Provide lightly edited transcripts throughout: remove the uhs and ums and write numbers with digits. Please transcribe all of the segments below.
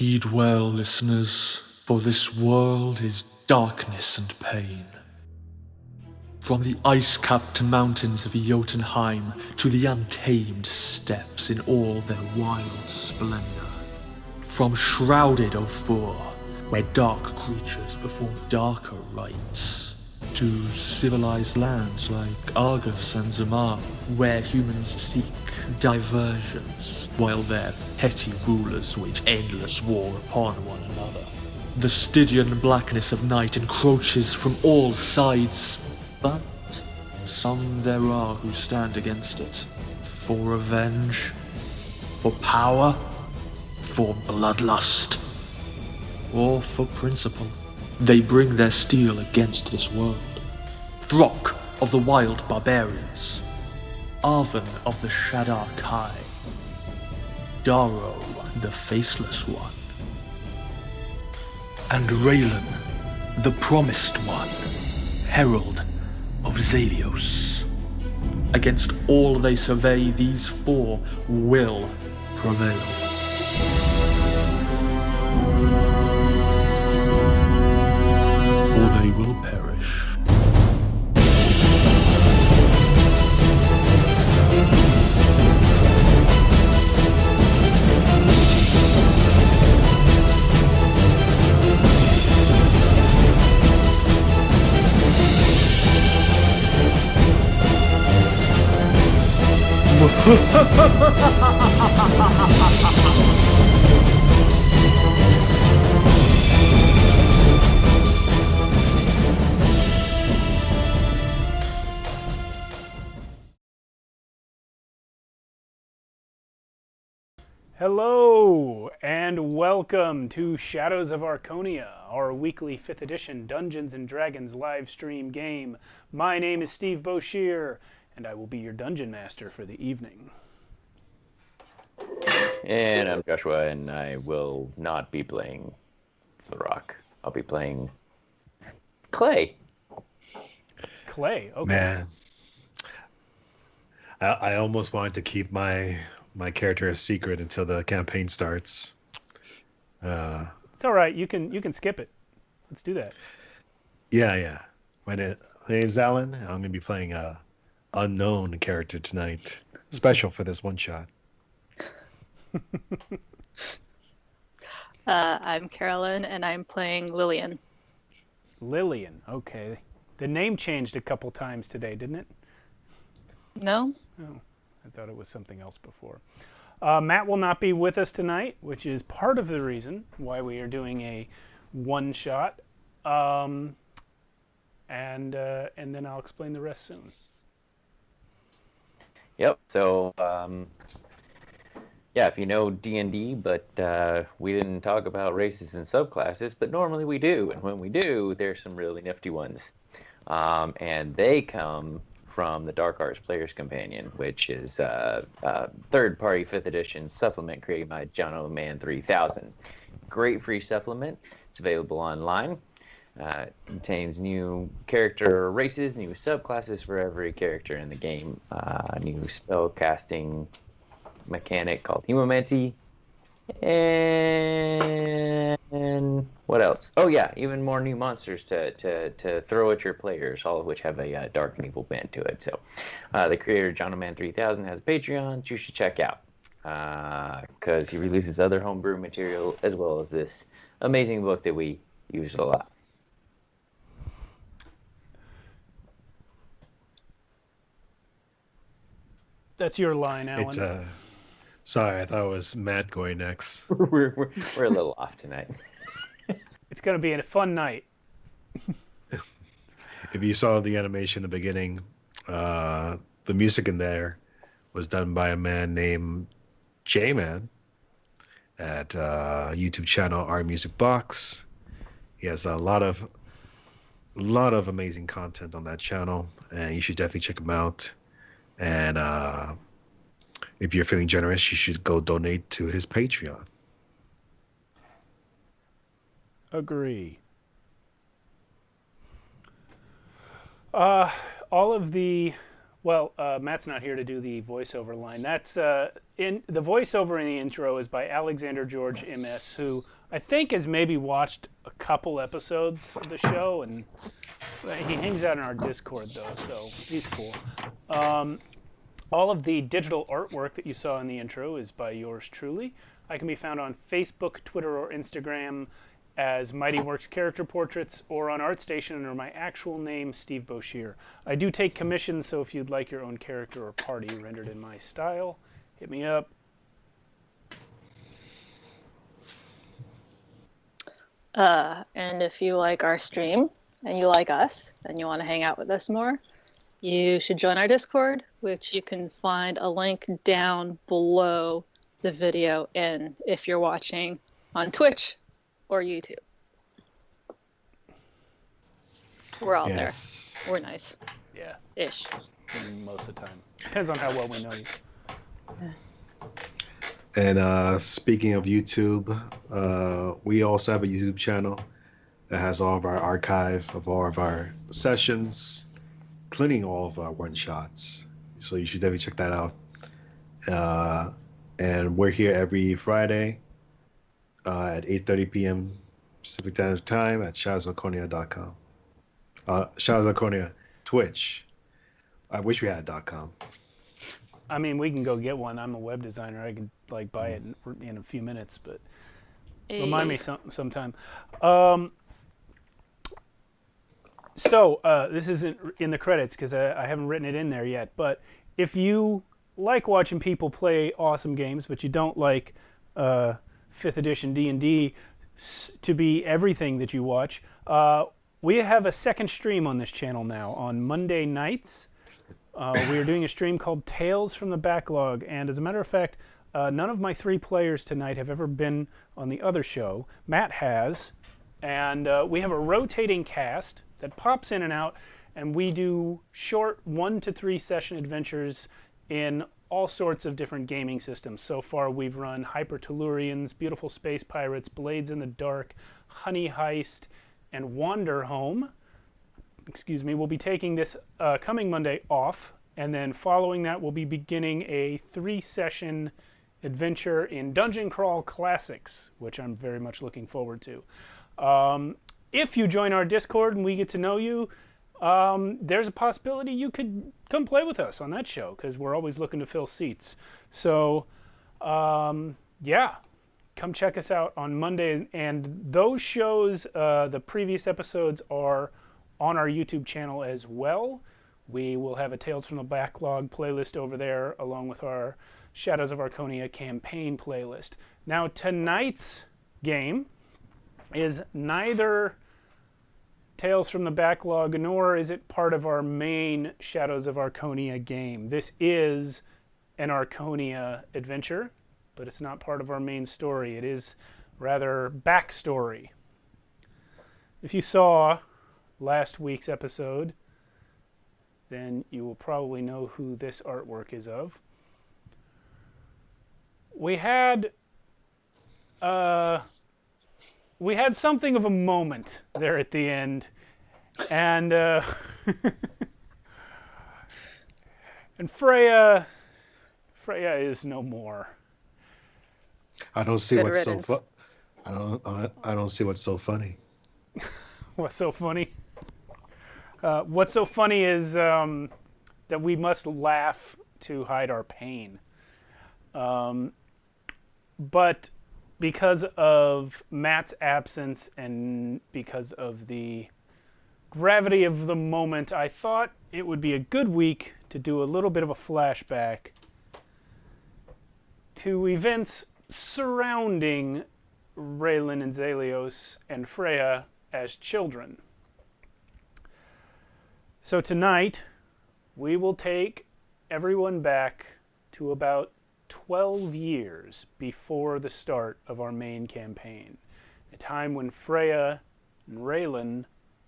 Heed well, listeners, for this world is darkness and pain. From the ice-capped mountains of Jotunheim to the untamed steppes in all their wild splendor. From shrouded Ophir, where dark creatures perform darker rites, to civilized lands like Argus and Zamar, where humans seek diversions, while their petty rulers wage endless war upon one another. The Stygian blackness of night encroaches from all sides, but some there are who stand against it. For revenge, for power, for bloodlust, or for principle. They bring their steel against this world. Throk of the wild barbarians, Arven of the Shadar Kai, Daro the Faceless One, and Raylan, the Promised One, Herald of Zalios. Against all they survey, these four will prevail. Or they will perish. Hello, and welcome to Shadows of Archonia, our weekly 5th edition Dungeons & Dragons live stream game. My name is Steve Boshear, and I will be your Dungeon Master for the evening. And I'm Joshua, and I will not be playing Throk. I'll be playing Clay. Clay, okay. Man, I almost wanted to keep my character a secret until the campaign starts. It's all right. You can skip it. Let's do that. Yeah. My name's Alan. I'm going to be playing a unknown character tonight, special for this one shot. I'm Carolynn, and I'm playing Lillian. Lillian, okay. The name changed a couple times today, didn't it? No? Oh, I thought it was something else before. Matt will not be with us tonight, which is part of the reason why we are doing a one-shot. And then I'll explain the rest soon. Yep, so, yeah, if you know D&D, but we didn't talk about races and subclasses, but normally we do. And when we do, there's some really nifty ones. And they come from the Dark Arts Player's Companion, which is a third-party 5th edition supplement created by Jono 3000. Great free supplement. It's available online. It contains new character races, new subclasses for every character in the game, new spell casting mechanic called Hemomancy, and what else? Oh yeah, even more new monsters to throw at your players, all of which have a dark and evil bent to it. So the creator Jono 3000 has a Patreon you should check out, because he releases other homebrew material as well as this amazing book that we use a lot. That's your line, Alan. It's sorry, I thought it was Matt going next. we're a little off tonight. It's going to be a fun night. If you saw the animation in the beginning, the music in there was done by a man named Gimenez at YouTube channel OurMusicBox. He has a lot of amazing content on that channel, and you should definitely check him out. And if you're feeling generous, you should go donate to his Patreon. Agree. All of the Well, Matt's not here to do the voiceover line. That's in the voiceover in the intro is by Alexander George M.S, who I think has maybe watched a couple episodes of the show, and he hangs out in our Discord though, so he's cool. All of the digital artwork that you saw in the intro is by yours truly. I can be found on Facebook, Twitter, or Instagram as Mighty Works Character Portraits, or on ArtStation under my actual name, Steve Boshear. I do take commissions, so if you'd like your own character or party rendered in my style, hit me up. And if you like our stream and you like us and you want to hang out with us more, you should join our Discord, which you can find a link down below the video and if you're watching on Twitch or YouTube. We're all there. We're nice. Yeah. Ish. Most of the time. Depends on how well we know you. And speaking of YouTube, we also have a YouTube channel that has all of our archive of all of our sessions, including all of our one-shots. So you should definitely check that out. And we're here every Friday at 8:30 p.m. Pacific Standard Time at shadowsarchonia.com. Shadowsarchonia, Twitch. I wish we had .com. I mean, we can go get one. I'm a web designer. I can buy it in a few minutes, but remind me sometime. So this isn't in the credits because I haven't written it in there yet. But if you like watching people play awesome games, but you don't like 5th edition D&D to be everything that you watch, we have a second stream on this channel now on Monday nights. We are doing a stream called Tales from the Backlog, and as a matter of fact, none of my 3 players tonight have ever been on the other show. Matt has, and we have a rotating cast that pops in and out, and we do short 1 to 3 session adventures in all sorts of different gaming systems. So far we've run Hyper Tellurians, Beautiful Space Pirates, Blades in the Dark, Honey Heist, and Wander Home. Excuse me. We'll be taking this coming Monday off, and then following that we'll be beginning a 3-session adventure in Dungeon Crawl Classics, which I'm very much looking forward to. If you join our Discord and we get to know you, there's a possibility you could come play with us on that show, because we're always looking to fill seats. So, yeah, come check us out on Monday. And those shows, the previous episodes are on our YouTube channel as well. We will have a Tales from the Backlog playlist over there, along with our Shadows of Archonia campaign playlist. Now, tonight's game is neither Tales from the Backlog, nor is it part of our main Shadows of Archonia game. This is an Archonia adventure, but it's not part of our main story. It is rather backstory. If you saw last week's episode, then you will probably know who this artwork is of. We had something of a moment there at the end, and and Freya is no more. I don't see Good what's riddance. so I don't see what's so funny. What's so funny? What's so funny is that we must laugh to hide our pain. But because of Matt's absence and because of the gravity of the moment, I thought it would be a good week to do a little bit of a flashback to events surrounding Raylan and Zelios and Freya as children. So tonight, we will take everyone back to about 12 years before the start of our main campaign, a time when Freya and Raylan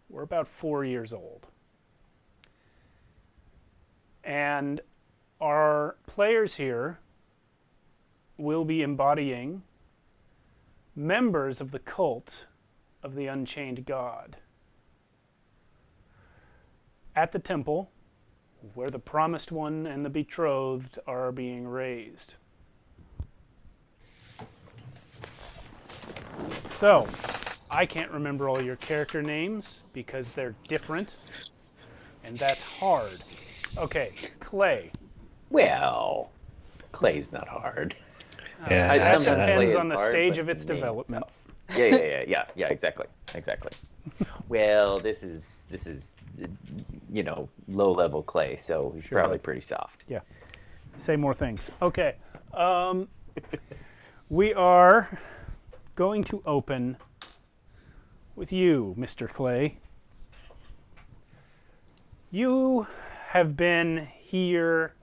were about 4 years old. And our players here will be embodying members of the cult of the Unchained God. At the temple, where the promised one and the betrothed are being raised. So, I can't remember all your character names because they're different, and that's hard. Okay, Clay. Well, Clay's not hard. Yeah, That sometimes Clay depends is on the hard, stage but of its the name development. itself. Yeah, exactly. Well, this is low level Clay, so he's Sure, probably bud. pretty soft. Yeah. Say more things. Okay. We are going to open with you, Mr. Clay. You have been here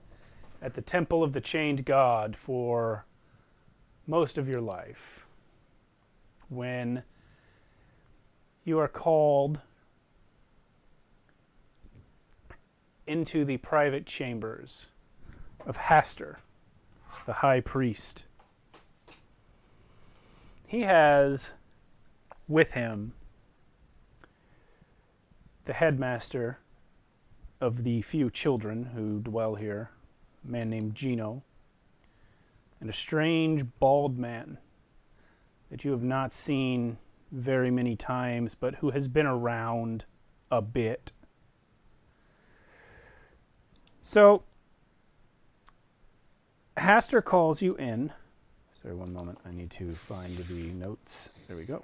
at the Temple of the Chained God for most of your life. When you are called into the private chambers of Hastur, the high priest. He has with him the headmaster of the few children who dwell here, a man named Gino, and a strange bald man that you have not seen very many times, but who has been around a bit. So, Hastur calls you in. Sorry, one moment. I need to find the notes. There we go.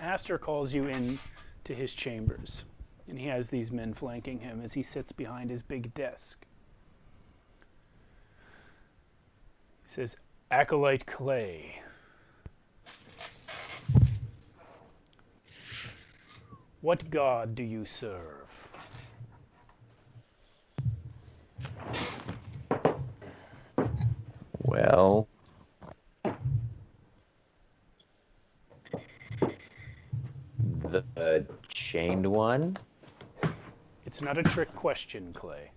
Hastur calls you in to his chambers, and he has these men flanking him as he sits behind his big desk. He says, Acolyte Clay, what god do you serve? Well, the chained one. It's not a trick question, Clay.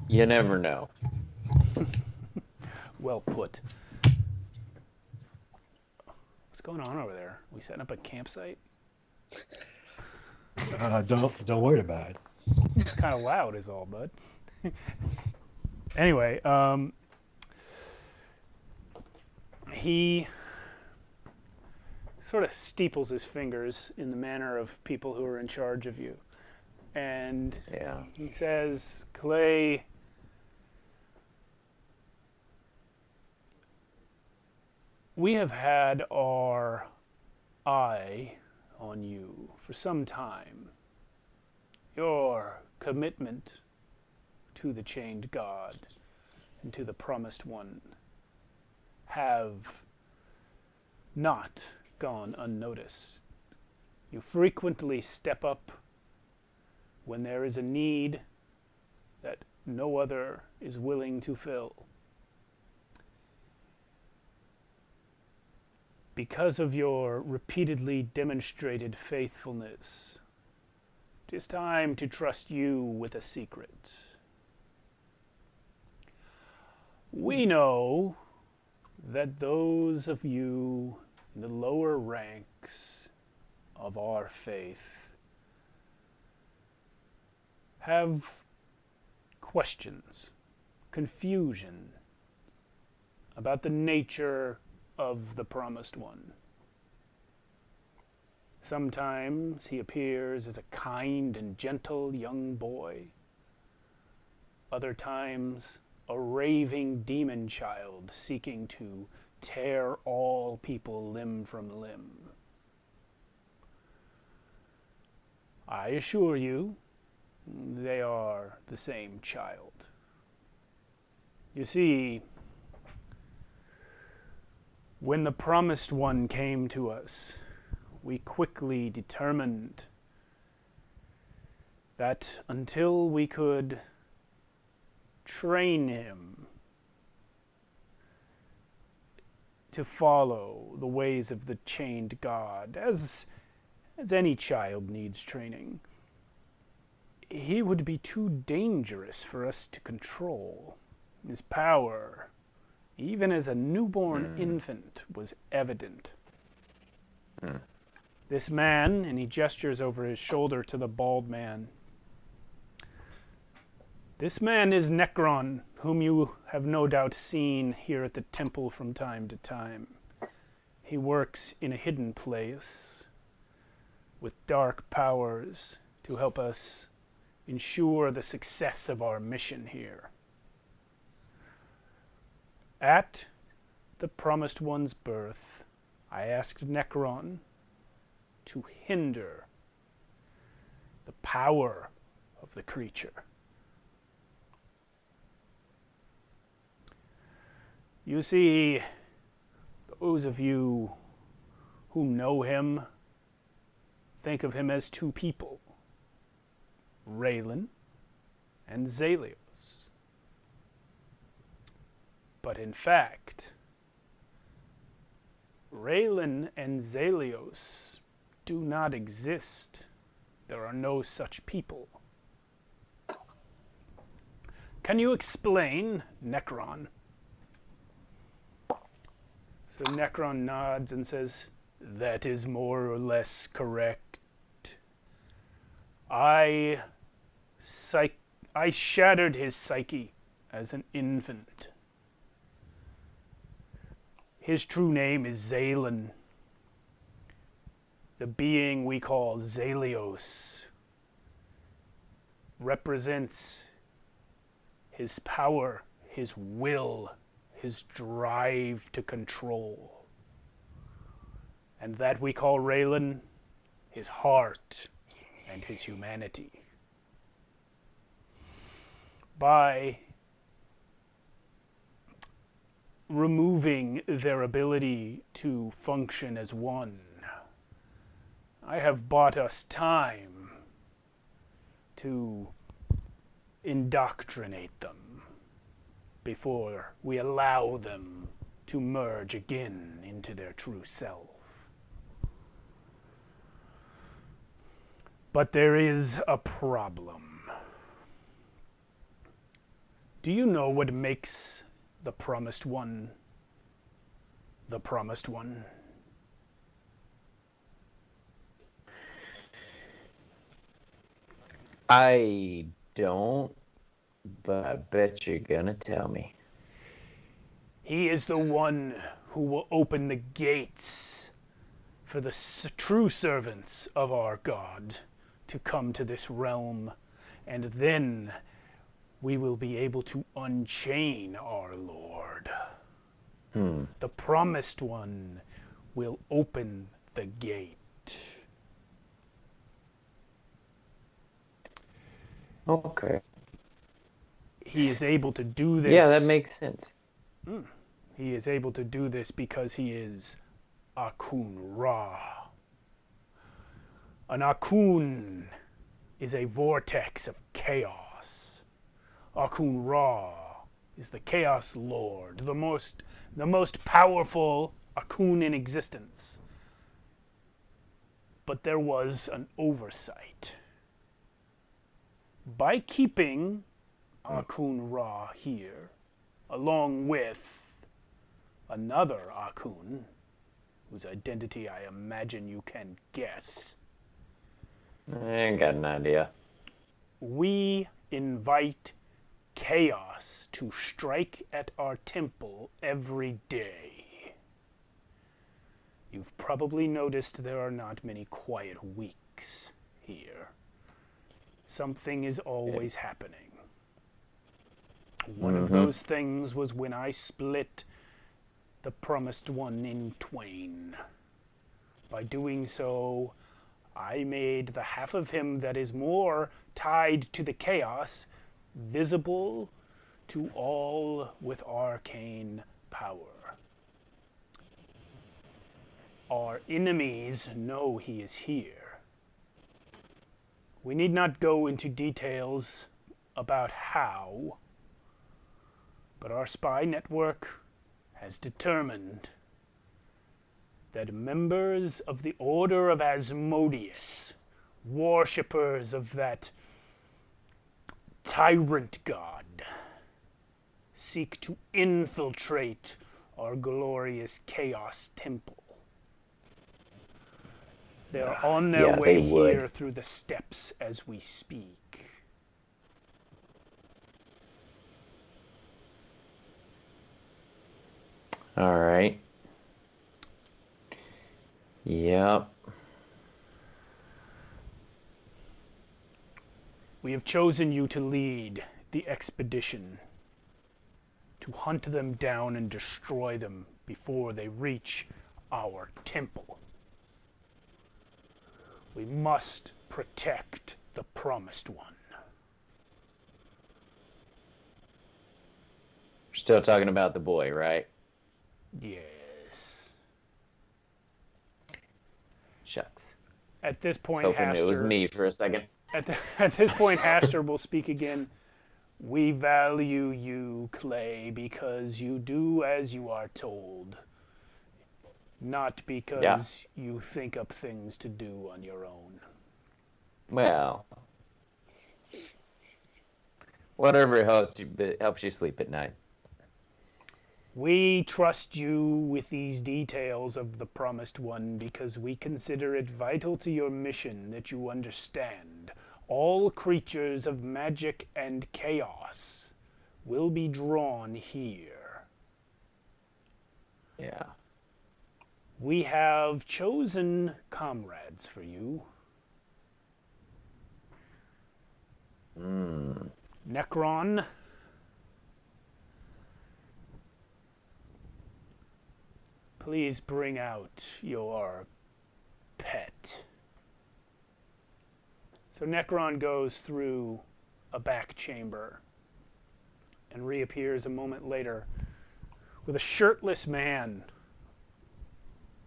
You never know. Well put. What's going on over there? We setting up a campsite? Don't worry about it. It's kind of loud is all, bud. Anyway, he sort of steeples his fingers in the manner of people who are in charge of you. And Yeah. he says, Clay, we have had our eye on you for some time. Your commitment to the chained God and to the promised one have not gone unnoticed. You frequently step up when there is a need that no other is willing to fill. Because of your repeatedly demonstrated faithfulness, it is time to trust you with a secret. We know that those of you in the lower ranks of our faith have questions, confusion about the nature of the Promised One. Sometimes he appears as a kind and gentle young boy. Other times, a raving demon child seeking to tear all people limb from limb. I assure you, they are the same child. You see, when the Promised One came to us, we quickly determined that until we could train him to follow the ways of the chained God, as any child needs training, he would be too dangerous for us to control. His power, even as a newborn infant, was evident. This man, and he gestures over his shoulder to the bald man. This man is Necron, whom you have no doubt seen here at the temple from time to time. He works in a hidden place with dark powers to help us ensure the success of our mission here. At the Promised One's birth, I asked Necron to hinder the power of the creature. You see, those of you who know him think of him as two people, Raylan and Zalios. But in fact, Raylan and Zalios do not exist. There are no such people. Can you explain, Necron? So Necron nods and says, "That is more or less correct. I shattered his psyche as an infant. His true name is Zalen. The being we call Zalios represents his power, his will, his drive to control. And that we call Raylan, his heart and his humanity. By removing their ability to function as one, I have bought us time to indoctrinate them before we allow them to merge again into their true self. But there is a problem. Do you know what makes the Promised One the Promised One? I don't, but I bet you're gonna tell me. He is the one who will open the gates for the true servants of our God to come to this realm, and then we will be able to unchain our Lord. The Promised One will open the gate. Okay. He is able to do this. Yeah, that makes sense. He is able to do this because he is Akun Ra. An Akun is a vortex of chaos. Akun Ra is the Chaos Lord, the most powerful Akun in existence. But there was an oversight. By keeping Akun Ra here, along with another Akun, whose identity I imagine you can guess, I ain't got an idea. we invite chaos to strike at our temple every day. You've probably noticed there are not many quiet weeks here. Something is always happening. One of those things was when I split the Promised One in twain. By doing so, I made the half of him that is more tied to the chaos visible to all with arcane power. Our enemies know he is here. We need not go into details about how, but our spy network has determined that members of the Order of Asmodeus, worshippers of that tyrant god, seek to infiltrate our glorious Chaos Temple. They're on their Yeah, way they would. here through the steps as we speak. All right. Yep. We have chosen you to lead the expedition, to hunt them down and destroy them before they reach our temple. We must protect the Promised One. We're still talking about the boy, right? Yes. Shucks. At this point, Hoping it was Haster, me for a second. at this point, Haster will speak again. We value you, Clay, because you do as you are told, not because you think up things to do on your own. Well, whatever helps you sleep at night. We trust you with these details of the Promised One because we consider it vital to your mission that you understand all creatures of magic and chaos will be drawn here. Yeah. We have chosen comrades for you. Necron, please bring out your pet. So Necron goes through a back chamber and reappears a moment later with a shirtless man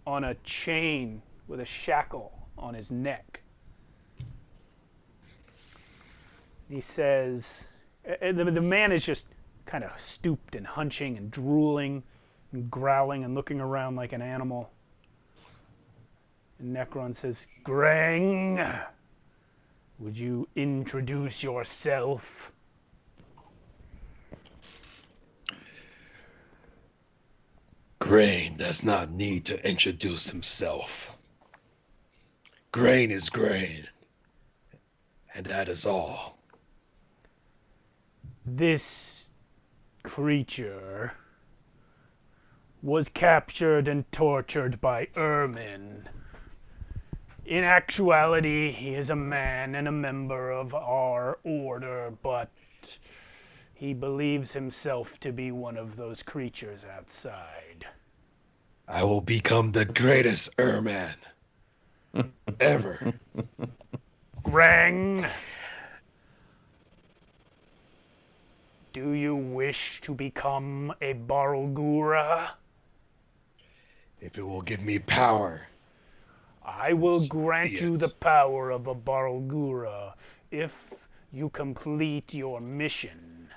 on a chain with a shackle on his neck. He says, the man is just kind of stooped and hunching and drooling and growling and looking around like an animal. And Necron says, Grang, would you introduce yourself? Grain does not need to introduce himself. Grain is grain, and that is all. This creature was captured and tortured by Ermin. In actuality, he is a man and a member of our order, but he believes himself to be one of those creatures outside. I will become the greatest Erman ever. Grang, do you wish to become a Barlgura? If it will give me power, I will grant be you it. the power of a Barlgura if you complete your mission.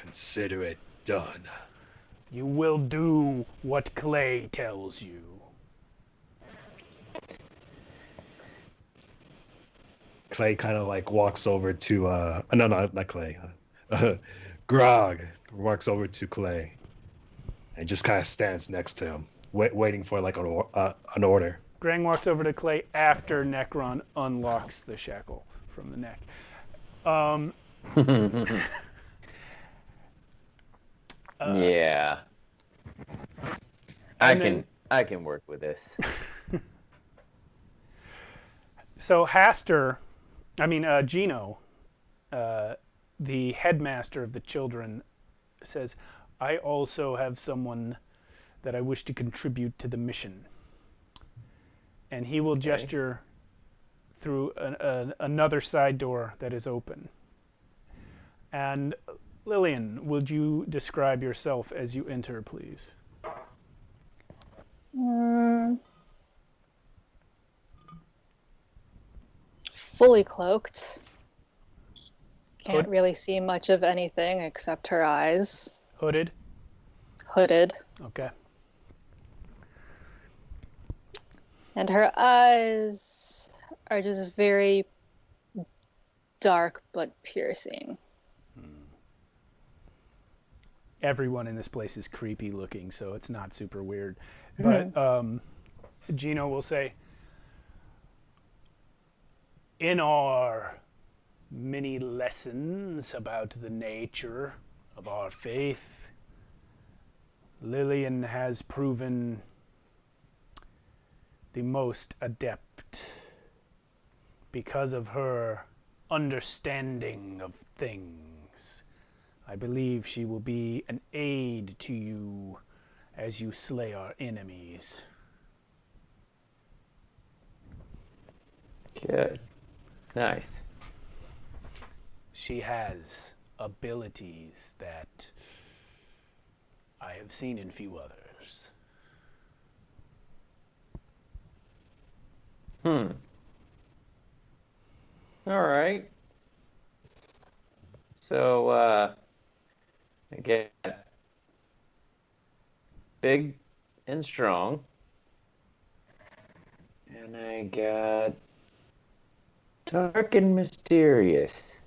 consider it done. You will do what Clay tells you. Clay kind of like walks over to no, not Clay. Grog walks over to Clay and just kind of stands next to him, waiting for like an order. Grang walks over to Clay after Necron unlocks the shackle from the neck. Yeah. I can work with this. So Gino, the headmaster of the children, says, I also have someone that I wish to contribute to the mission. And he will gesture through another side door that is open. And Lillian, would you describe yourself as you enter, please? Fully cloaked. Can't Hood? really see much of anything except her eyes. Hooded? Hooded. Okay. And her eyes are just very dark but piercing. Everyone in this place is creepy looking, so it's not super weird. But Gino will say, in our many lessons about the nature of our faith, Lillian has proven the most adept because of her understanding of things. I believe she will be an aid to you as you slay our enemies. Good. Nice. She has abilities that I have seen in few others. All right. So, I get big and strong. And I got dark and mysterious.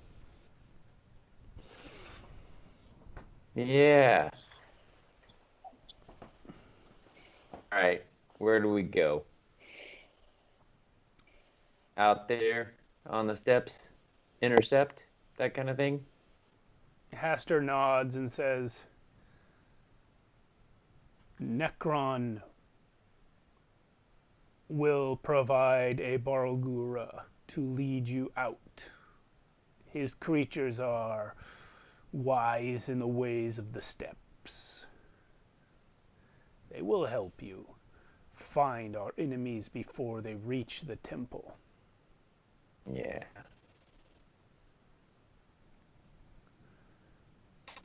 Yeah. All right. Where do we go? Out there on the steps? Intercept? That kind of thing? Hastur nods and says, Necron will provide a Barlgura to lead you out. His creatures are wise in the ways of the steppes. They will help you find our enemies before they reach the temple. Yeah.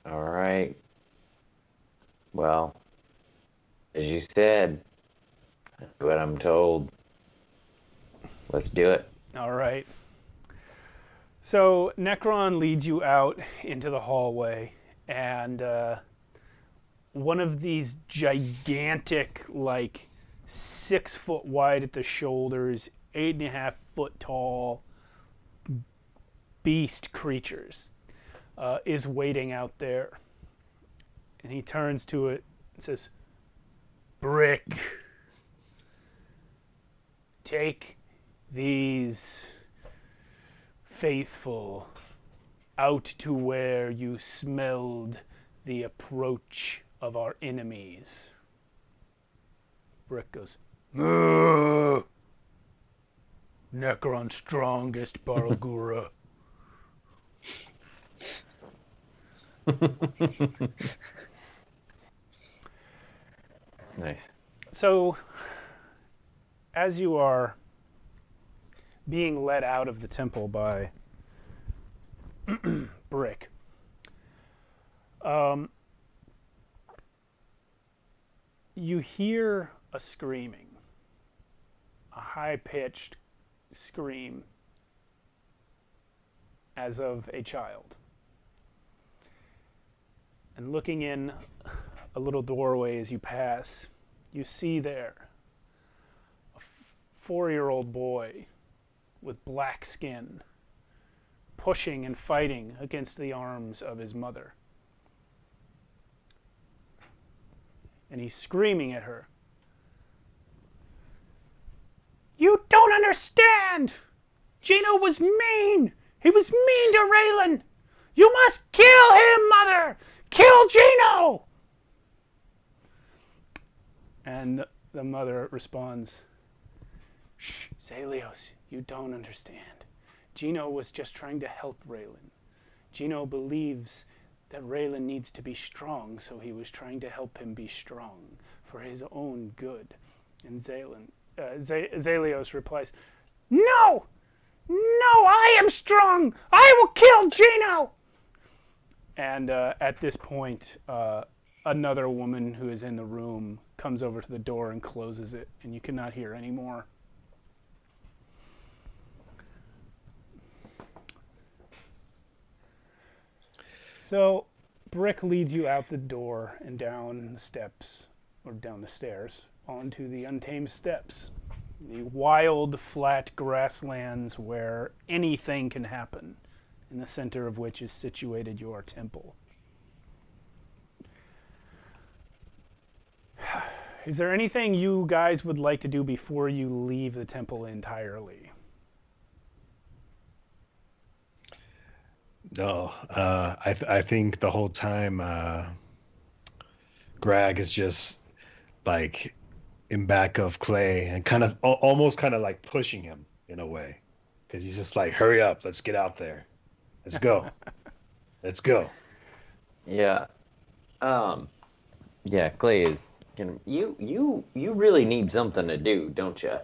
All right. Well, as you said, what I'm told. Let's do it. All right. So Necron leads you out into the hallway, and one of these gigantic, like 6 foot wide at the shoulders, 8.5 foot tall beast creatures is waiting out there. And he turns to it and says, Brick, take these faithful out to where you smelled the approach of our enemies. Brick goes, Ugh! Necron's strongest Barlgura. Nice. So, as you are being led out of the temple by Brick, you hear a screaming, a high-pitched scream as of a child. And looking in a little doorway as you pass, you see there a 4-year-old boy with black skin pushing and fighting against the arms of his mother. And he's screaming at her. You don't understand! Gino was mean! He was mean to Raylan! You must kill him, Mother! Kill Gino! And the mother responds, Shh, Zelios, you don't understand. Gino was just trying to help Raylan. Gino believes that Raylan needs to be strong, so he was trying to help him be strong for his own good. And Zelios replies, No! No, I am strong! I will kill Gino! And at this point, another woman who is in the room comes over to the door and closes it, and you cannot hear anymore. So, Brick leads you out the door and down the steps, or down the stairs, onto the untamed steppes. The wild, flat grasslands where anything can happen, in the center of which is situated your temple. Is there anything you guys would like to do before you leave the temple entirely? No, I think the whole time Greg is just like in back of Clay and kind of almost kind of like pushing him in a way, because he's just like, hurry up, let's get out there, let's go, let's go. Yeah. Yeah, Clay is. You really need something to do, don't you?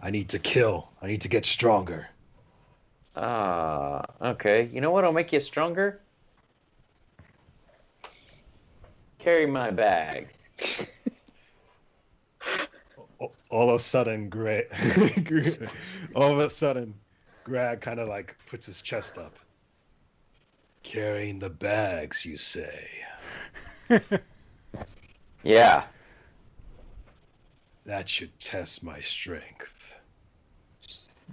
I need to kill. I need to get stronger. Okay. You know what'll make you stronger? Carry my bags. All of a sudden, Greg, all of a sudden, Greg kind of like puts his chest up. Carrying the bags, you say? Yeah. That should test my strength.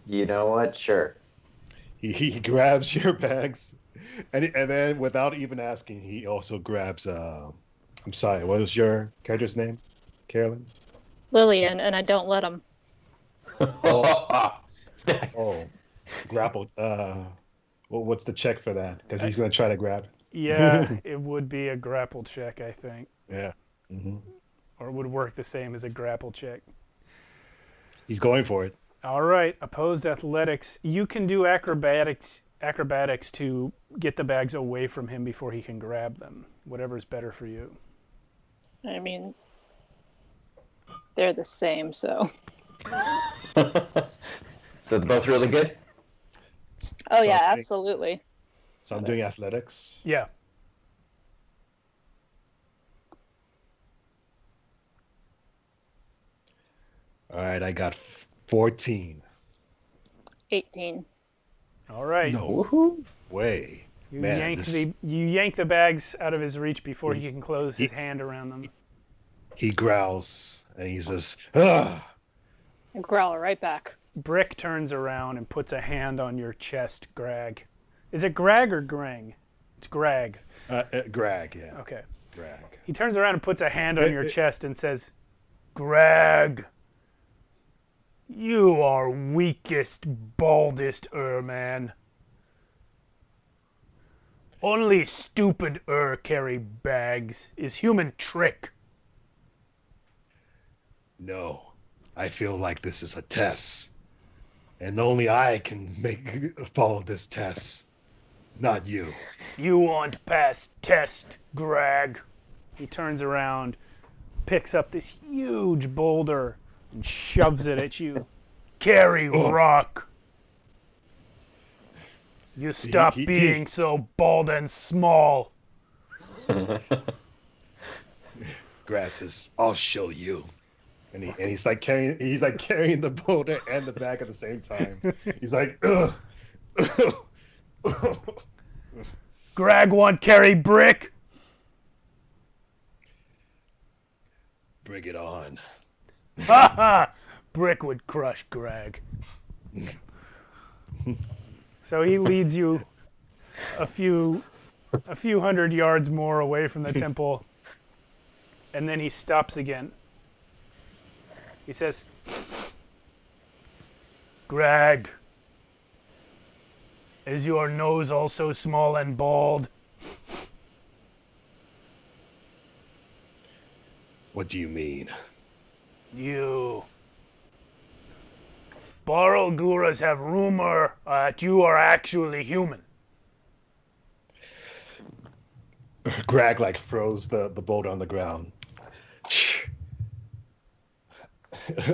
You know what? Sure. He grabs your bags, and then without even asking, he also grabs. I'm sorry, what was your character's name, Carolyn? Lillian, and I don't let him. Oh, grappled. What's the check for that? Because he's gonna try to grab. Yeah, it would be a grapple check, I think. Yeah. Mm-hmm. Or it would work the same as a grapple check. He's going for it. All right, opposed athletics. You can do acrobatics to get the bags away from him before he can grab them. Whatever's better for you. I mean, they're the same, so. So they're both really good? Oh, yeah, Something. absolutely. So I'm doing athletics. Yeah. All right, I got 14. 18. All right. No way. You Man, yank the bags out of his reach before he can close his hand around them. He growls and he says, "Ah!" And growl right back. Brick turns around and puts a hand on your chest, Greg. Is it Greg or Greng? It's Greg. Greg, yeah. Okay. Greg. He turns around and puts a hand on your chest and says, Greg, you are weakest, baldest man. Only stupid carry bags is human trick. No, I feel like this is a test. And only I can follow this test, not you. You want past test, Greg. He turns around, picks up this huge boulder, and shoves it at you. Carry rock. You stop being so bald and small. Grasses, I'll show you. And he's like carrying the boulder and the bag at the same time. He's like, ugh. Greg want carry brick? Bring it on. Ha ha! Brick would crush Greg. So he leads you a few hundred yards more away from the temple, and then he stops again. He says, Greg, is your nose also small and bald? What do you mean? You. Baralguras have rumor that you are actually human. Greg like throws the boulder on the ground.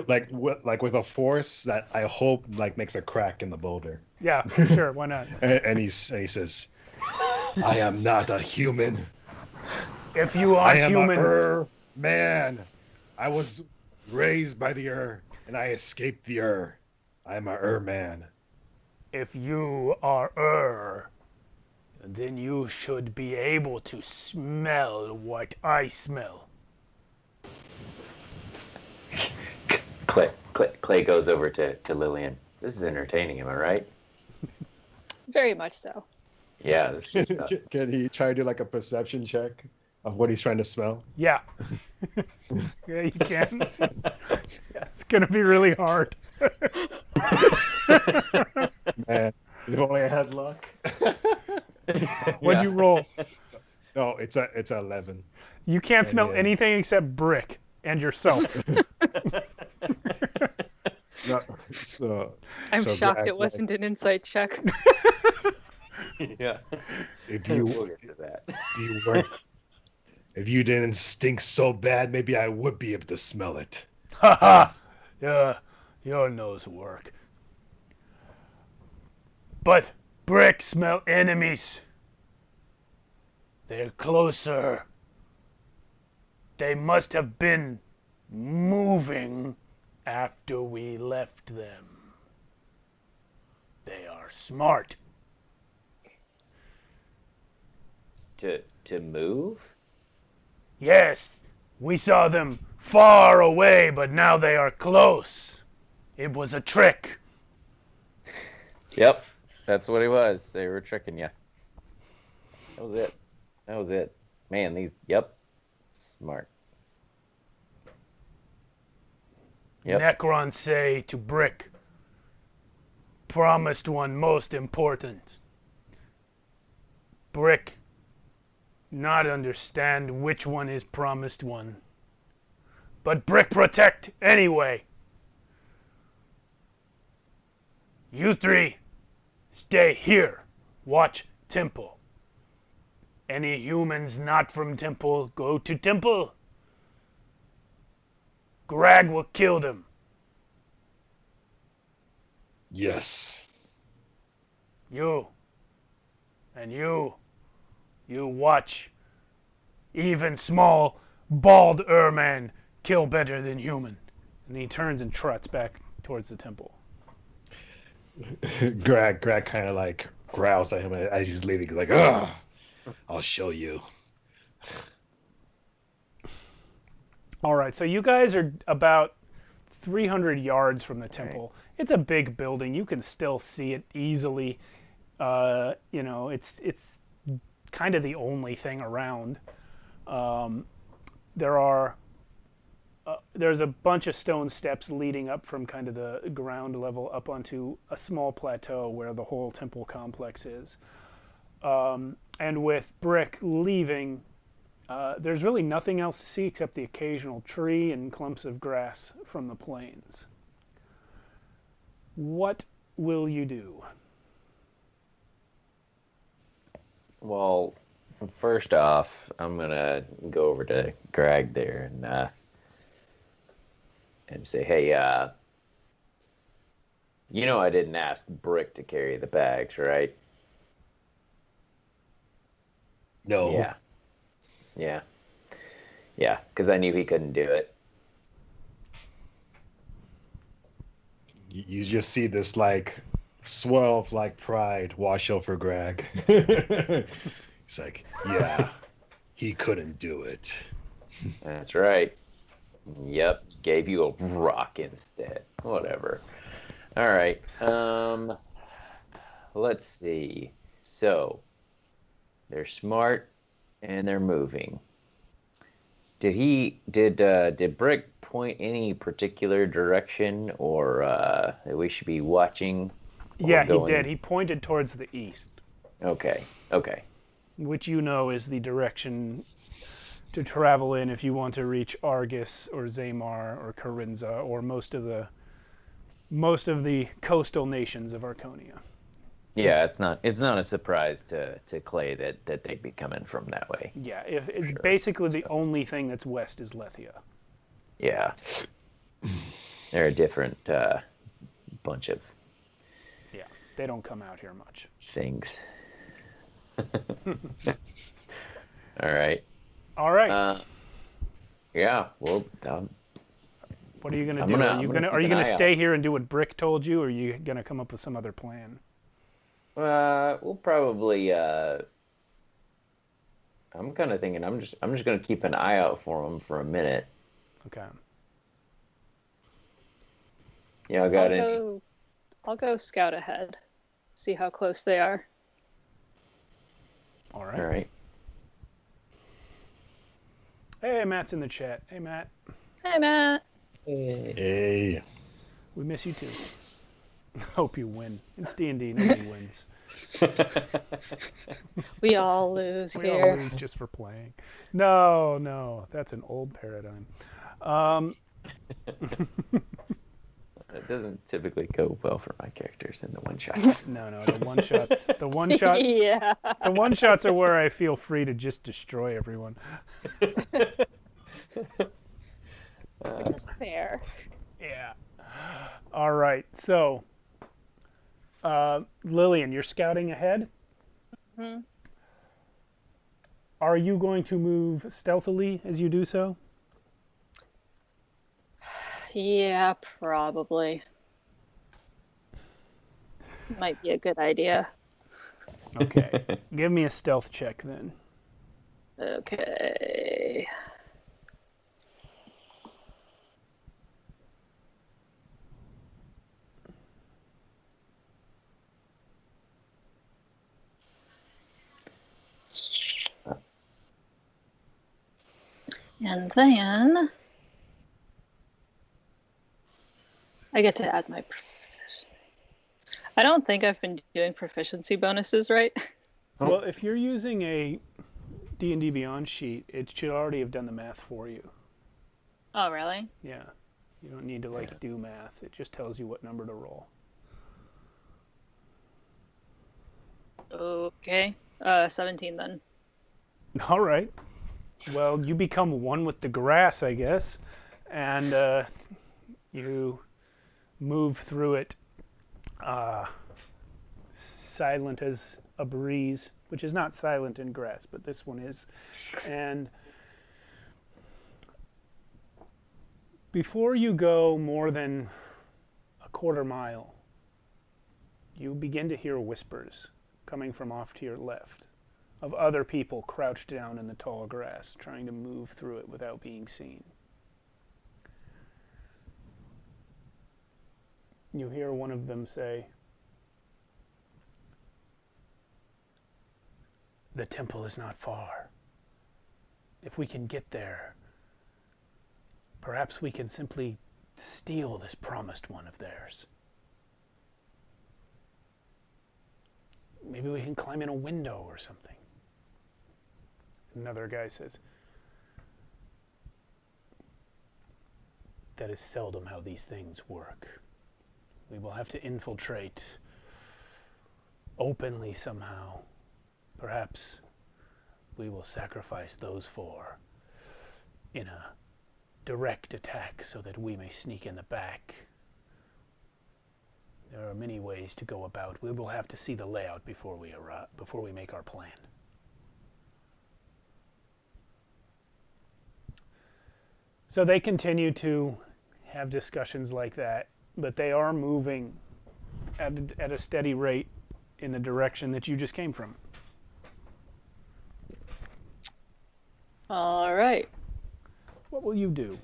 like with a force that I hope like makes a crack in the boulder. Yeah, sure, why not? and he says, I am not a human. If you aren't human, I am a man. I was raised by the and I escaped the I am a man. If you are then you should be able to smell what I smell. Clay goes over to Lillian. This is entertaining, am I right? Very much so. Yeah. This is Can he try to do like a perception check of what he's trying to smell? Yeah. Yeah, you can. It's gonna be really hard. Man, if only I had luck. What'd you roll? No, it's a 11. You can't And smell yeah. anything except brick and yourself. No, so I'm so shocked Greg, it wasn't an insight check. Yeah. If We'll you get to that. you weren't, if you didn't stink so bad, maybe I would be able to smell it. Haha. Yeah, your nose work. But brick smell enemies. They're closer. They must have been moving after we left them. They are smart. To move? Yes, we saw them far away, but now they are close. It was a trick. Yep. That's what it was. They were tricking you. That was it. That was it. Man, these. Yep. Smart. Yep. Necron say to Brick, promised one most important. Brick not understand which one is promised one. But Brick protect anyway. You three, stay here. Watch Temple. Any humans not from Temple, go to Temple. Greg will kill them. Yes. You. And you watch. Even small, bald Erman kill better than human. And he turns and trots back towards the temple. Greg kind of like growls at him as he's leaving. He's like, "Ugh, I'll show you." All right, so you guys are about 300 yards from the temple. It's a big building. You can still see it easily. It's kind of the only thing around. There's a bunch of stone steps leading up from kind of the ground level up onto a small plateau where the whole temple complex is. And with Brick leaving, there's really nothing else to see except the occasional tree and clumps of grass from the plains. What will you do? Well, first off, I'm gonna go over to Greg there and say, hey, I didn't ask Brick to carry the bags, right? No. Yeah, because I knew he couldn't do it. You just see this like swell of like pride wash over Greg. He's like, yeah, he couldn't do it. That's right. Yep, gave you a rock instead. Whatever. All right. Let's see. So, they're smart and they're moving. Did Brick point any particular direction or that we should be watching? Yeah, he did. He pointed towards the east. Okay. Which is the direction to travel in if you want to reach Argus or Zamar or Carinza or most of the coastal nations of Archonia. Yeah, it's not a surprise to Clay that they'd be coming from that way. Yeah, it's basically the only thing that's west is Lethia. Yeah. They're a different bunch of They don't come out here much. things. All right. All right. Yeah. Well, what are you gonna do? Are you gonna stay here and do what Brick told you, or are you gonna come up with some other plan? we'll probably. I'm kind of thinking I'm just gonna keep an eye out for them for a minute. Okay. Yeah, I got it. I'll go scout ahead. See how close they are. All right. All right. Hey, Matt's in the chat. Hey, Matt. Hey, Matt. Hey. We miss you too. Hope you win. It's D&D. Nobody wins. We all lose We all here. lose just for playing. No, that's an old paradigm. It doesn't typically go well for my characters in the one shot. No, the one shots. The one shot. Yeah. The one shots are where I feel free to just destroy everyone. Which is fair. Yeah. All right. So, Lillian, you're scouting ahead. Mm-hmm. Are you going to move stealthily as you do so? Yeah, probably. Might be a good idea. Okay. Give me a stealth check then. Okay. And then I get to add my proficiency. I don't think I've been doing proficiency bonuses right. Well, if you're using a D&D Beyond sheet, it should already have done the math for you. Oh, really? Yeah. You don't need to do math. It just tells you what number to roll. Okay. 17 then. All right. Well, you become one with the grass, I guess, and you move through it silent as a breeze, which is not silent in grass, but this one is. And before you go more than a quarter mile, you begin to hear whispers coming from off to your left of other people crouched down in the tall grass, trying to move through it without being seen. You hear one of them say, "The temple is not far. If we can get there, perhaps we can simply steal this promised one of theirs. Maybe we can climb in a window or something." Another guy says, "That is seldom how these things work. We will have to infiltrate openly somehow. Perhaps we will sacrifice those four in a direct attack so that we may sneak in the back. There are many ways to go about. We will have to see the layout before we make our plan." So they continue to have discussions like that, but they are moving at a steady rate in the direction that you just came from. All right. What will you do?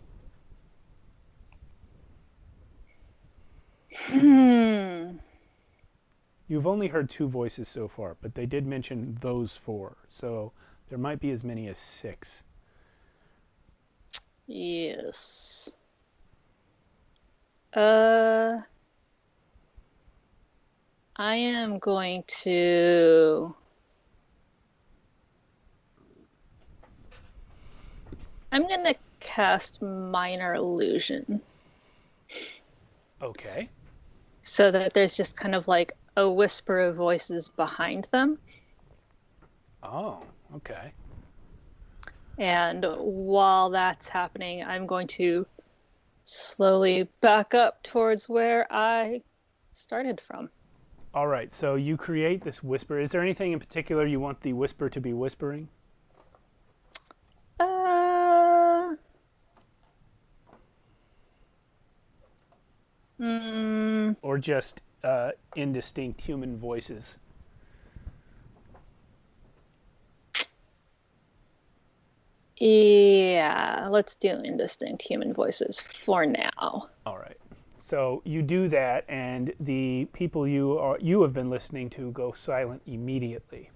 You've only heard 2 voices so far, but they did mention those 4, so there might be as many as 6. Yes. I am going to... I'm going to cast Minor Illusion. Okay. So that there's just kind of like a whisper of voices behind them. Oh, okay. And while that's happening, I'm going to slowly back up towards where I started from. All right, so you create this whisper. Is there anything in particular you want the whisper to be whispering? Or just indistinct human voices? Yeah, let's do indistinct human voices for now. All right. So you do that, and the people you have been listening to go silent immediately,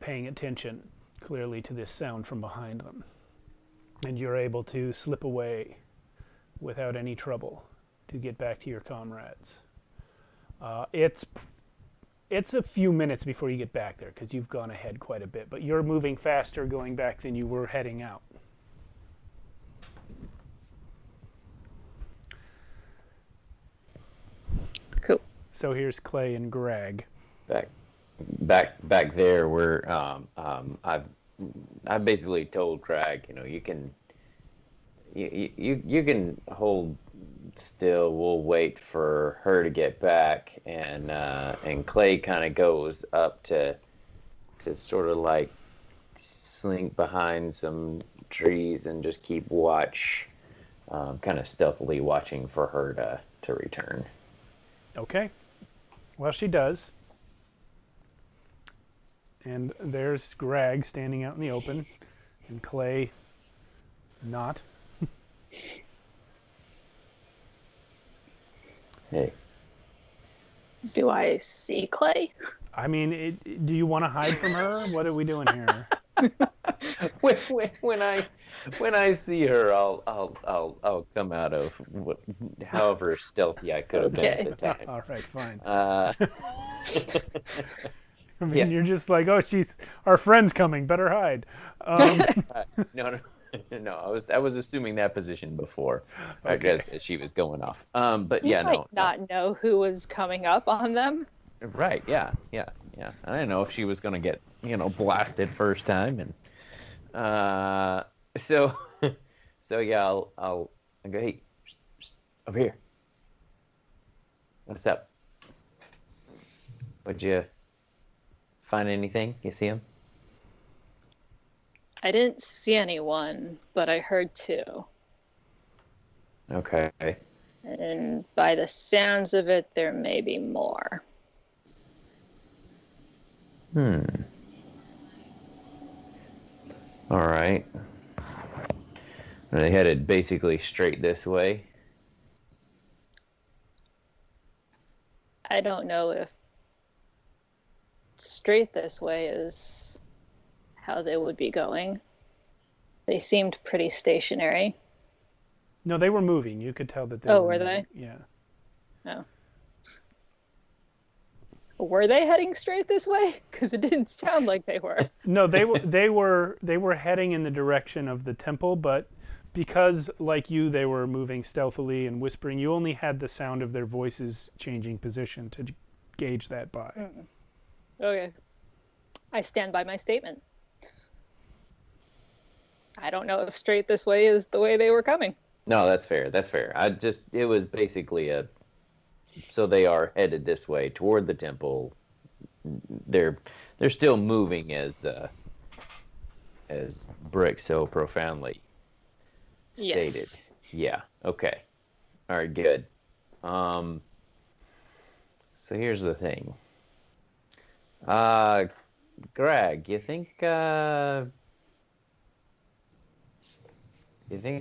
paying attention. clearly to this sound from behind them. And you're able to slip away without any trouble to get back to your comrades. It's a few minutes before you get back there because you've gone ahead quite a bit, but you're moving faster going back than you were heading out. Cool. So here's Clay and Greg. Back there where I've basically told Craig, you can hold still. We'll wait for her to get back, and Clay kind of goes up to sort of like slink behind some trees and just keep watch, kind of stealthily watching for her to return. Okay. Well, she does. And there's Greg standing out in the open, and Clay not. Hey. Do I see Clay? I mean, do you want to hide from her? What are we doing here? When I see her, I'll come out of however stealthy I could have been at the time. All right, fine. I mean, yeah. You're just like, oh, our friend's coming. Better hide. No. I was assuming that position before, Okay. I guess, as she was going off. But You yeah, might no. not know who was coming up on them. Right. Yeah. I didn't know if she was gonna get blasted first time, and so yeah, I'll go, hey, over here. What's up? Would you find anything? You see him? I didn't see anyone, but I heard two. Okay. And by the sounds of it, there may be more. All right. They headed basically straight this way. I don't know if straight this way is how they would be going. They seemed pretty stationary. No, they were moving. You could tell that they Oh, were were moving. they? Yeah. Oh. Were they heading straight this way? Because it didn't sound like they were. No, they were heading in the direction of the temple, but because, like you, they were moving stealthily and whispering, you only had the sound of their voices changing position to gauge that by. Okay. I stand by my statement. I don't know if straight this way is the way they were coming. No, that's fair. It was basically so they are headed this way toward the temple. They're still moving as Brick so profoundly stated. Yes. Yeah. Okay. All right. Good. So here's the thing. Greg, you think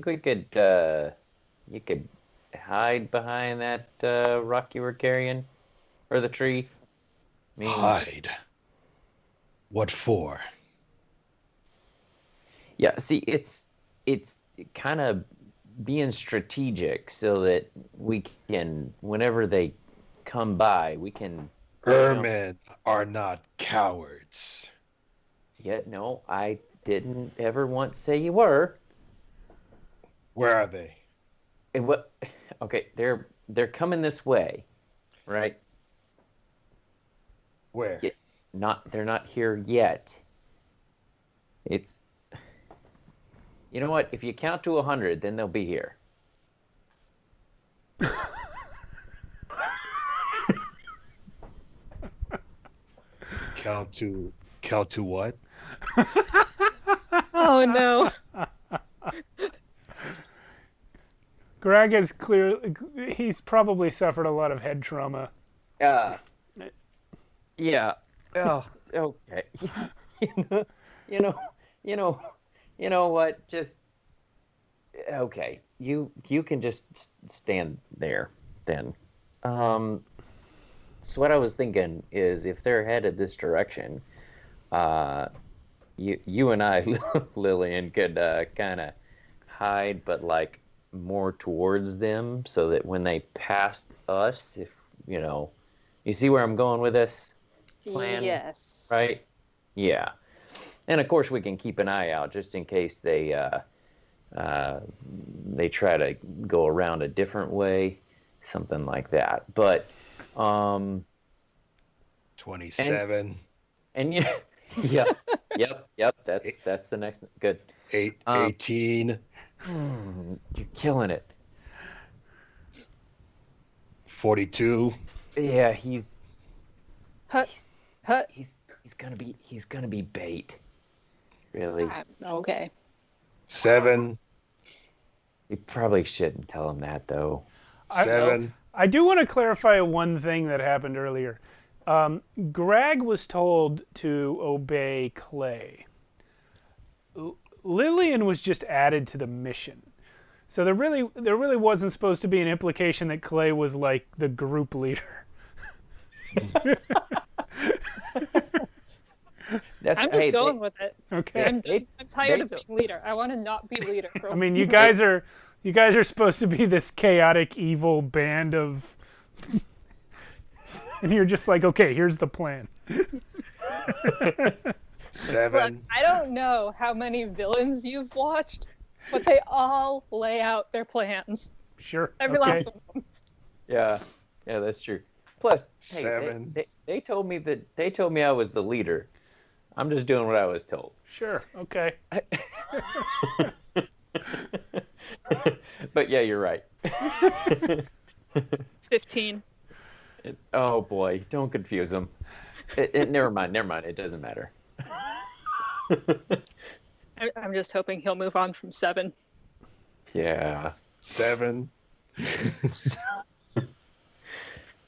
we could you could hide behind that rock you were carrying, or the tree? I mean, Hide? What for? yeah. See, it's kind of being strategic so that we can, whenever they come by, we can. Ermen are not cowards. Yeah, no, I didn't ever once say you were. Where are they? Okay, they're coming this way, right? Where? Yeah, they're not here yet. It's, you know what? If you count to 100, then they'll be here. Count to what? Oh no. Greg is he's probably suffered a lot of head trauma. Yeah. Oh, okay. You know what? Just okay. You can just stand there then. So what I was thinking is, if they're headed this direction, you and I, Lillian, could kind of hide, but like more towards them, so that when they passed us, if you see where I'm going with this plan, Yes. right? Yeah, and of course we can keep an eye out just in case they try to go around a different way, something like that. But 27. and yeah, yep. That's the next good. 18. You're killing it. 42. Yeah, Hut. Hut. he's gonna be bait. Really, Okay. 7. you probably shouldn't tell him that though. 7. I do want to clarify one thing that happened earlier. Greg was told to obey Clay. Lillian was just added to the mission. So there really wasn't supposed to be an implication that Clay was like the group leader. I'm just going with it. Okay. I'm tired of being leader. I want to not be leader. I mean, you guys are supposed to be this chaotic, evil band of, and you're just like, okay, here's the plan. 7. Look, I don't know how many villains you've watched, but they all lay out their plans. Sure. Every okay. last one of them. Yeah, that's true. Plus, 7. Hey, they told me I was the leader. I'm just doing what I was told. Sure. Okay. But yeah, you're right. 15. Oh boy, don't confuse them. Never mind. It doesn't matter. I'm just hoping he'll move on from 7. Yeah. 7.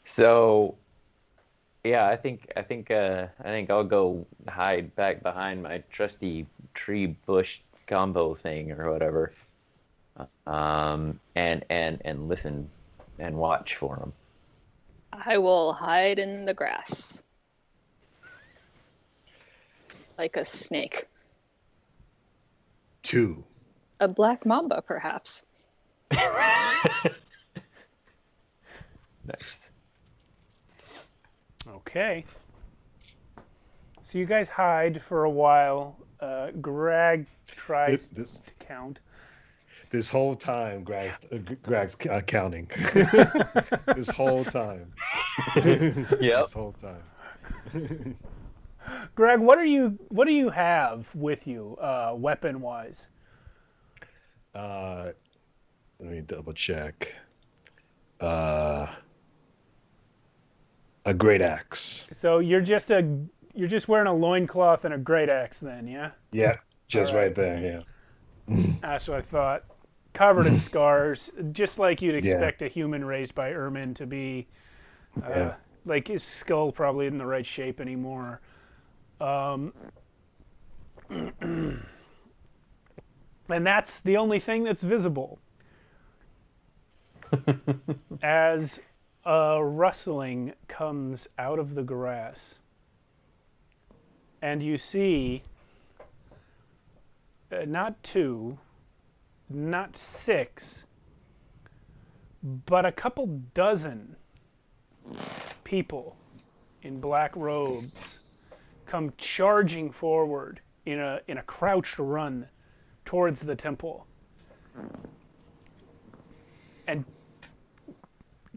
So, yeah, I think I'll go hide back behind my trusty tree bush combo thing or whatever, and listen and watch for them. I will hide in the grass. Like a snake. 2. A black mamba, perhaps. Nice. Okay. So you guys hide for a while. Greg tries to count. This whole time, Greg's counting. This whole time. Yep. This whole time. Greg, what do you have with you, weapon wise? Let me double check. A great axe. So you're just wearing a loincloth and a great axe then, yeah? Yeah, just All right. right there. Yeah. That's what I thought. Covered in scars, just like you'd Yeah. expect a human raised by Ermin to be. Yeah. Like his skull probably isn't the right shape anymore. And that's the only thing that's visible. As a rustling comes out of the grass, and you see not 2, not 6, but a couple dozen people in black robes come charging forward in a crouched run towards the temple. And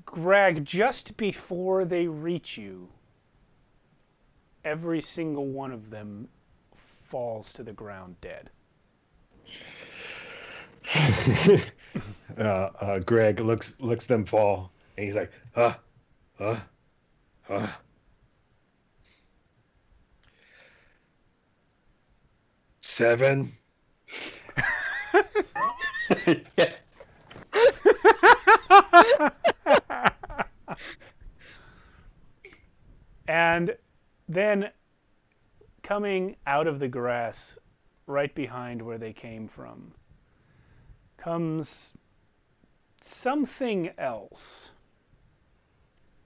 Greg, just before they reach you, every single one of them falls to the ground dead. Greg looks them fall, and he's like, 7. Yes. And then coming out of the grass right behind where they came from comes something else.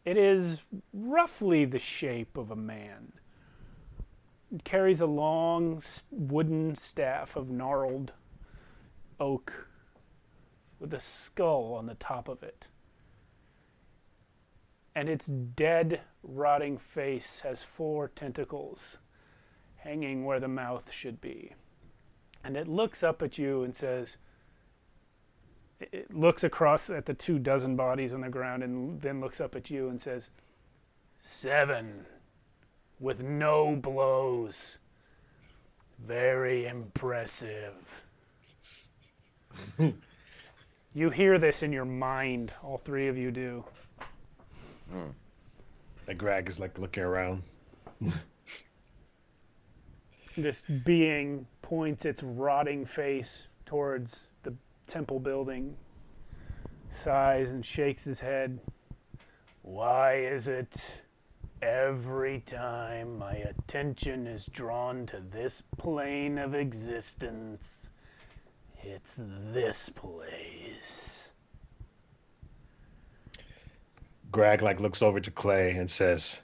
It is roughly the shape of a man, carries a long wooden staff of gnarled oak with a skull on the top of it. And its dead, rotting face has 4 tentacles hanging where the mouth should be. And it looks up at you and says, it looks across at the 2 dozen bodies on the ground and then looks up at you and says, 7 with no blows. Very impressive. You hear this in your mind, all 3 of you do. And Greg is like looking around. This being points its rotting face towards the temple building, sighs and shakes his head. Why is it every time my attention is drawn to this plane of existence, it's this place? Greg like looks over to Clay and says,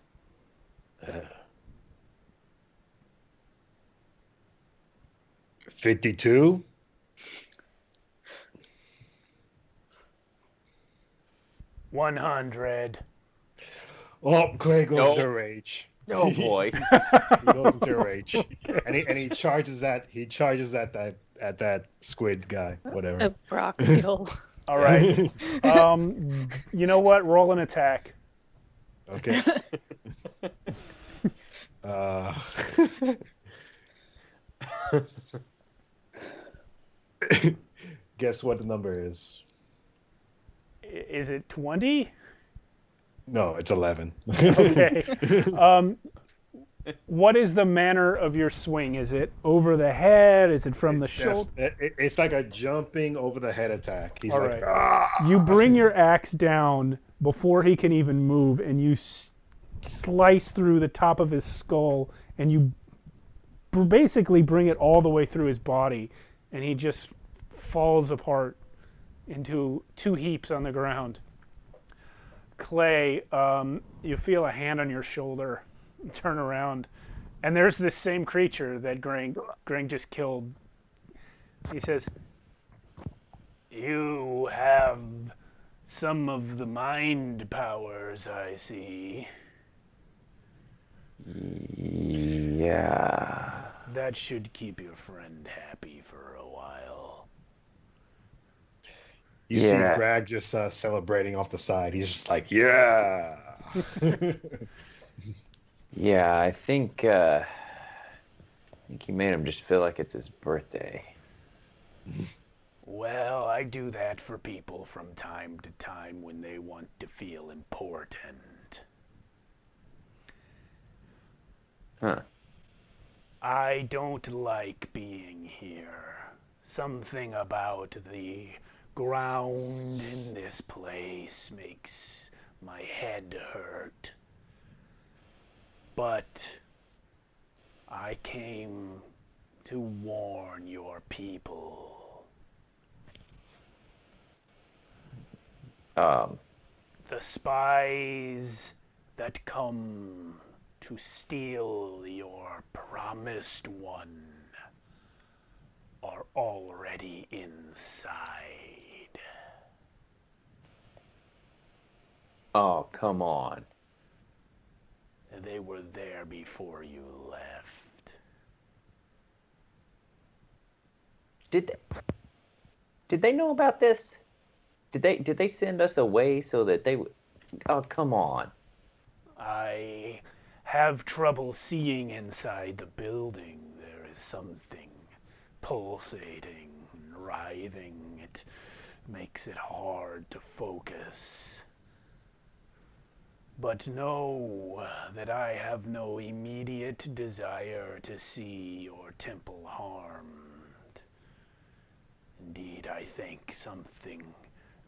52? $100. Oh, Clay goes Nope. into a rage. Oh boy. He goes into a rage, and he charges at that squid guy, whatever. A proxial. All right. You know what? Roll an attack. Okay. Guess what the number is? Is it 20? No, it's 11. Okay. What is the manner of your swing? Is it over the head? Is it from the shoulder? It's like a jumping over the head attack. He's All like, right. "Ah!" You bring your axe down before he can even move, and you slice through the top of his skull, and you basically bring it all the way through his body, and he just falls apart into 2 heaps on the ground. Clay, you feel a hand on your shoulder. Turn around, and there's this same creature that Greg just killed. He says, "You have some of the mind powers, I see. Yeah. That should keep your friend happy for a while." You see Greg just celebrating off the side. He's just like, yeah. Yeah, I think he made him just feel like it's his birthday. Well, I do that for people from time to time when they want to feel important. Huh. I don't like being here. Something about the ground in this place makes my head hurt. But I came to warn your people. The spies that come to steal your promised one are already inside. Oh, come on. They were there before you left. Did they know about this? Did they send us away so that they would? Oh, come on. I have trouble seeing inside the building. There is something pulsating and writhing. It makes it hard to focus. But know that I have no immediate desire to see your temple harmed. Indeed, I think something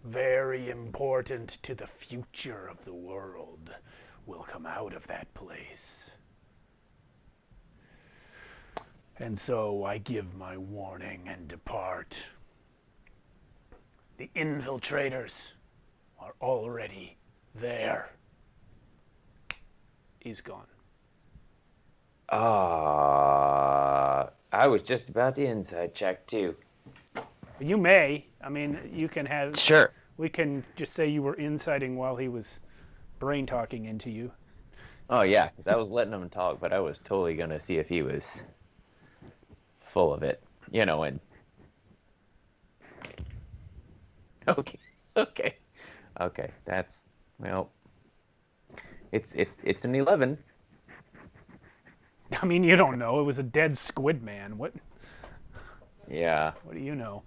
very important to the future of the world will come out of that place. And so I give my warning and depart. The infiltrators are already there. He's gone. I was just about to inside check too. You may. I mean, you can have. Sure. We can just say you were inciting while he was brain talking into you. Oh yeah, because I was letting him talk, but I was totally gonna see if he was full of it, and okay. That's it's an 11. I mean, you don't know. It was a dead squid man. What? Yeah. What do you know?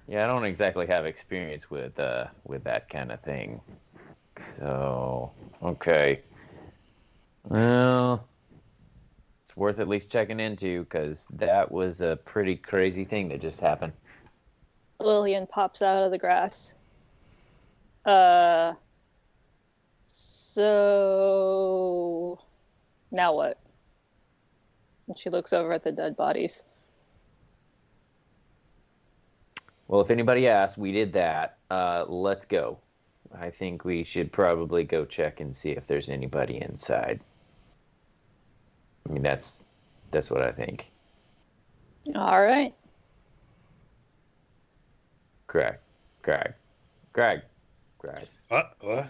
Yeah, I don't exactly have experience with that kind of thing. So, okay. Well, it's worth at least checking into because that was a pretty crazy thing that just happened. Lillian pops out of the grass. So now what? And she looks over at the dead bodies. Well, if anybody asks, we did that. Let's go. I think we should probably go check and see if there's anybody inside. I mean, that's what I think. All right. Greg. What?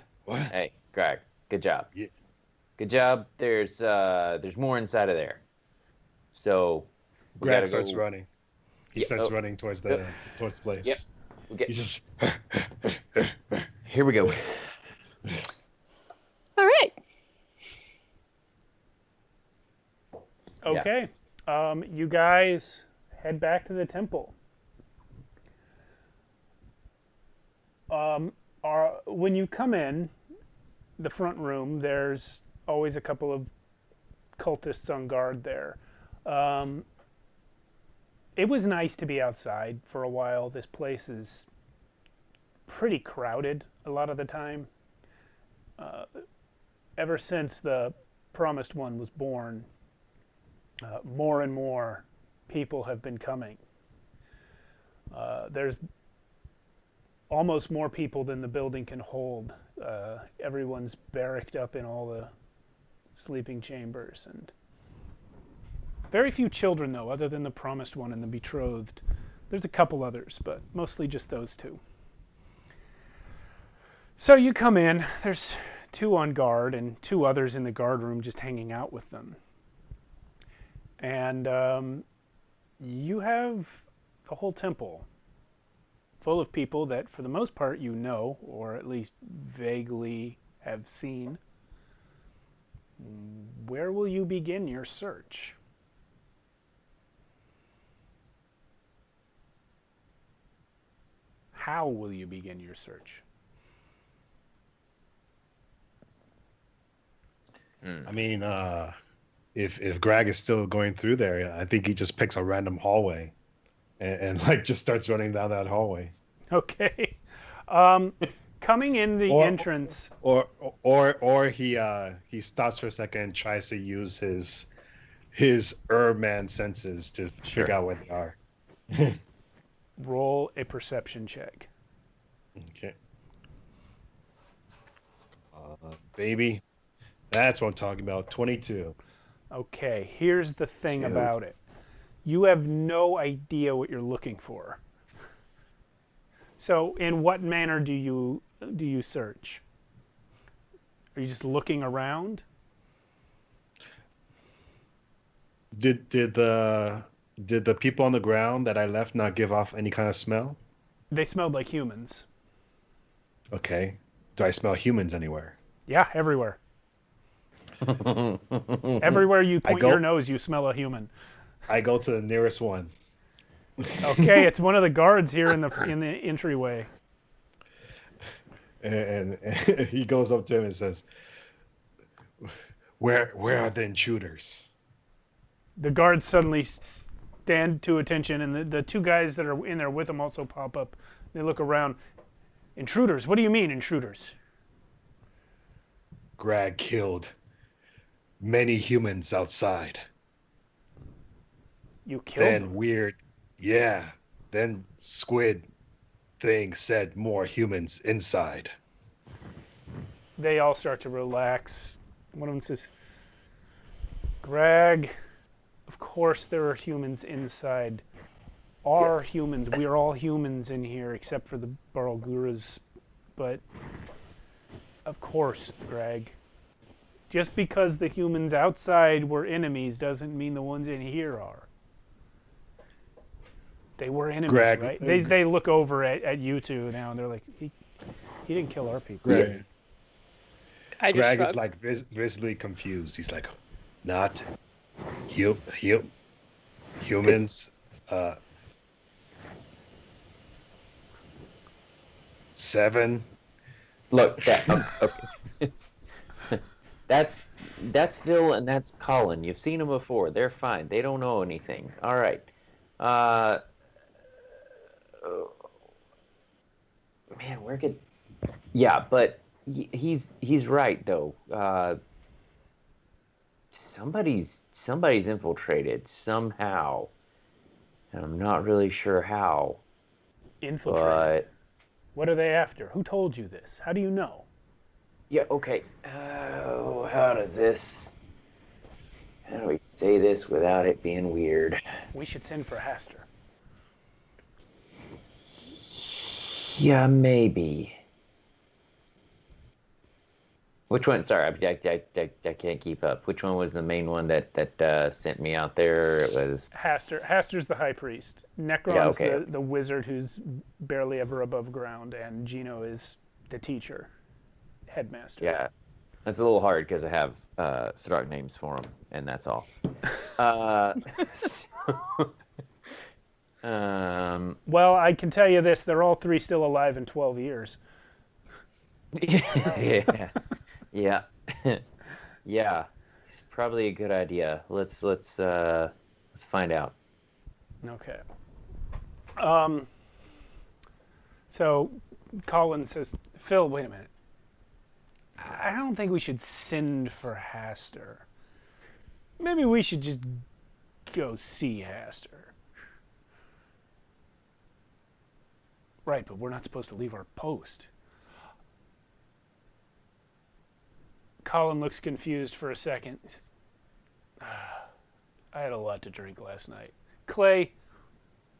Hey, Greg. Good job. Yeah. Good job. There's more inside of there. So we Greg gotta starts go. running. He starts running towards the place. Yep. He just. Here we go. All right. Okay. You guys head back to the temple. When you come in the front room, there's always a couple of cultists on guard there. It was nice to be outside for a while. This place is pretty crowded a lot of the time. Ever since the Promised One was born, more and more people have been coming. There's almost more people than the building can hold. Everyone's barracked up in all the sleeping chambers, and very few children, though, other than the Promised One and the Betrothed. There's a couple others, but mostly just those two. So you come in, there's 2 on guard and 2 others in the guard room just hanging out with them. And you have the whole temple full of people that, for the most part, you know, or at least vaguely have seen. Where will you begin your search? How will you begin your search? I mean, if Greg is still going through there, I think he just picks a random hallway, and like just starts running down that hallway. Okay. Coming in the entrance. Or he stops for a second and tries to use his man senses to figure out where they are. Roll a perception check. Okay. Baby, that's what I'm talking about. 22. Okay, here's the thing about it. You have no idea what you're looking for. So, in what manner do you search? Are you just looking around? Did the people on the ground that I left not give off any kind of smell? They smelled like humans. Okay. Do I smell humans anywhere? Yeah, everywhere. Everywhere you point your nose, you smell a human. I go to the nearest one. Okay, it's one of the guards here in the entryway. And he goes up to him and says, "Where are the intruders?" The guards suddenly stand to attention, and the 2 guys that are in there with him also pop up. They look around. Intruders? What do you mean, intruders? Greg killed many humans outside. You killed them? Then squid thing said more humans inside. They all start to relax. One of them says, Greg, of course there are humans inside. Are humans. We are all humans in here except for the Barlguras. But, of course, Greg. Just because the humans outside were enemies doesn't mean the ones in here are. They were enemies, Greg, right? They look over at you two now and they're like, he didn't kill our people. Greg, I just Greg shrugged. is like visibly confused. He's like, not humans. 7. Look, okay. That's Phil and that's Colin. You've seen them before. They're fine. They don't know anything. All right. Man, where could? Yeah, but he's right though. Somebody's infiltrated somehow, and I'm not really sure how. Infiltrated. But What are they after? Who told you this? How do you know? yeah, okay. How do we say this without it being weird? We should send for Haster. Yeah, maybe. Which one? Sorry, I can't keep up. Which one was the main one that sent me out there? It was Haster. Haster's the high priest. Necron's Yeah, okay. the wizard who's barely ever above ground, and Gino is the teacher, headmaster. yeah. That's a little hard because I have Throg names for them, and that's all. Well, I can tell you this: they're all three still alive in 12 years. yeah, yeah, yeah. It's probably a good idea. Let's find out. Okay. So, Colin says, Phil, wait a minute. I don't think we should send for Haster. Maybe we should just go see Haster. Right, but we're not supposed to leave our post. Colin looks confused for a second. I had a lot to drink last night. Clay,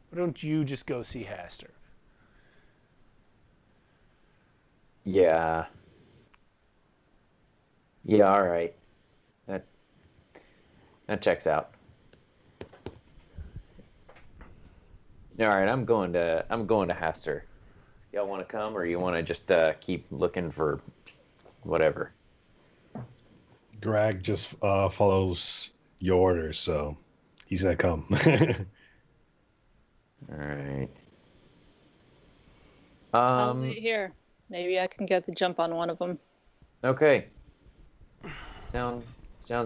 why don't you just go see Haster? Yeah. Yeah, all right. That checks out. All right, I'm going to Haster. Y'all want to come, or you want to just keep looking for whatever? Greg just follows your orders, so he's gonna come. All right. I'll wait here. Maybe I can get the jump on one of them. Okay. Sounds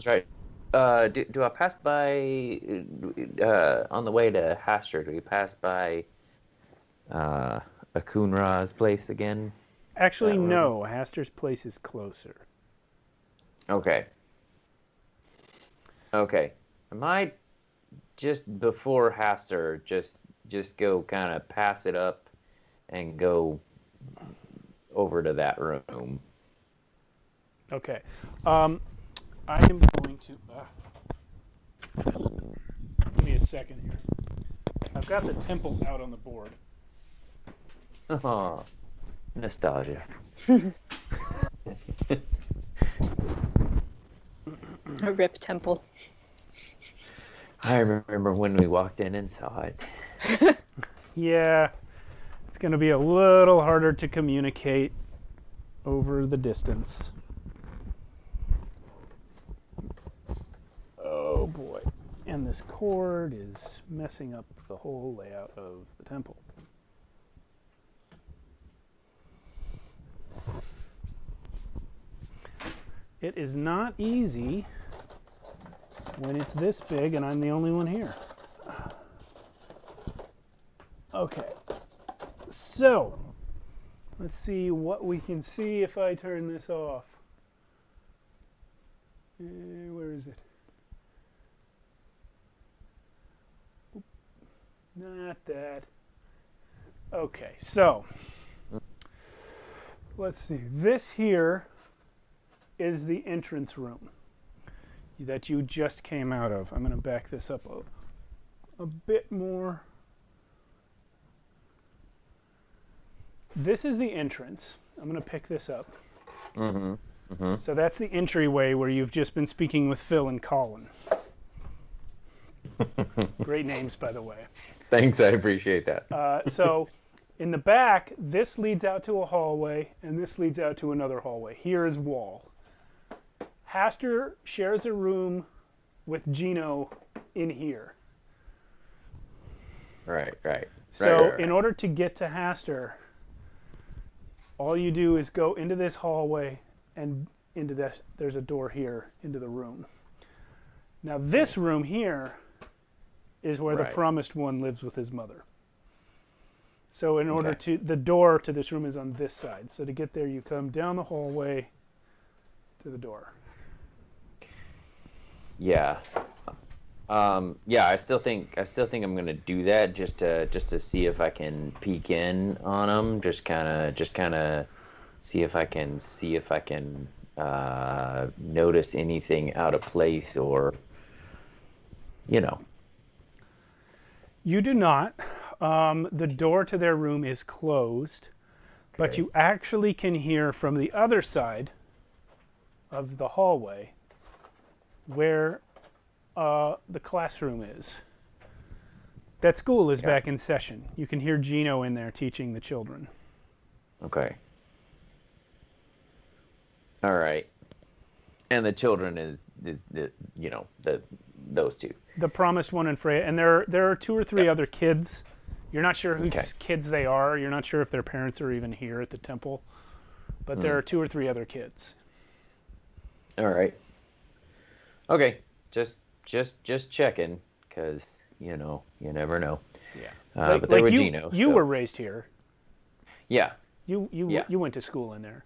right. Do I pass by on the way to Haster? Do we pass by Akunra's place again? Actually, no. Haster's place is closer. Okay. I might just before Haster just go kind of pass it up and go over to that room. Okay. I am going to... give me a second here. I've got the temple out on the board. Oh, nostalgia. A rip temple. I remember when we walked in and saw it. Yeah. It's going to be a little harder to communicate over the distance. Oh boy. And this cord is messing up the whole layout of the temple. It is not easy when it's this big and I'm the only one here. Okay. So, let's see what we can see if I turn this off. Where is it? Not that. Okay, so let's see. This here is the entrance room. that you just came out of. I'm going to back this up a bit more. This is the entrance. I'm going to pick this up. Mm-hmm. Mm-hmm. So that's the entryway where you've just been speaking with Phil and Colin. Great names, by the way. Thanks, I appreciate that. So in the back, this leads out to a hallway, and this leads out to another hallway. Here is wall. Haster shares a room with Gino in here. Right. So in order to get to Haster, all you do is go into this hallway and into this. There's a door here into the room. Now this room here is where the promised one lives with his mother. So in order to, the door to this room is on this side. So to get there, you come down the hallway to the door. Yeah. Yeah, I still think I'm gonna do that just to see if I can peek in on them. Just kind of see if I can notice anything out of place, or You do not. The door to their room is closed, but you actually can hear from the other side of the hallway where the classroom is. That school is back in session. You can hear Gino in there teaching the children. Okay. All right. And the children is those two. The promised one and Freya, and there are 2 or 3 other kids. You're not sure whose kids they are. You're not sure if their parents are even here at the temple, but there are 2 or 3 other kids. All right. Okay. Just checking, because you never know. Yeah. But they were Gino. You were raised here. Yeah. You went to school in there.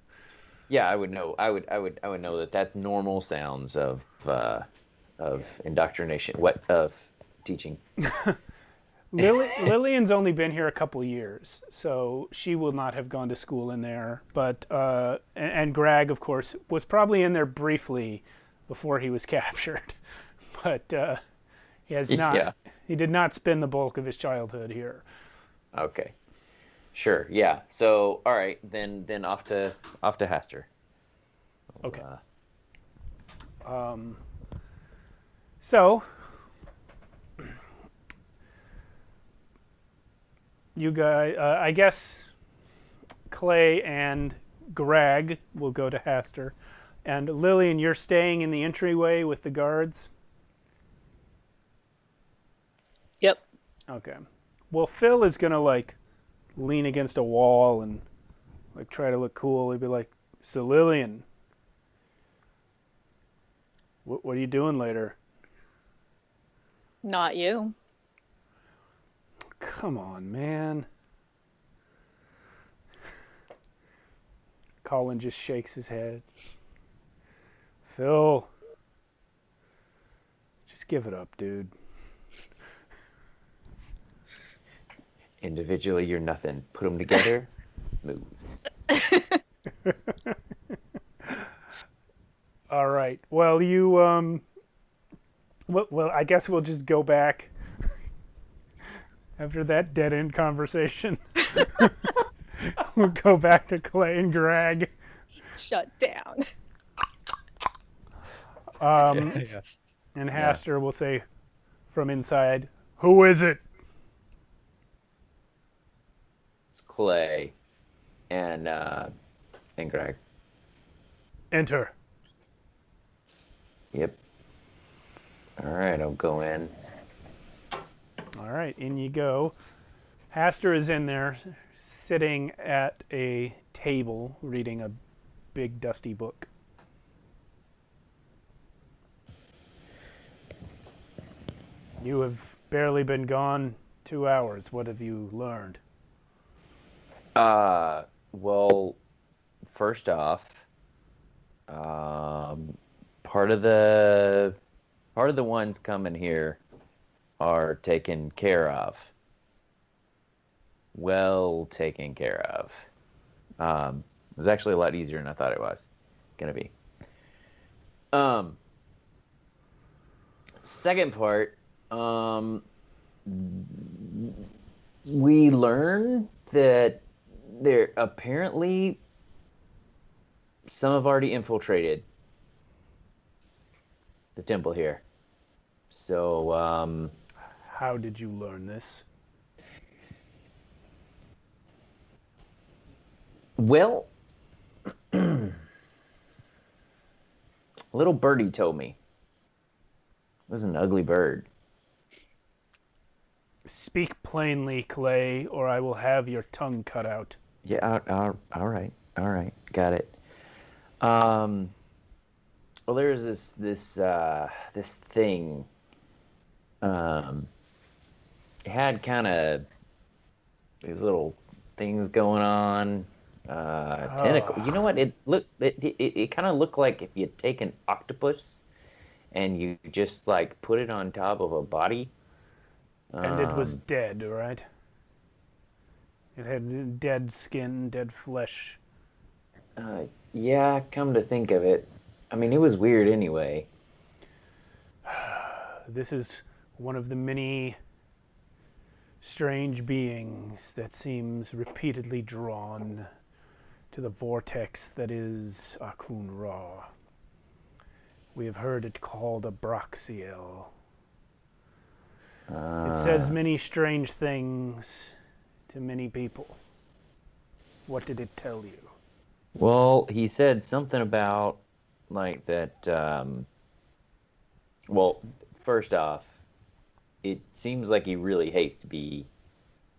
Yeah, I would know. I would know that that's normal sounds of indoctrination. Of teaching. Lillian's only been here a couple years, so she will not have gone to school in there. But and Greg, of course, was probably in there briefly before he was captured, but he has not. Yeah. He did not spend the bulk of his childhood here. Okay. Sure. Yeah. So, all right, then off to Haster. Okay. So you guys, I guess Clay and Greg will go to Haster, and Lillian, you're staying in the entryway with the guards. Yep. Okay. Well, Phil is gonna lean against a wall and try to look cool. He'd be like, "So Lillian, what are you doing later?" Not you. Come on, man. Colin just shakes his head. Phil, just give it up, dude. Individually, you're nothing. Put them together, move. All right. Well, you well, I guess we'll just go back after that dead-end conversation. We'll go back to Clay and Greg. Shut down. And Haster will say from inside, "Who is it?" It's Clay and Greg. Enter. Yep. All right, I'll go in. All right, in you go. Haster is in there, sitting at a table, reading a big dusty book. You have barely been gone 2 hours. What have you learned? Well, first off, part of the ones coming here are taken care of. Well taken care of. It was actually a lot easier than I thought it was gonna be. second part, we learn that there apparently some have already infiltrated the temple here. So, How did you learn this? well, a little birdie told me. It was an ugly bird. Speak plainly, Clay, or I will have your tongue cut out. Yeah, all right, got it. Well, there's this thing. It had kind of these little things going on. Tentacle. You know what? It kind of looked like if you take an octopus and you just like put it on top of a body. And it was dead, right? It had dead skin, dead flesh. Yeah, come to think of it, I mean, it was weird anyway. This is one of the many strange beings that seems repeatedly drawn to the vortex that is Akhun-Ra. We have heard it called a Braxiel. It says many strange things to many people. What did it tell you? Well, he said something about like that. Well, first off, it seems like he really hates to be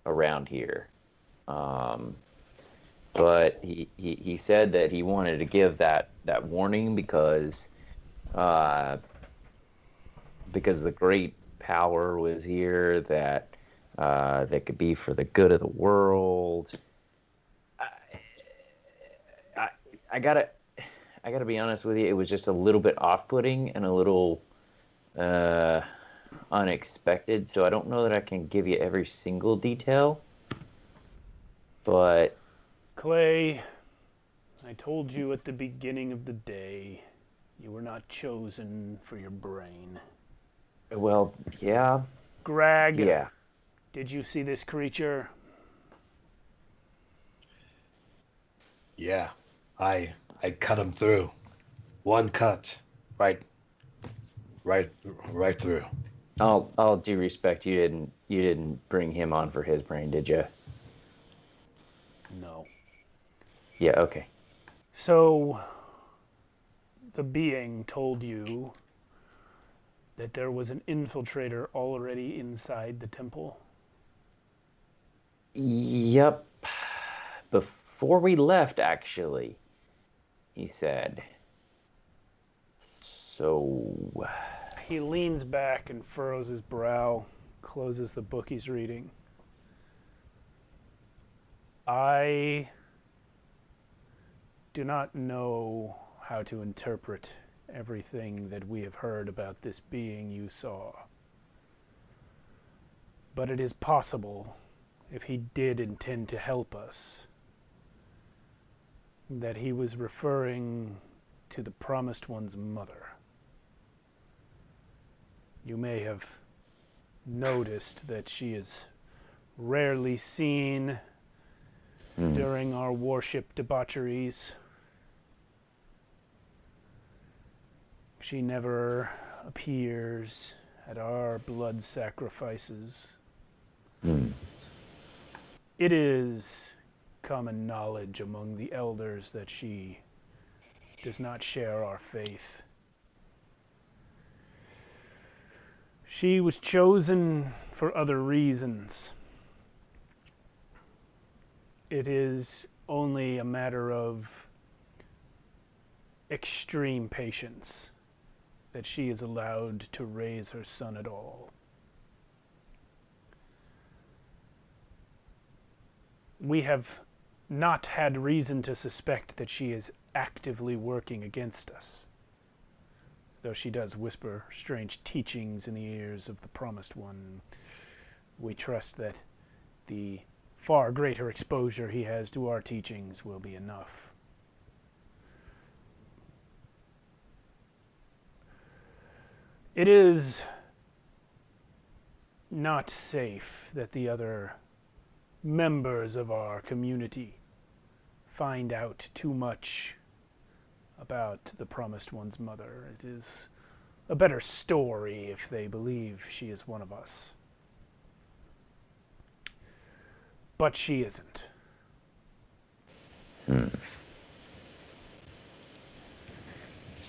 around here. But he said that he wanted to give that warning because the great power was here that could be for the good of the world. I gotta be honest with you. It was just a little bit off-putting and a little unexpected. So I don't know that I can give you every single detail. But Clay, I told you at the beginning of the day, you were not chosen for your brain. well, yeah, Greg, yeah. did you see this creature? Yeah, I cut him through. One cut, right through. All due respect, you didn't bring him on for his brain, did you? No. Yeah, okay. So, the being told you that there was an infiltrator already inside the temple? Yep. Before we left, actually, he said. So, He leans back and furrows his brow, closes the book he's reading. I do not know how to interpret everything that we have heard about this being you saw. But it is possible, if he did intend to help us, that he was referring to the Promised One's mother. You may have noticed that she is rarely seen during our warship debaucheries. She never appears at our blood sacrifices. It is common knowledge among the elders that she does not share our faith. She was chosen for other reasons. It is only a matter of extreme patience that she is allowed to raise her son at all. We have not had reason to suspect that she is actively working against us, though she does whisper strange teachings in the ears of the Promised One. We trust that the far greater exposure he has to our teachings will be enough. It is not safe that the other members of our community find out too much about the Promised One's mother. It is a better story if they believe she is one of us. But she isn't.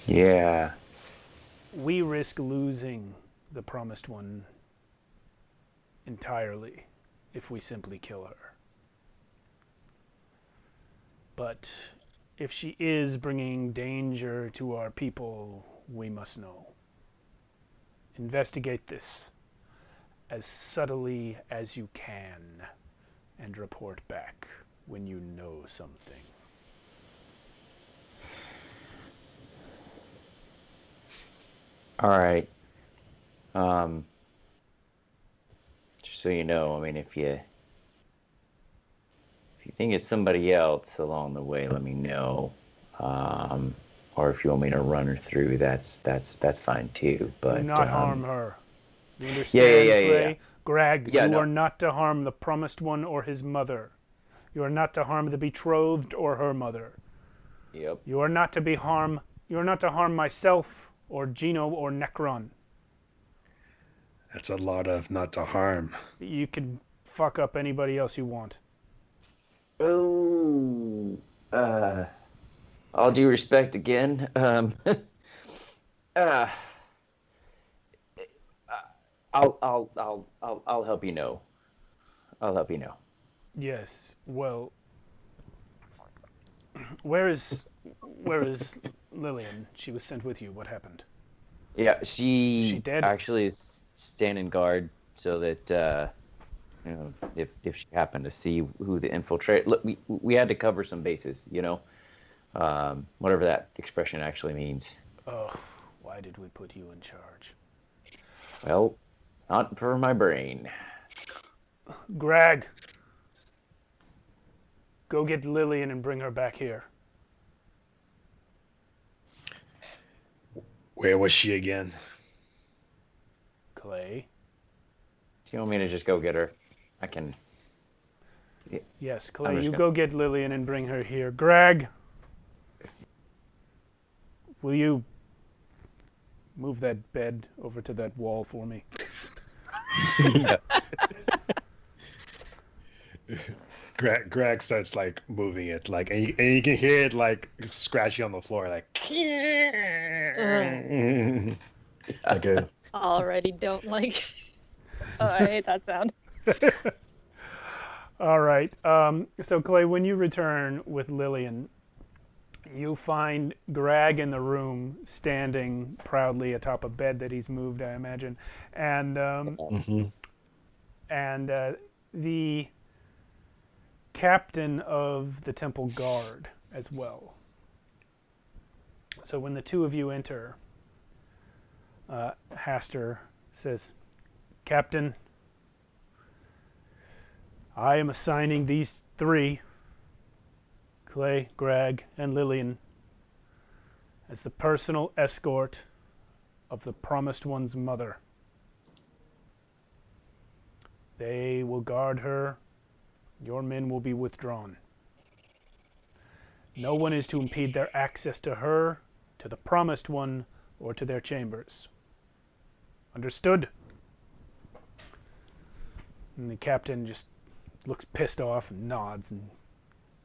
Yeah. We risk losing the Promised One entirely if we simply kill her. But if she is bringing danger to our people, we must know. Investigate this as subtly as you can and report back when you know something. All right. Just so you know, I mean, if you think it's somebody else along the way, let me know. Or if you want me to run her through, that's fine too. But do not harm her. You understand, Clay? Greg, you are not to harm the Promised One or his mother. You are not to harm the betrothed or her mother. Yep. You are not to harm myself or Gino or Necron. That's a lot of not to harm. You can fuck up anybody else you want. Oh, all due respect again. I'll help you know. I'll help you know. Yes. Well, where is Lillian? She was sent with you. What happened? Yeah, Is she dead? actually is standing guard so that you know, if she happened to see who the infiltrate. Look, we had to cover some bases, you know, whatever that expression actually means. Oh, why did we put you in charge? Well, not for my brain. Greg, go get Lillian and bring her back here. Where was she again? Clay? Do you want me to just go get her? I can. Yes, Clay, you go get Lillian and bring her here. Greg, will you move that bed over to that wall for me? Greg starts like moving it, like, and you can hear it like scratching on the floor, like. Okay. Already don't like. Oh, I hate that sound. All right. So, Clay, when you return with Lillian, you find Greg in the room, standing proudly atop a bed that he's moved, I imagine, and the captain of the temple guard as well. So when the two of you enter, Haster says, "Captain, I am assigning these three, Clay, Greg, and Lillian, as the personal escort of the Promised One's mother. They will guard her. Your men will be withdrawn. No one is to impede their access to her, to the Promised One, or to their chambers. Understood?" And the captain just looks pissed off and nods and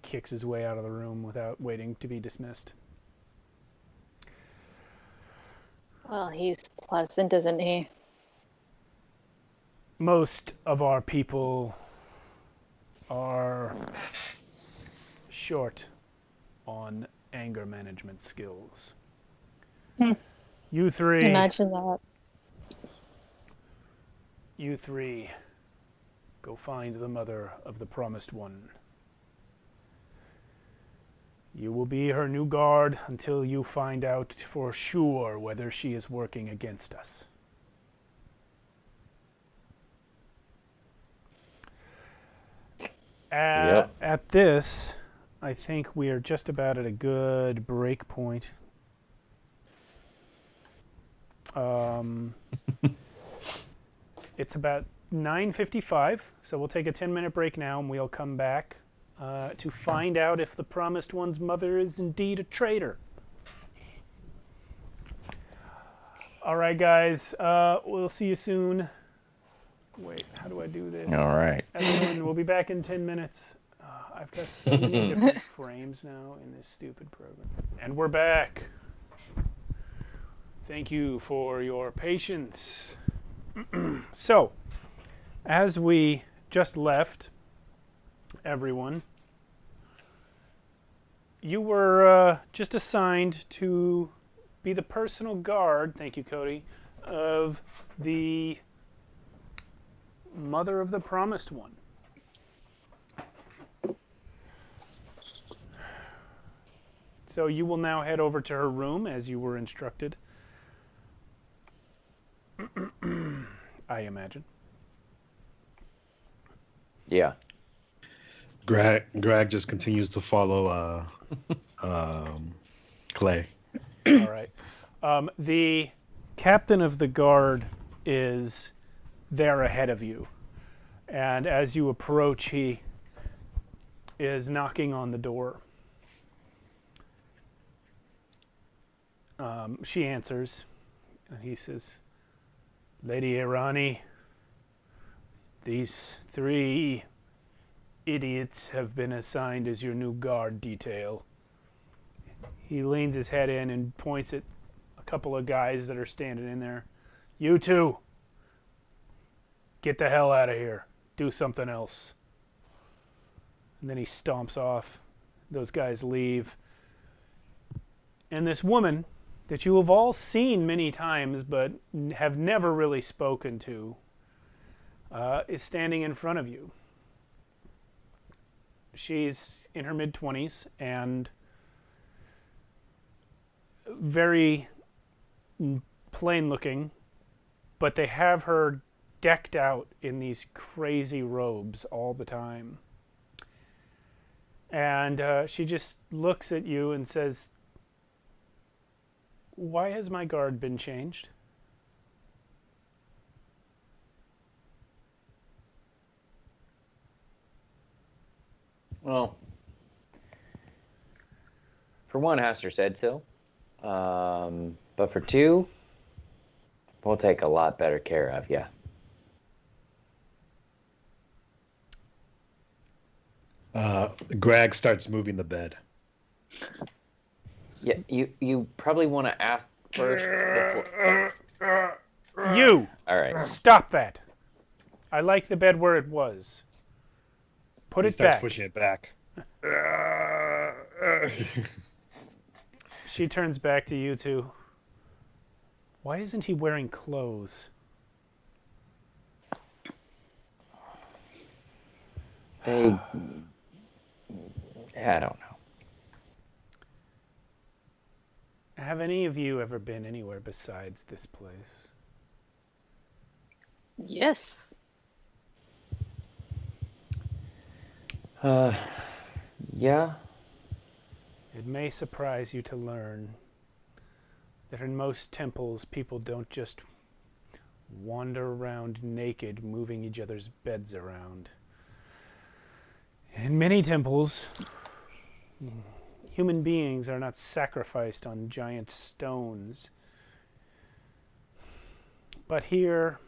kicks his way out of the room without waiting to be dismissed. Well, he's pleasant, isn't he? Most of our people are short on anger management skills. You three. Imagine that. You three, go find the mother of the Promised One. You will be her new guard until you find out for sure whether she is working against us. At this, I think we are just about at a good break point. It's about 9:55, so we'll take a 10-minute break now, and we'll come back to find out if the Promised One's mother is indeed a traitor. All right, guys. We'll see you soon. Wait, how do I do this? All right. Everyone, we'll be back in 10 minutes. I've got so many different frames now in this stupid program. And we're back. Thank you for your patience. So, as we just left, everyone, you were just assigned to be the personal guard, thank you, Cody, of the mother of the Promised One. So you will now head over to her room as you were instructed. I imagine. Yeah. Greg just continues to follow Clay. All right. The captain of the guard is there ahead of you. And as you approach, he is knocking on the door. She answers, and he says, Lady Irani, these 3 idiots have been assigned as your new guard detail. He leans his head in and points at a couple of guys that are standing in there. You two, get the hell out of here. Do something else. And then he stomps off. Those guys leave. And this woman that you have all seen many times but have never really spoken to is standing in front of you. She's in her mid-20s and very plain looking, but they have her decked out in these crazy robes all the time. And she just looks at you and says, why has my guard been changed? Well, for one, Hester said so. But for 2, we'll take a lot better care of you. Greg starts moving the bed. Yeah, you probably want to ask first before... You! All right. Stop that! I like the bed where it was. Put He it starts back. pushing it back. She turns back to you two. Why isn't he wearing clothes? I don't know. Have any of you ever been anywhere besides this place? Yes. Yeah. It may surprise you to learn that in most temples, people don't just wander around naked, moving each other's beds around. In many temples, human beings are not sacrificed on giant stones. But here,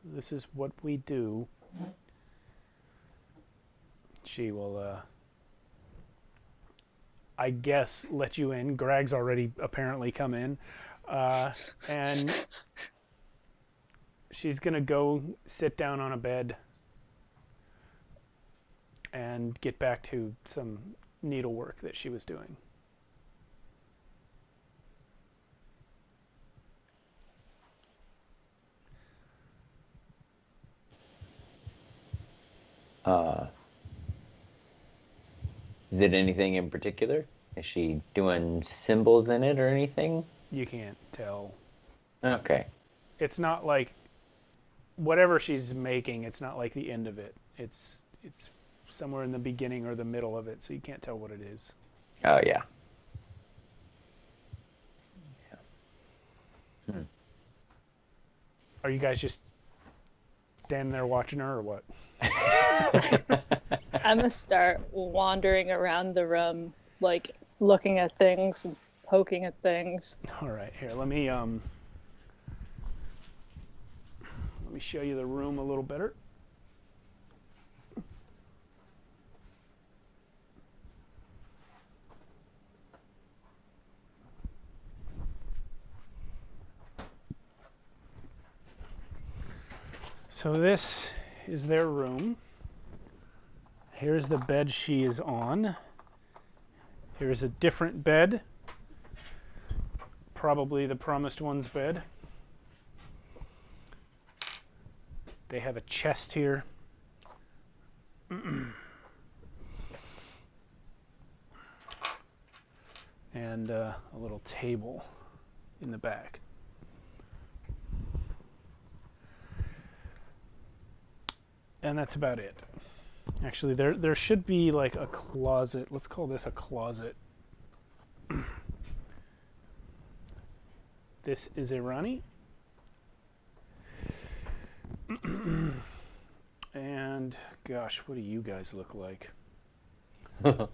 this is what we do. She will, I guess, let you in. Greg's already apparently come in. And she's going to go sit down on a bed and get back to some needlework that she was doing. Is it anything in particular? Is she doing symbols in it or anything? You can't tell. Okay. It's not like whatever she's making, it's not like the end of it. It's somewhere in the beginning or the middle of it, so you can't tell what it is. Oh, yeah. Are you guys just standing there watching her or what? I'm gonna start wandering around the room, like looking at things and poking at things. All right, here, let me show you the room a little better. So this is their room. Here's the bed she is on. Here's a different bed. Probably the promised one's bed. They have a chest here. And a little table in the back. And that's about it. Actually, there should be like a closet. Let's call this a closet. This is a Ronnie. And gosh, what do you guys look like?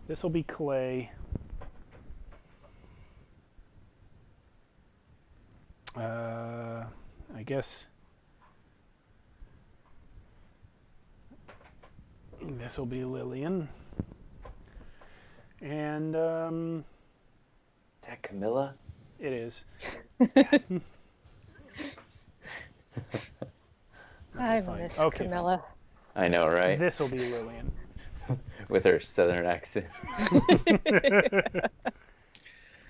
This will be Clay. I guess this will be Lillian. And Is that Camilla? it is. I fine. miss Okay, Camilla. I know, right? This will be Lillian. With her southern accent.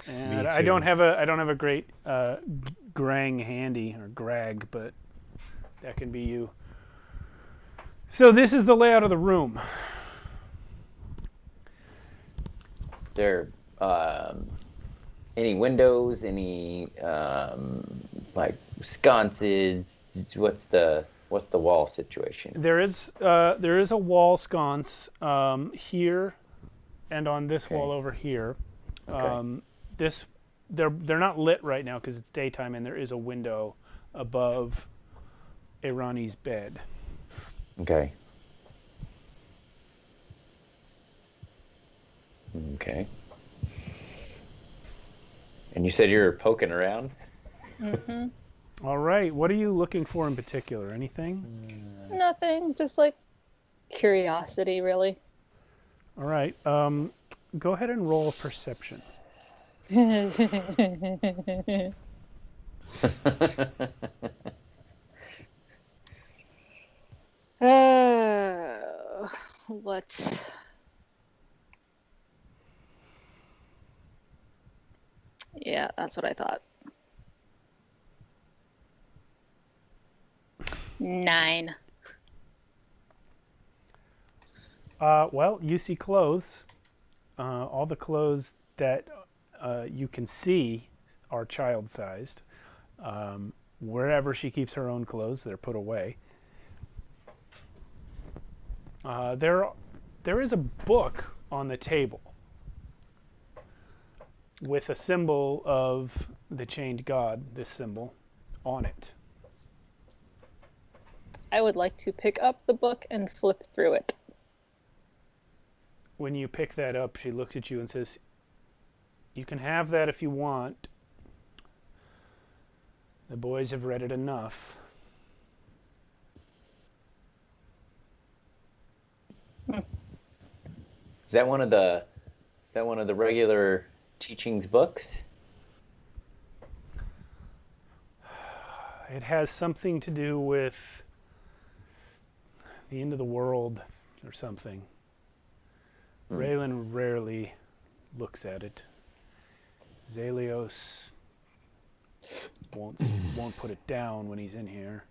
And Me I don't too. have a great Grang handy or Grag, but that can be you. So this is the layout of the room. Is there any windows? Any like sconces? What's the wall situation? There is a wall sconce here, and on this wall over here. Okay. They're not lit right now because it's daytime, and there is a window above Irani's bed. Okay. Okay. And you said you were poking around? Mm-hmm. All right. What are you looking for in particular? Anything? Nothing, just like curiosity, really. All right. Go ahead and roll a perception. What? Yeah, that's what I thought. 9. Well, you see clothes. All the clothes that you can see are child-sized. Wherever she keeps her own clothes, they're put away. There is a book on the table with a symbol of the chained god, this symbol, on it. I would like to pick up the book and flip through it. When you pick that up, she looks at you and says, "You can have that if you want. The boys have read it enough." Is that one of the regular teachings books? It has something to do with the end of the world or something. Raylan rarely looks at it. Zalios won't put it down when he's in here.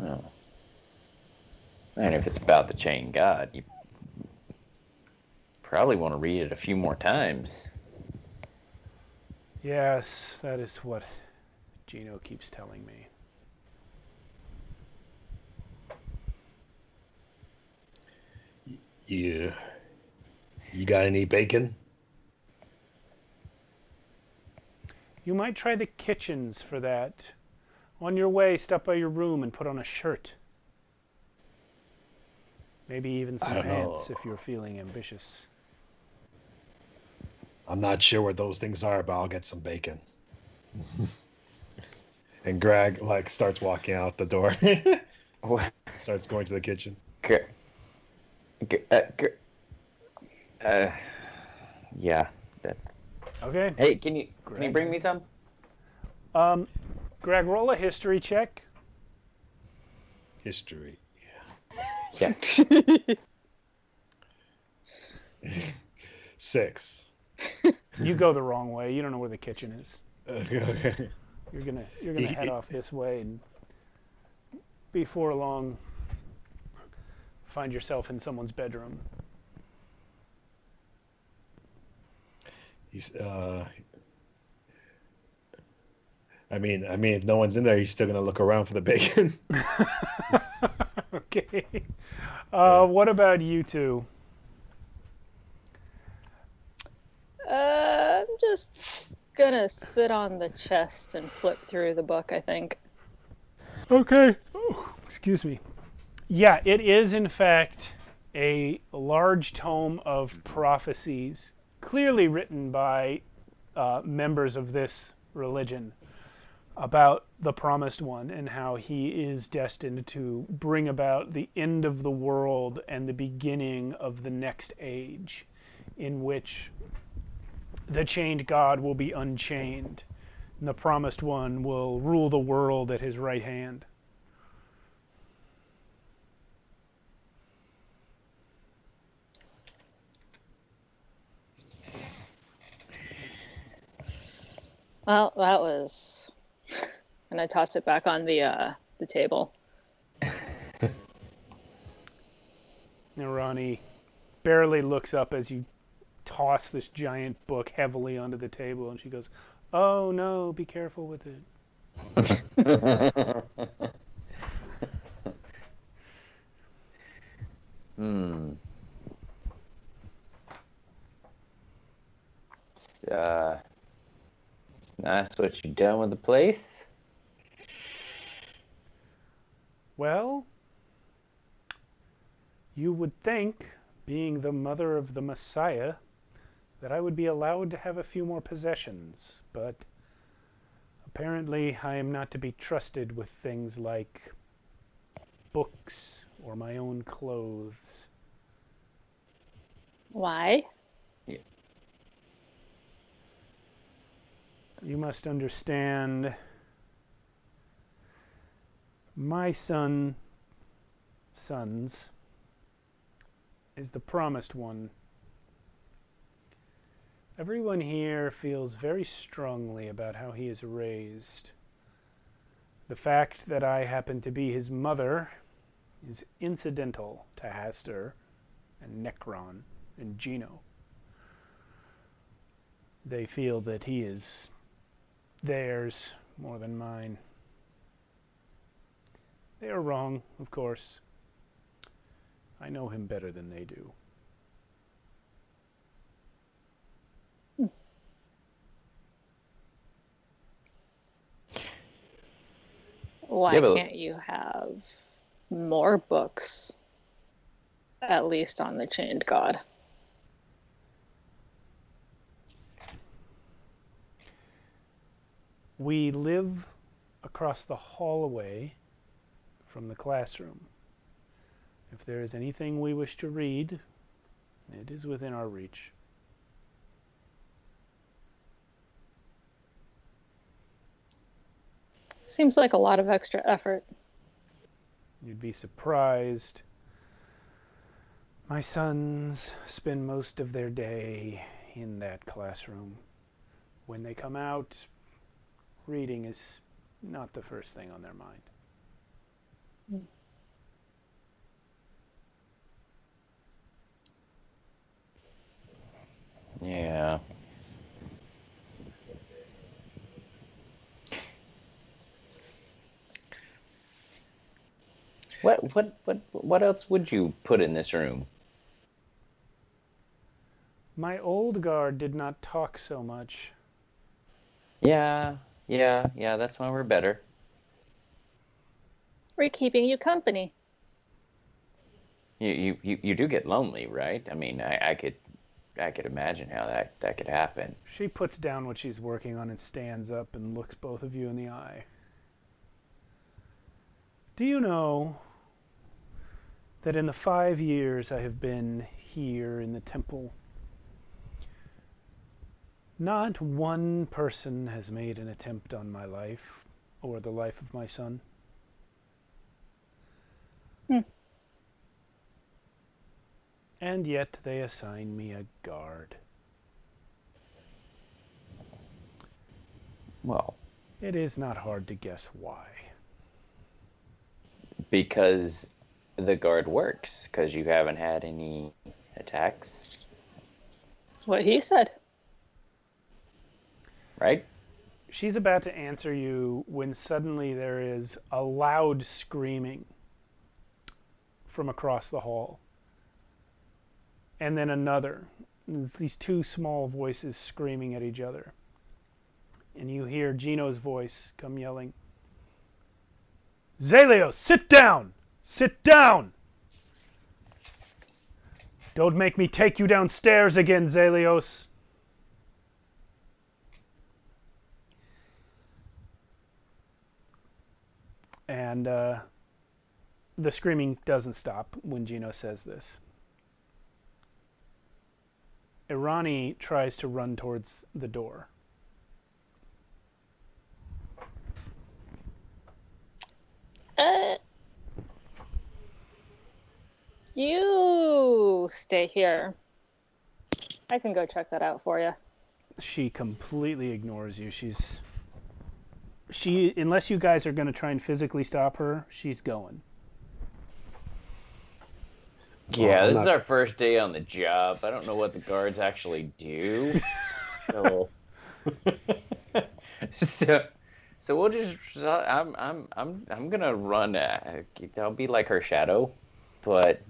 Oh. And if it's about the chain god, you probably want to read it a few more times. Yes, that is what Gino keeps telling me. You got any bacon? You might try the kitchens for that. On your way, stop by your room and put on a shirt. Maybe even some don't pants know. if you're feeling ambitious. I'm not sure what those things are, but I'll get some bacon. And Greg like starts walking out the door. What? Starts going to the kitchen. Yeah, that's. Okay. Hey, can you Greg. bring me some? Greg, roll a history check. History. Yeah. 6. You go the wrong way. You don't know where the kitchen is. Okay. You're gonna head off this way, and before long, find yourself in someone's bedroom. He's I mean, if no one's in there, he's still gonna look around for the bacon. Okay. What about you two? I'm just gonna sit on the chest and flip through the book, I think. Okay. Oh, excuse me. Yeah, it is in fact a large tome of prophecies, clearly written by members of this religion, about the Promised One and how he is destined to bring about the end of the world and the beginning of the next age, in which the chained God will be unchained, and the Promised One will rule the world at his right hand. Well, that was... And I tossed it back on the table. And Ronnie barely looks up as you toss this giant book heavily onto the table, and she goes, "Oh no, be careful with it." Nice what you done with the place. Well, you would think, being the mother of the Messiah, that I would be allowed to have a few more possessions, but apparently I am not to be trusted with things like books or my own clothes. Why? You must understand, my sons is the Promised One. Everyone here feels very strongly about how he is raised. The fact that I happen to be his mother is incidental to Hastur and Necron and Gino. They feel that he is theirs more than mine. They are wrong, of course. I know him better than they do. Why can't you have more books, at least on the Chained God? We live across the hallway from the classroom. If there is anything we wish to read, it is within our reach. Seems like a lot of extra effort. You'd be surprised. My sons spend most of their day in that classroom. When they come out, reading is not the first thing on their mind. Yeah. What else would you put in this room? My old guard did not talk so much. Yeah, that's why we're better. We're keeping you company. You do get lonely, right? I mean, I could imagine how that could happen. She puts down what she's working on and stands up and looks both of you in the eye. Do you know that in the 5 years I have been here in the temple, not one person has made an attempt on my life or the life of my son? And yet they assign me a guard. Well, It is not hard to guess why. because the guard works, because you haven't had any attacks, What he said. right? She's about to answer you when suddenly there is a loud screaming from across the hall. And then another. These two small voices screaming at each other. And you hear Gino's voice come yelling, "Zelios, sit down! Sit down! Don't make me take you downstairs again, Zelios." And the screaming doesn't stop when Gino says this. Irani tries to run towards the door. You stay here. I can go check that out for you. She completely ignores you. She unless you guys are going to try and physically stop her, she's going. Yeah, I'm this is not- our first day on the job. I don't know what the guards actually do. So, so we'll just. I'm gonna run. I'll be like her shadow, but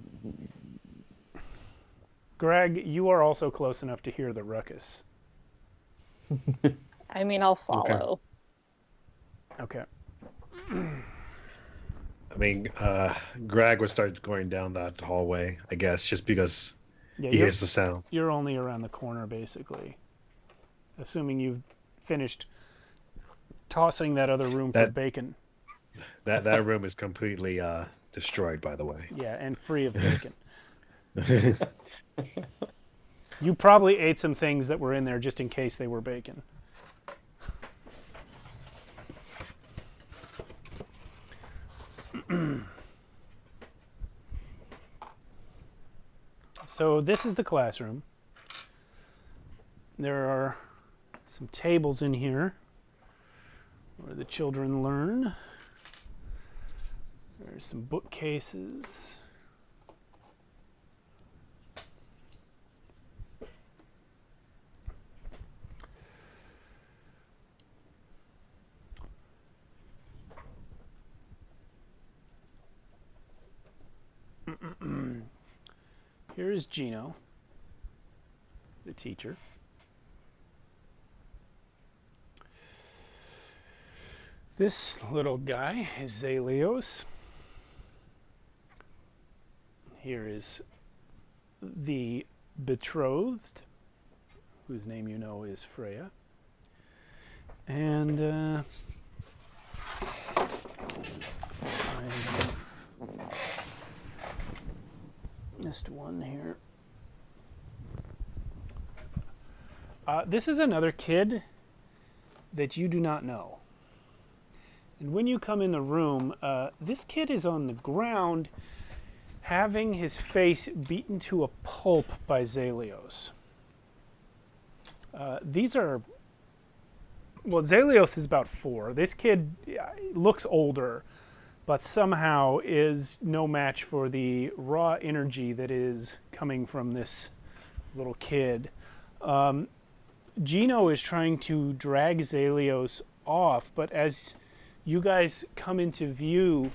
Greg, you are also close enough to hear the ruckus. I mean, I'll follow. Okay. I mean, Greg would start going down that hallway, I guess, just because Yeah, he hears the sound. you're only around the corner, basically. Assuming you've finished tossing that other room for That- bacon. That room is completely destroyed, by the way. Yeah, and free of bacon. You probably ate some things that were in there just in case they were bacon. So this is the classroom. There are some tables in here where the children learn. There's some bookcases. Here is Gino, the teacher. This little guy is Zelios. Here is the betrothed, whose name you know is Freya. And I missed one here. This is another kid that you do not know. And when you come in the room, this kid is on the ground having his face beaten to a pulp by Zelios. These are... Well, Zelios is about 4. This kid looks older, but somehow is no match for the raw energy that is coming from this little kid. Gino is trying to drag Zelios off, but as you guys come into view,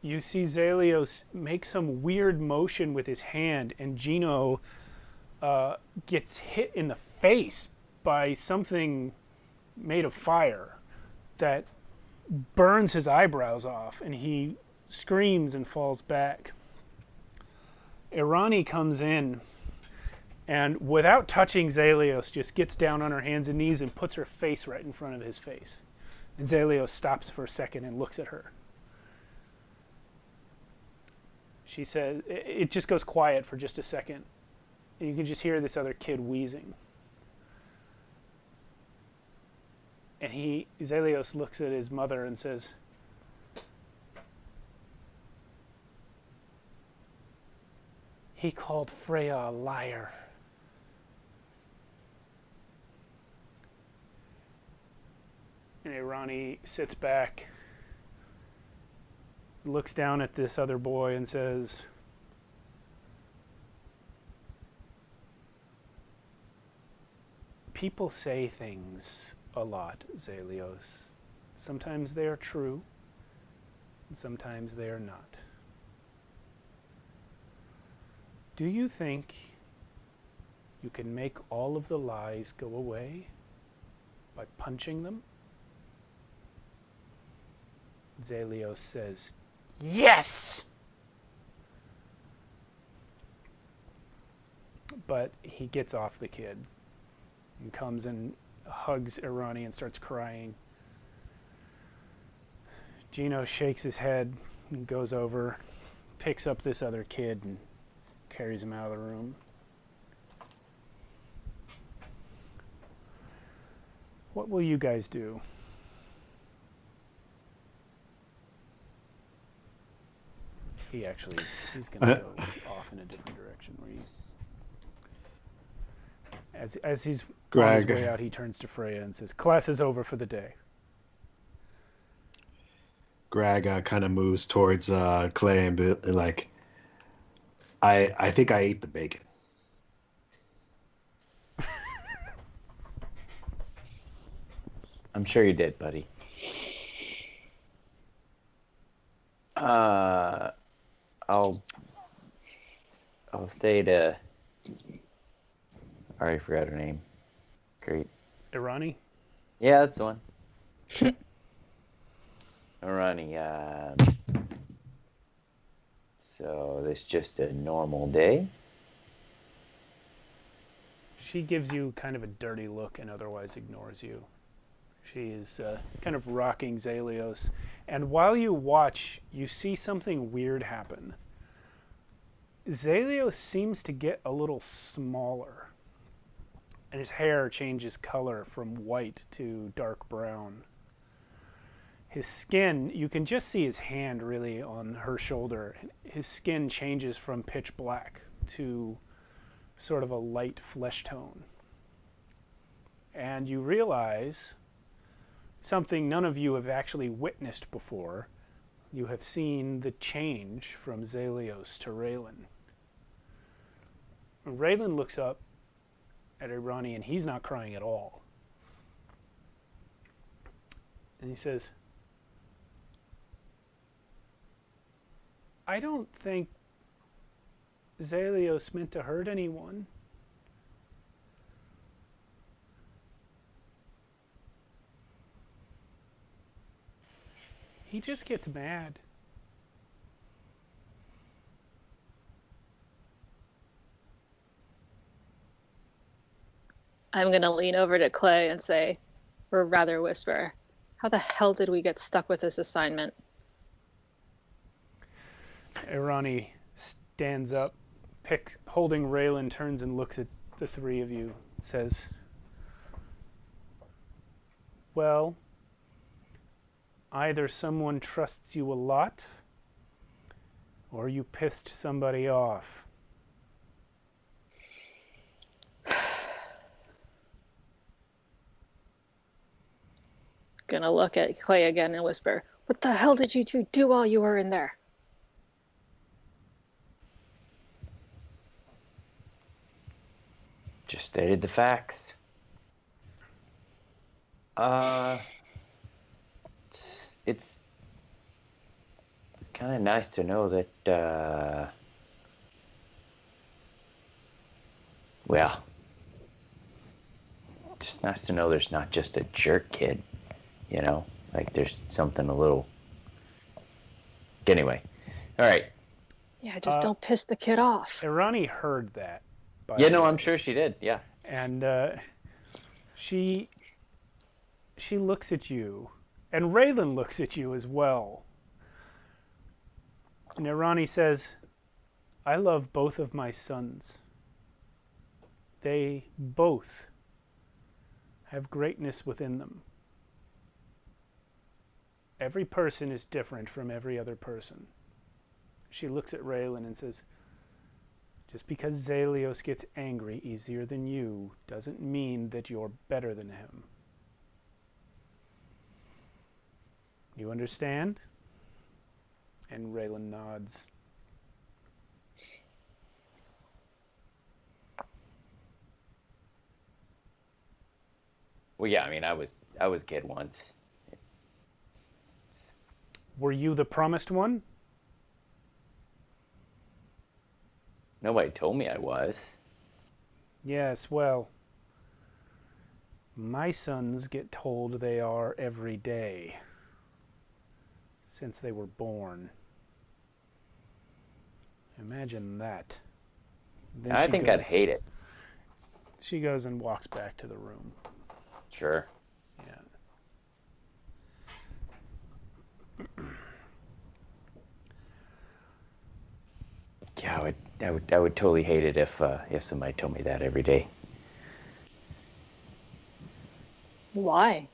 you see Zelios make some weird motion with his hand, and Gino gets hit in the face by something made of fire that burns his eyebrows off, and he screams and falls back. Irani comes in, and without touching Zelios, just gets down on her hands and knees and puts her face right in front of his face. And Zelios stops for a second and looks at her. She says, it just goes quiet for just a second. And you can just hear this other kid wheezing. And Zelios looks at his mother and says, he called Freya a liar. And Irani sits back, looks down at this other boy and says, people say things a lot, Zelios. Sometimes they are true, and sometimes they are not. Do you think you can make all of the lies go away by punching them? Zelios says, yes! But he gets off the kid and comes and hugs Irani and starts crying. Gino shakes his head and goes over, picks up this other kid and carries him out of the room. What will you guys do? He's going to go off in a different direction. As he's on his way out, he turns to Freya and says, class is over for the day. Greg kind of moves towards Clay and be like, I think I ate the bacon. I'm sure you did, buddy. I'll say to... I already forgot her name. Great. Irani? Yeah, that's the one. Archonia. So this just a normal day? She gives you kind of a dirty look and otherwise ignores you. She is kind of rocking Zelios. And while you watch, you see something weird happen. Zelios seems to get a little smaller. And his hair changes color from white to dark brown. His skin, you can just see his hand really on her shoulder. His skin changes from pitch black to sort of a light flesh tone. And you realize something none of you have actually witnessed before. You have seen the change from Zelios to Raylan. Raylan looks up at Irani and he's not crying at all. And he says, I don't think Zelios meant to hurt anyone. He just gets mad. I'm going to lean over to Clay and say, or rather whisper, how the hell did we get stuck with this assignment? Irani stands up, holding Raylan, turns and looks at the three of you, says, well, either someone trusts you a lot, or you pissed somebody off. Gonna look at Clay again and whisper, what the hell did you two do while you were in there? Just stated the facts. It's kind of nice to know that, well, just nice to know there's not just a jerk kid, you know? Like there's something a little. Anyway, all right. Yeah, just don't piss the kid off. Irani heard that. Yeah, no, I'm sure she did. Yeah. And she looks at you, and Raylan looks at you as well. And Irani says, I love both of my sons. They both have greatness within them. Every person is different from every other person. She looks at Raylan and says, just because Zalios gets angry easier than you doesn't mean that you're better than him. You understand? And Raylan nods. Well, yeah, I mean, I was kid once. Were you the promised one? Nobody told me I was. Yes, well, my sons get told they are every day since they were born. Imagine that. Then I she think goes- I'd hate it. She goes and walks back to the room. Sure. Yeah. Yeah, I would totally hate it if somebody told me that every day. Why?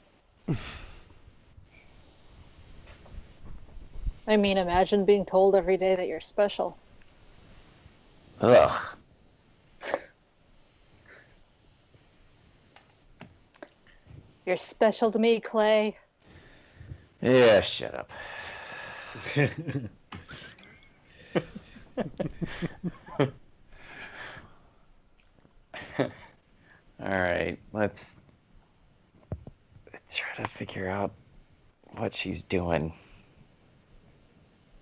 I mean, imagine being told every day that you're special. Ugh. You're special to me, Clay. Yeah, shut up. All right, let's try to figure out what she's doing.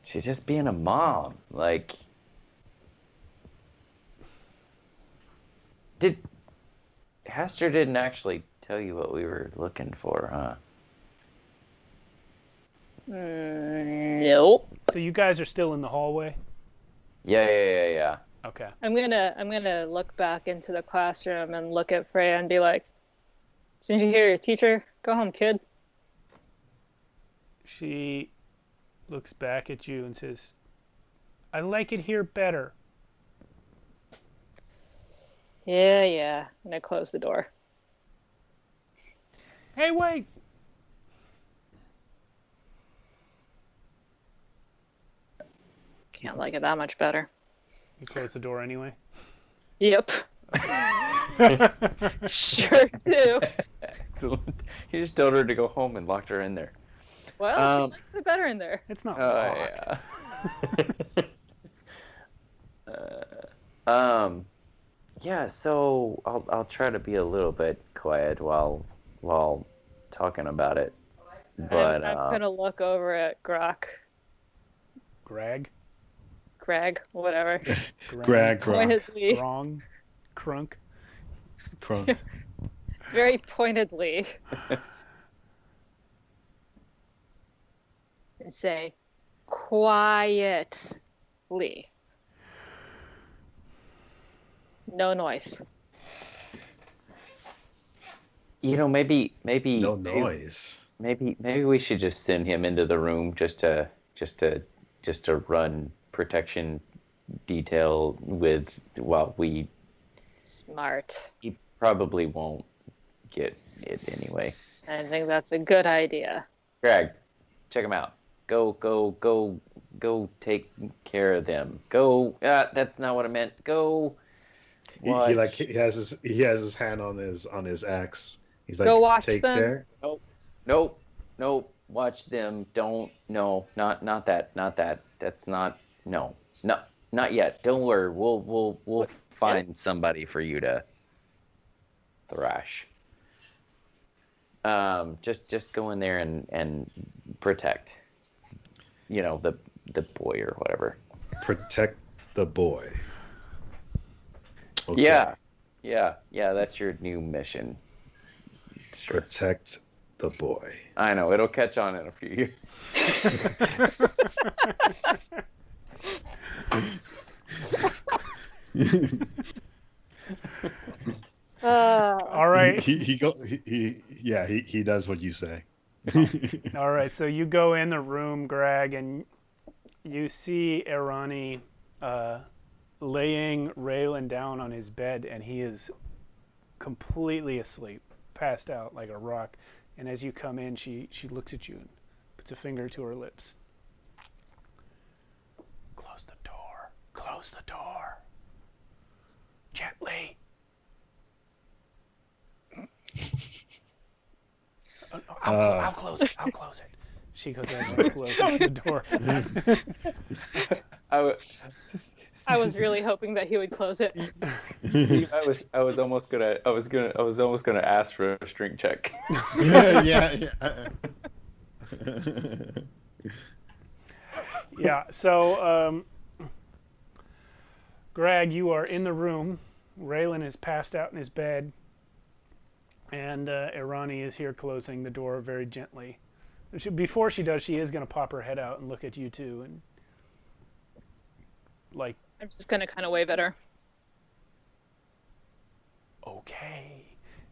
She's just being a mom. Like, Hester didn't actually tell you what we were looking for, huh? Nope. So you guys are still in the hallway? Yeah. Okay. I'm gonna look back into the classroom and look at Freya and be like, "Didn't you hear your teacher? Go home, kid." She looks back at you and says, I like it here better. Yeah. And I close the door. Hey, wait! Can't like it that much better. You close the door anyway? Yep. Sure do. Excellent. You just told her to go home and locked her in there. Well, she likes it better in there. It's not Oh, locked. yeah. Yeah, so I'll try to be a little bit quiet while talking about it. But I'm gonna look over at Greg, whatever. Greg, Pointedly, Wrong. Crunk. Crunk. very pointedly, and say, quietly. No noise. you know, maybe No noise. maybe we should just send him into the room just to run protection detail with while we. Smart. He probably won't get it anyway. I think that's a good idea. Greg, check him out. Go take care of them. Go. That's not what I meant. Go. He has his hand on his axe. He's like, Go watch take them. care. Nope. Watch them. Don't. No. Not that. That's not. No. Not yet. Don't worry. We'll find somebody for you to thrash. Just go in there and protect. You know, the boy or whatever. Protect the boy. Okay. Yeah. That's your new mission. Sure. Protect the boy. I know, it'll catch on in a few years. All right. He does what you say. All right, so you go in the room, Greg, and you see Arani laying Raylan down on his bed, and he is completely asleep, passed out like a rock. And as you come in, she looks at you and puts a finger to her lips. Close the door. Close the door. Gently. I'll close it. I'll close it. She goes over and closes the door. I was really hoping that he would close it. I was almost gonna ask for a strength check. Yeah. Yeah. So, Greg, you are in the room. Raylan is passed out in his bed, and Arani is here closing the door very gently. Before she does, she is going to pop her head out and look at you two, and like. I'm just gonna kind of wave at her. Okay,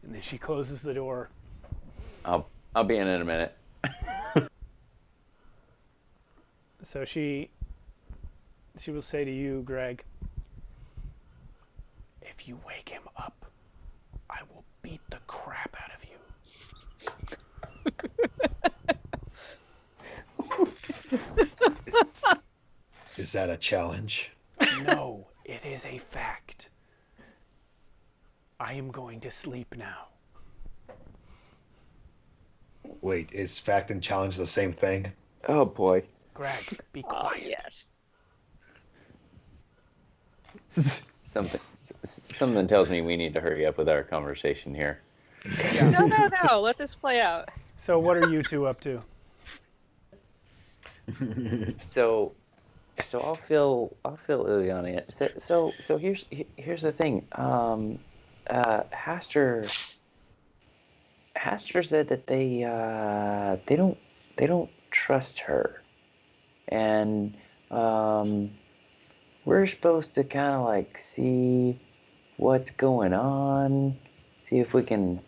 and then she closes the door. I'll be in a minute. So she will say to you, Greg, if you wake him up, I will beat the crap out of you. Is that a challenge? No, it is a fact. I am going to sleep now. Wait, is fact and challenge the same thing? Oh boy. Greg, be Oh, quiet. yes. Something tells me we need to hurry up with our conversation here. No. Let this play out. So what are you two up to? So I'll fill Ileana in. So here's the thing. Haster said that they don't trust her, and we're supposed to kind of like see what's going on, see if we can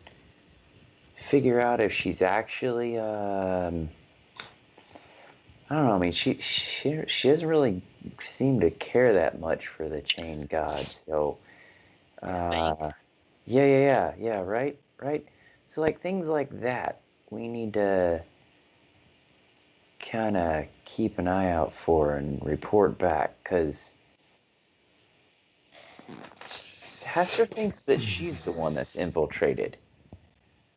figure out if she's actually I don't know. I mean, she doesn't really seem to care that much for the chain god. So, yeah, right. So, like things like that, we need to kind of keep an eye out for and report back, because Hester thinks that she's the one that's infiltrated.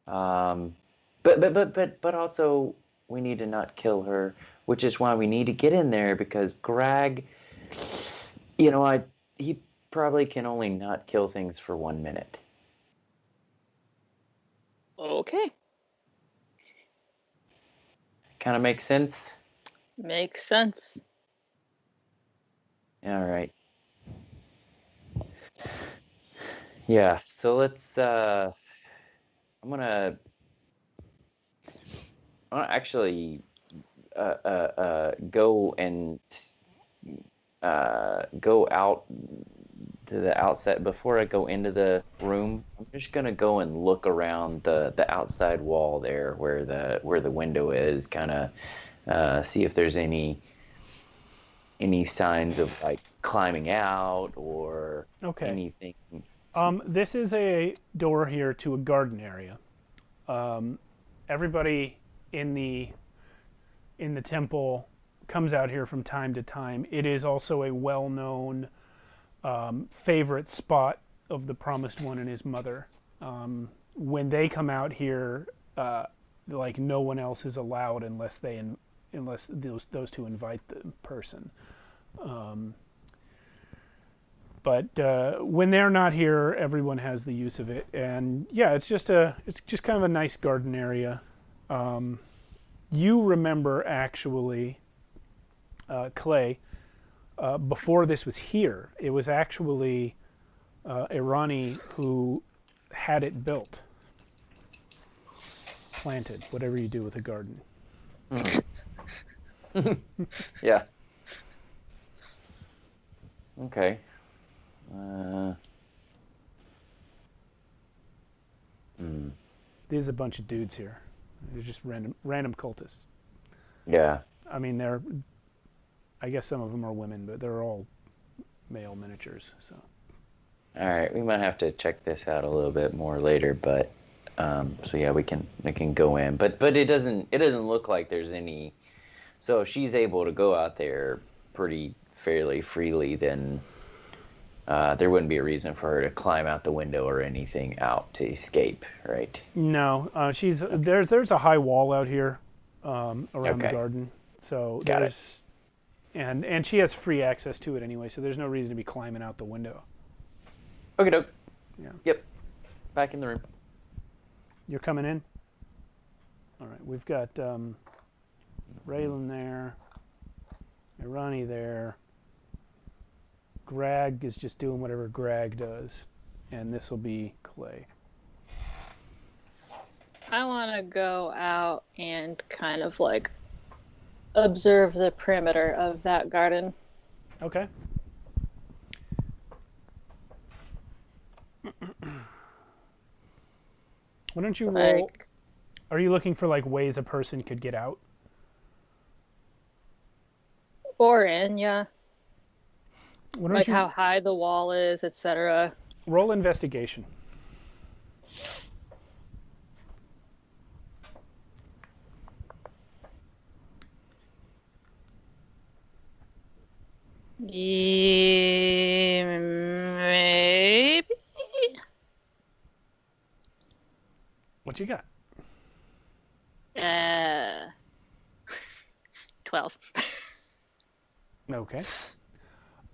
But also we need to not kill her. Which is why we need to get in there, because Greg, he probably can only not kill things for 1 minute. Okay. Kind of makes sense? Makes sense. All right. Yeah, so let's, I'm gonna actually go and go out to the outside. Before I go into the room, I'm just gonna go and look around the outside wall there where the window is, kind of see if there's any signs of like climbing out or anything. This is a door here to a garden area. Everybody in the temple comes out here from time to time. It is also a well-known favorite spot of the Promised One and his mother. When they come out here, like no one else is allowed unless those two invite the person. But when they're not here, everyone has the use of it, and yeah, it's just kind of a nice garden area. You remember actually, Clay, before this was here, it was actually Arani who had it built. planted, whatever you do with a garden. Yeah. Okay. There's a bunch of dudes here. They're just random cultists. Yeah. I mean, I guess some of them are women, but they're all male miniatures. So. All right, we might have to check this out a little bit more later, but so yeah, we can go in, but it doesn't look like there's any. So if she's able to go out there pretty fairly freely, then there wouldn't be a reason for her to climb out the window or anything out to escape, right? No, there's a high wall out here around the garden, so and she has free access to it anyway, so there's no reason to be climbing out the window. Okay, doke. Yeah. Yep. Back in the room. You're coming in? All right, we've got Raylan there, Irani there. Greg is just doing whatever Greg does, and this will be Clay. I want to go out and kind of like observe the perimeter of that garden. Okay. Why don't you roll? Are you looking for like ways a person could get out? Or in, yeah. Like how high the wall is, etc. Roll investigation. Maybe. What you got? 12. Okay.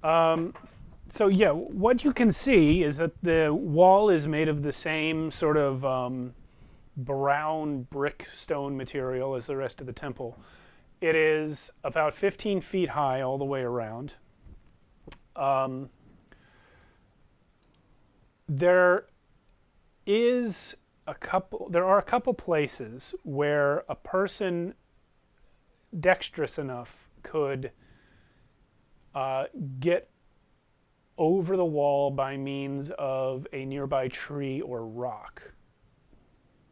So yeah, what you can see is that the wall is made of the same sort of brown brick stone material as the rest of the temple. It is about 15 feet high all the way around. There are a couple places where a person dexterous enough could get over the wall by means of a nearby tree or rock.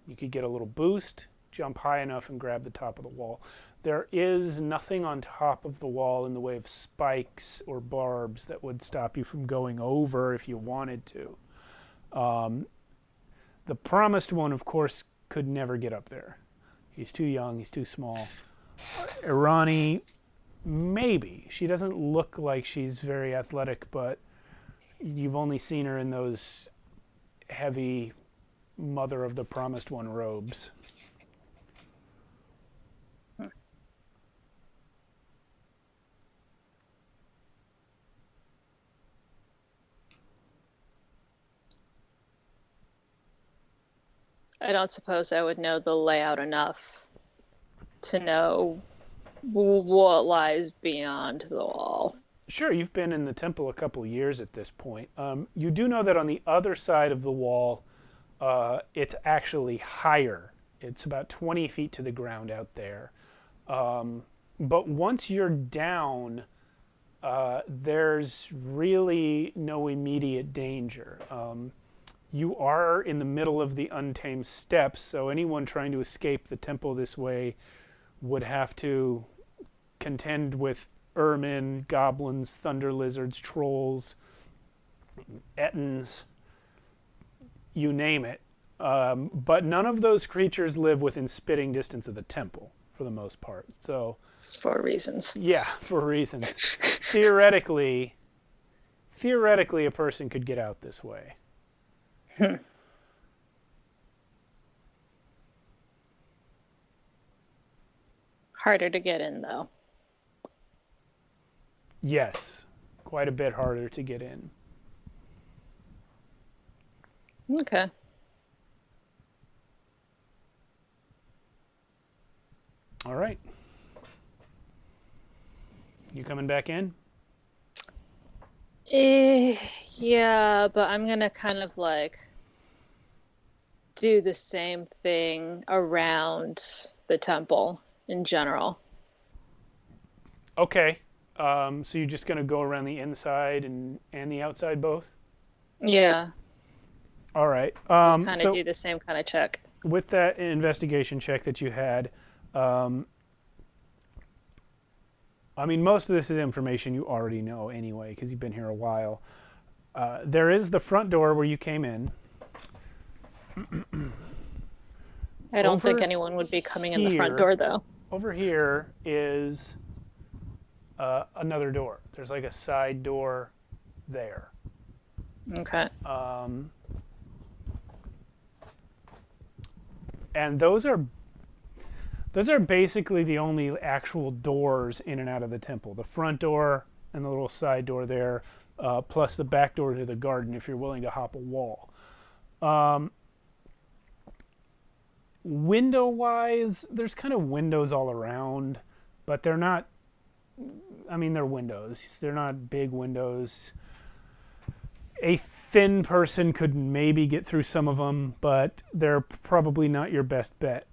You could get a little boost, jump high enough, and grab the top of the wall. There is nothing on top of the wall in the way of spikes or barbs that would stop you from going over if you wanted to. The promised one, of course, could never get up there. He's too young, he's too small. Irani, maybe. She doesn't look like she's very athletic, but you've only seen her in those heavy Mother of the Promised One robes. I don't suppose I would know the layout enough to know what lies beyond the wall. Sure, you've been in the temple a couple of years at this point. You do know that on the other side of the wall, it's actually higher. It's about 20 feet to the ground out there. But once you're down, there's really no immediate danger. You are in the middle of the Untamed Steppes, so anyone trying to escape the temple this way would have to contend with ermine, goblins, thunder lizards, trolls, ettins, you name it. But none of those creatures live within spitting distance of the temple, for the most part. So, for reasons. Yeah, for reasons. Theoretically, a person could get out this way. Harder to get in, though. Yes, quite a bit harder to get in. Okay. All right. You coming back in? Yeah, but I'm gonna kind of like do the same thing around the temple in general. Okay. So you're just going to go around the inside and the outside both? Yeah, All right. just kind of So do the same kind of check. with that investigation check that you had, I mean, most of this is information you already know anyway, because you've been here a while. There is the front door where you came in. I don't think Over anyone would be coming in the front here- door, though. Over here is another door. There's like a side door there. Okay. And those are basically the only actual doors in and out of the temple. The front door and the little side door there, plus the back door to the garden if you're willing to hop a wall. Window-wise, there's kind of windows all around, but they're not, I mean, they're windows. They're not big windows. A thin person could maybe get through some of them, but they're probably not your best bet.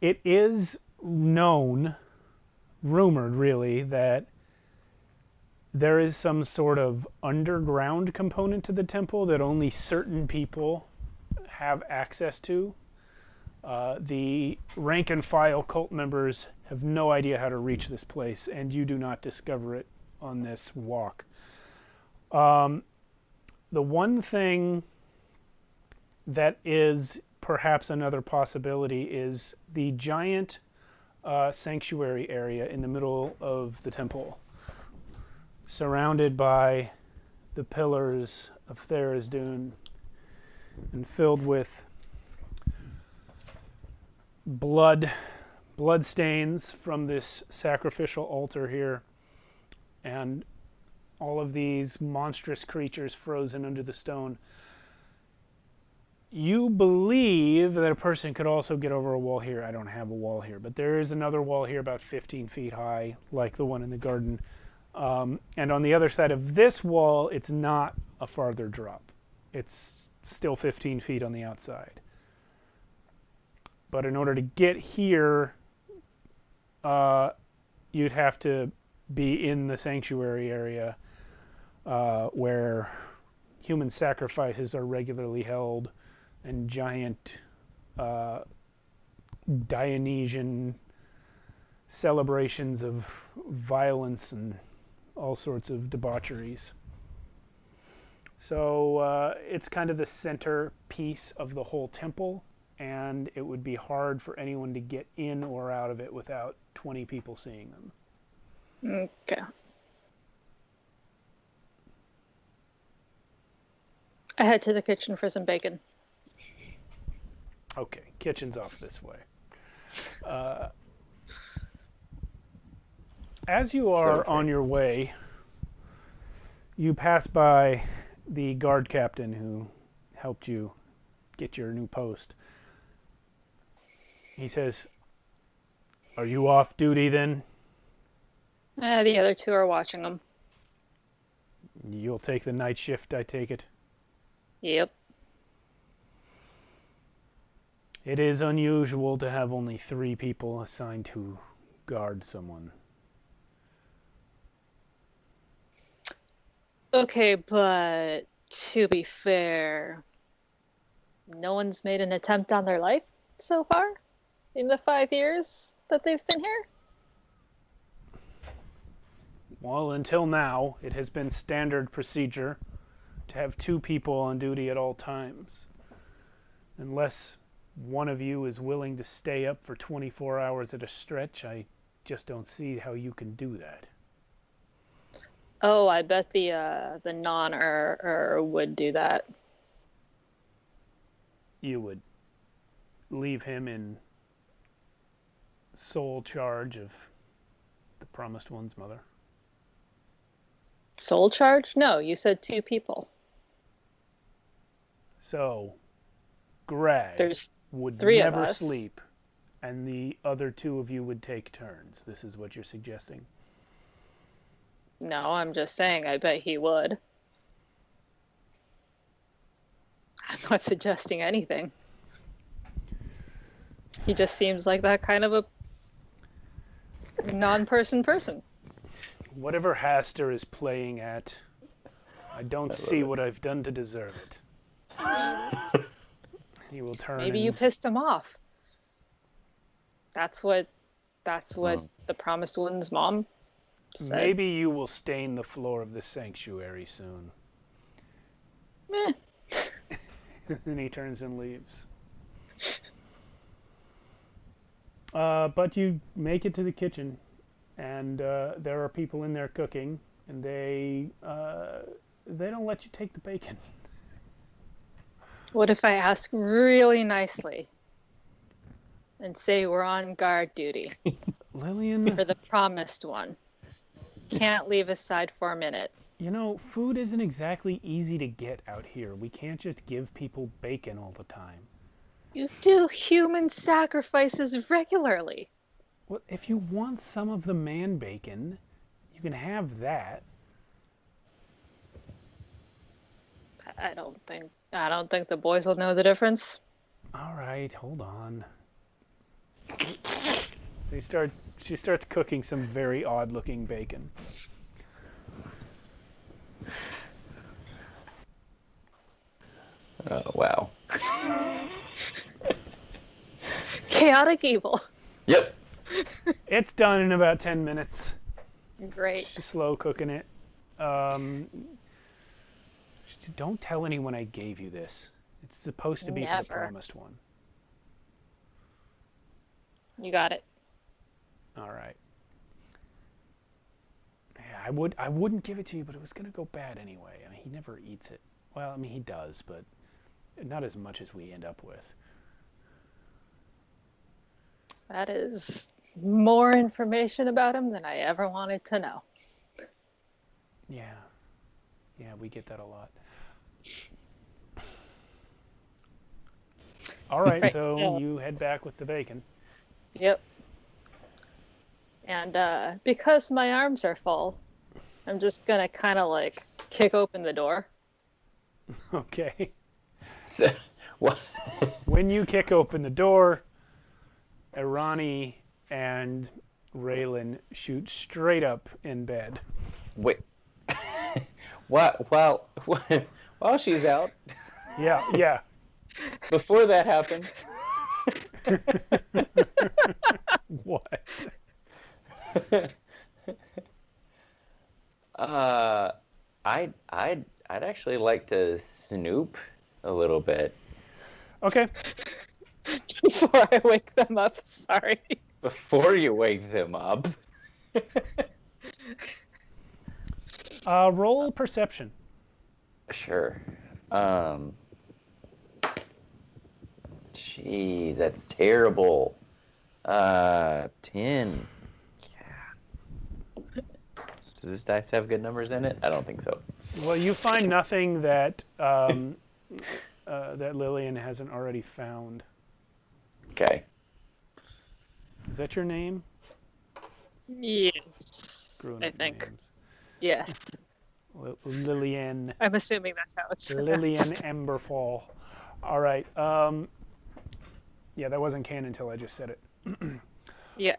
It is known, rumored really, that there is some sort of underground component to the temple that only certain people have access to. The rank and file cult members have no idea how to reach this place, and you do not discover it on this walk. The one thing that is perhaps another possibility is the giant sanctuary area in the middle of the temple, surrounded by the pillars of Tharizdun and filled with blood stains from this sacrificial altar here, and all of these monstrous creatures frozen under the stone. You believe that a person could also get over a wall here. I don't have a wall here, but there is another wall here about 15 feet high, like the one in the garden. And on the other side of this wall, it's not a farther drop. It's still 15 feet on the outside. But in order to get here, you'd have to be in the sanctuary area where human sacrifices are regularly held and giant Dionysian celebrations of violence and all sorts of debaucheries. So it's kind of the centerpiece of the whole temple, and it would be hard for anyone to get in or out of it without 20 people seeing them. Okay. I head to the kitchen for some bacon. Okay, kitchen's off this way. As you are on your way, you pass by the guard captain who helped you get your new post. He says, "Are you off duty then?" The other two are watching them. You'll take the night shift, I take it. Yep. It is unusual to have only 3 people assigned to guard someone. Okay, but to be fair, no one's made an attempt on their life so far in the 5 years that they've been here? Well, until now, it has been standard procedure to have 2 people on duty at all times. Unless one of you is willing to stay up for 24 hours at a stretch, I just don't see how you can do that. Oh, I bet the non-er would do that. You would leave him in sole charge of the Promised One's mother? Soul charge? No, you said 2 people. So, Greg There's would 3 of never us. sleep, and the other 2 of you would take turns. This is what you're suggesting. No, I'm just saying I bet he would. not suggesting anything. He just seems like that kind of a non-person person. Whatever Haster is playing at, I don't see what I've done to deserve it. He will turn. Maybe you pissed him off. That's what the Promised One's mom said. Maybe you will stain the floor of the sanctuary soon. Meh. And he turns and leaves. But you make it to the kitchen, and there are people in there cooking, and they don't let you take the bacon. What if I ask really nicely and say we're on guard duty Lillian, for the Promised One? Can't leave his side for a minute. you know, food isn't exactly easy to get out here. We can't just give people bacon all the time. You do human sacrifices regularly. Well, if you want some of the man bacon, you can have that. I don't think the boys will know the difference. All right, hold on. She starts cooking some very odd-looking bacon. Oh, wow. Chaotic evil. Yep. It's done in about 10 minutes. Great. She's slow cooking it. Don't tell anyone I gave you this. It's supposed to be for the Never. Promised One. You got it. All right. Yeah, I wouldn't give it to you, but it was gonna go bad anyway. I mean, he never eats it. Well, I mean, he does, but not as much as we end up with. That is more information about him than I ever wanted to know. Yeah. Yeah, we get that a lot. All right, Right, so so- you head back with the bacon. Yep. And because my arms are full, I'm just gonna kind of like kick open the door. Okay. So, what? When you kick open the door, Irani and Raylan shoot straight up in bed. Wait. While she's out, Yeah. before that happens, What? I'd actually like to snoop a little bit Before I wake them up, sorry. before you wake them up. Roll perception. Sure. Gee, that's terrible. 10. Does this dice have good numbers in it? I don't think so. Well, you find nothing that that Lillian hasn't already found. Okay. Is that your name? Yes, Screwing I up think. names. Yes. Lillian. I'm assuming that's how it's pronounced. Lillian Emberfall. All right. Yeah, that wasn't canon until I just said it. Yeah.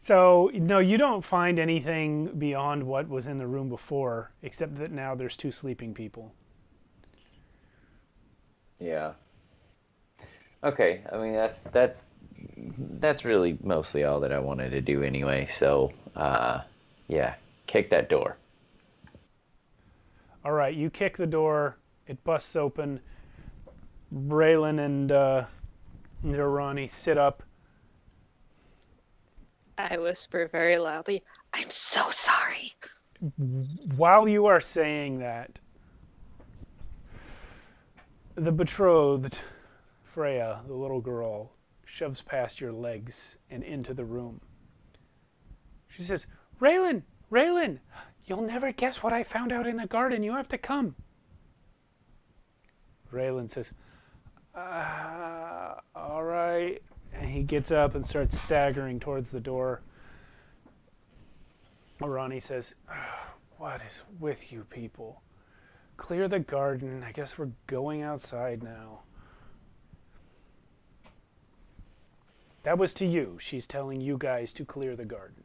So, no, you don't find anything beyond what was in the room before, except that now there's two sleeping people. Yeah. Okay. I mean, that's really mostly all that I wanted to do anyway. So, yeah, kick that door. All right, you kick the door. It busts open. Braylon and Nirani sit up. I whisper very loudly, I'm so sorry. While you are saying that, the betrothed, Freya, the little girl, shoves past your legs and into the room. She says, Raylan, you'll never guess what I found out in the garden. You have to come. Raylan says, all right. And he gets up and starts staggering towards the door. Arani says, what is with you people? Clear the garden. I guess we're going outside now. That was to you. She's telling you guys to clear the garden.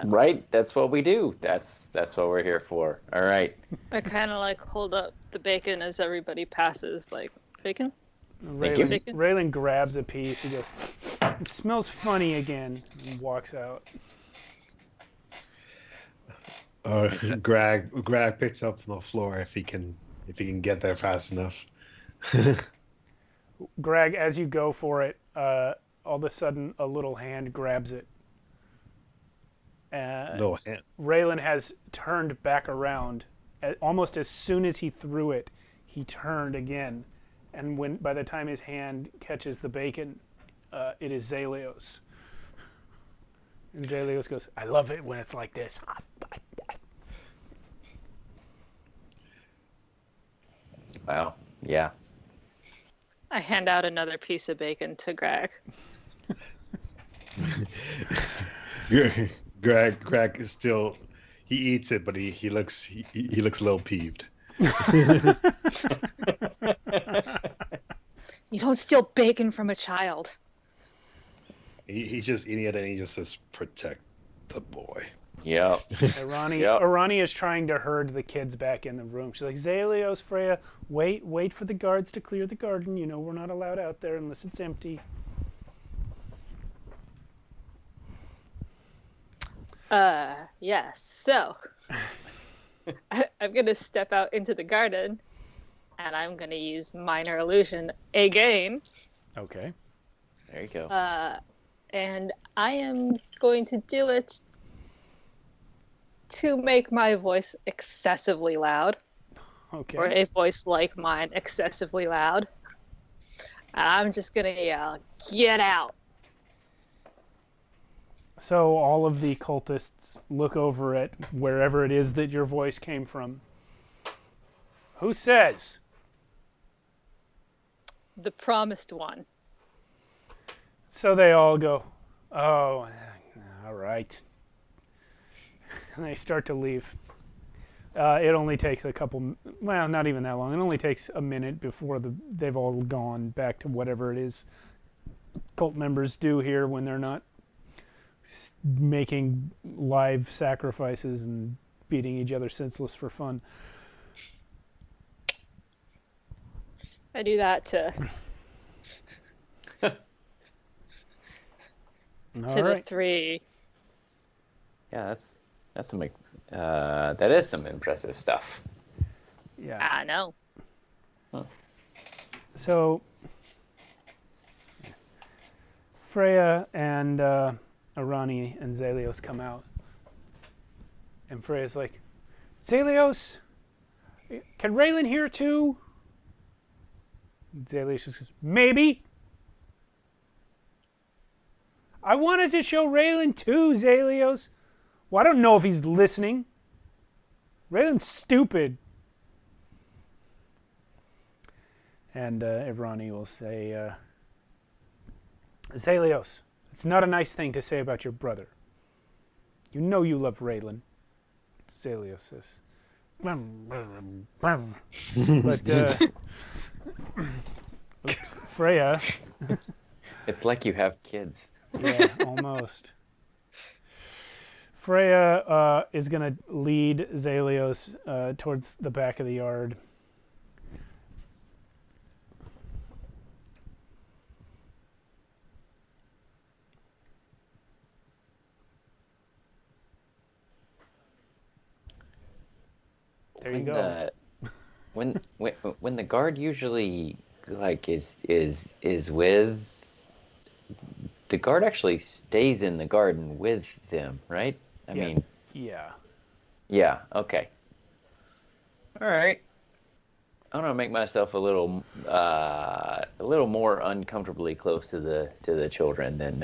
Right? That's what we do. That's what we're here for. All right. I kind of like hold up the bacon as everybody passes, like, bacon? Thank you. Raylan grabs a piece. He goes, "It smells funny again," and walks out. Greg picks up from the floor if he can get there fast enough. Greg, as you go for it, all of a sudden a little hand grabs it. Little hand. Raylan has turned back around. Almost as soon as he threw it, he turned again. And by the time his hand catches the bacon, it is Zalios. And Zalios goes, "I love it when it's like this." Wow. Yeah. I hand out another piece of bacon to Greg. Greg is still, he eats it, but he looks a little peeved. You don't steal bacon from a child. He's just eating it, and he just says, "Protect the boy." Yep. Arani is trying to herd the kids back in the room. She's like, "Zalios, Freya, wait for the guards to clear the garden. You know we're not allowed out there unless it's empty." Yes. So, I'm going to step out into the garden, and I'm going to use Minor Illusion again. Okay. There you go. And I am going to do it to make my voice excessively loud. Okay. Or a voice like mine excessively loud. And I'm just going to yell, "Get out!" So all of the cultists look over at wherever it is that your voice came from. Who says? The promised one. So they all go, "Oh, all right." And they start to leave. It only takes a couple, well, not even that long. It only takes a minute before they've all gone back to whatever it is cult members do here when they're not making live sacrifices and beating each other senseless for fun. I do that to the three. Yeah, that's some that is some impressive stuff. Yeah. I know. Huh. So Freya and Arani and Zalios come out. And Freya's like, "Zalios, can Raylan hear too?" And Zalios just goes, "Maybe. I wanted to show Raylan too, Zalios. Well, I don't know if he's listening. Raylan's stupid." And Arani will say, "Zalios, it's not a nice thing to say about your brother. You know you love Raylan." Zalios says, but oops, Freya. It's like you have kids. Yeah, almost. Freya is going to lead Zalios towards the back of the yard. There you go. When the guard usually like is with the guard actually stays in the garden with them, right? I mean, yeah. Yeah, okay. All right. I'm gonna make myself a little more uncomfortably close to the children than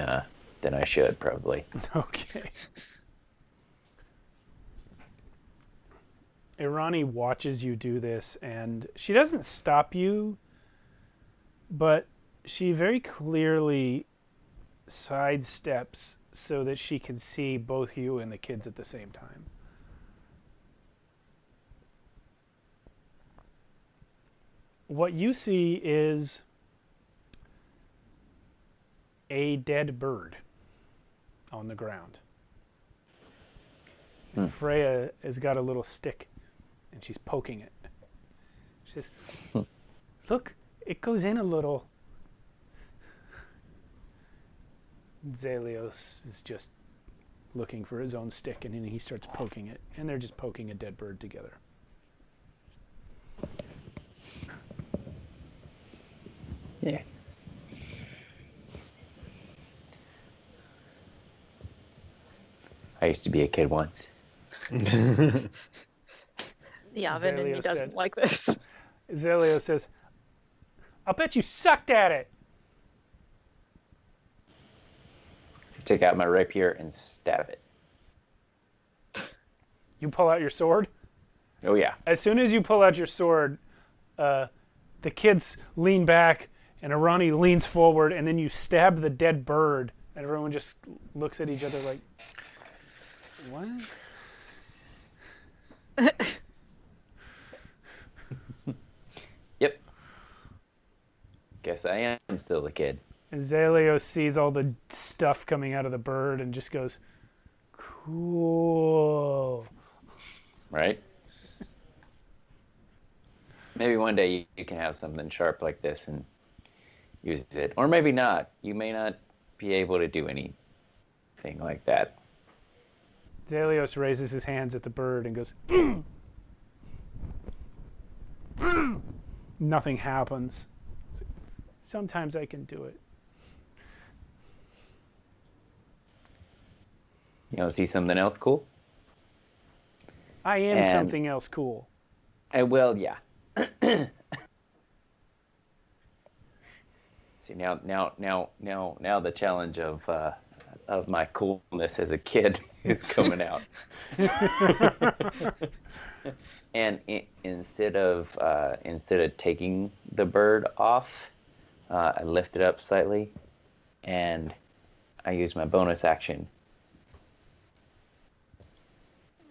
I should probably. Okay. Irani watches you do this, and she doesn't stop you, but she very clearly sidesteps so that she can see both you and the kids at the same time. what you see is a dead bird on the ground. And Freya has got a little stick, and she's poking it. She says, "Look, it goes in a little." Zelios is just looking for his own stick, and then he starts poking it, and they're just poking a dead bird together. Yeah. I used to be a kid once. Yeah, Vinny Zelios doesn't said- like this. Zelios says, "I'll bet you sucked at it." I take out my rapier and stab it. You pull out your sword. Oh yeah. As soon as you pull out your sword, the kids lean back, and Arani leans forward, and then you stab the dead bird, and everyone just looks at each other like, "What?" Yep. Guess I am still a kid. And Zelios sees all the stuff coming out of the bird and just goes, "Cool." Right? Maybe one day you can have something sharp like this and use it. Or maybe not. You may not be able to do anything like that. Zelios raises his hands at the bird and goes, Nothing happens. Sometimes I can do it. You want to see something else cool? I am And- something else cool. Well, yeah. See, now the challenge of my coolness as a kid is coming out. And instead of taking the bird off, I lift it up slightly, and I use my bonus action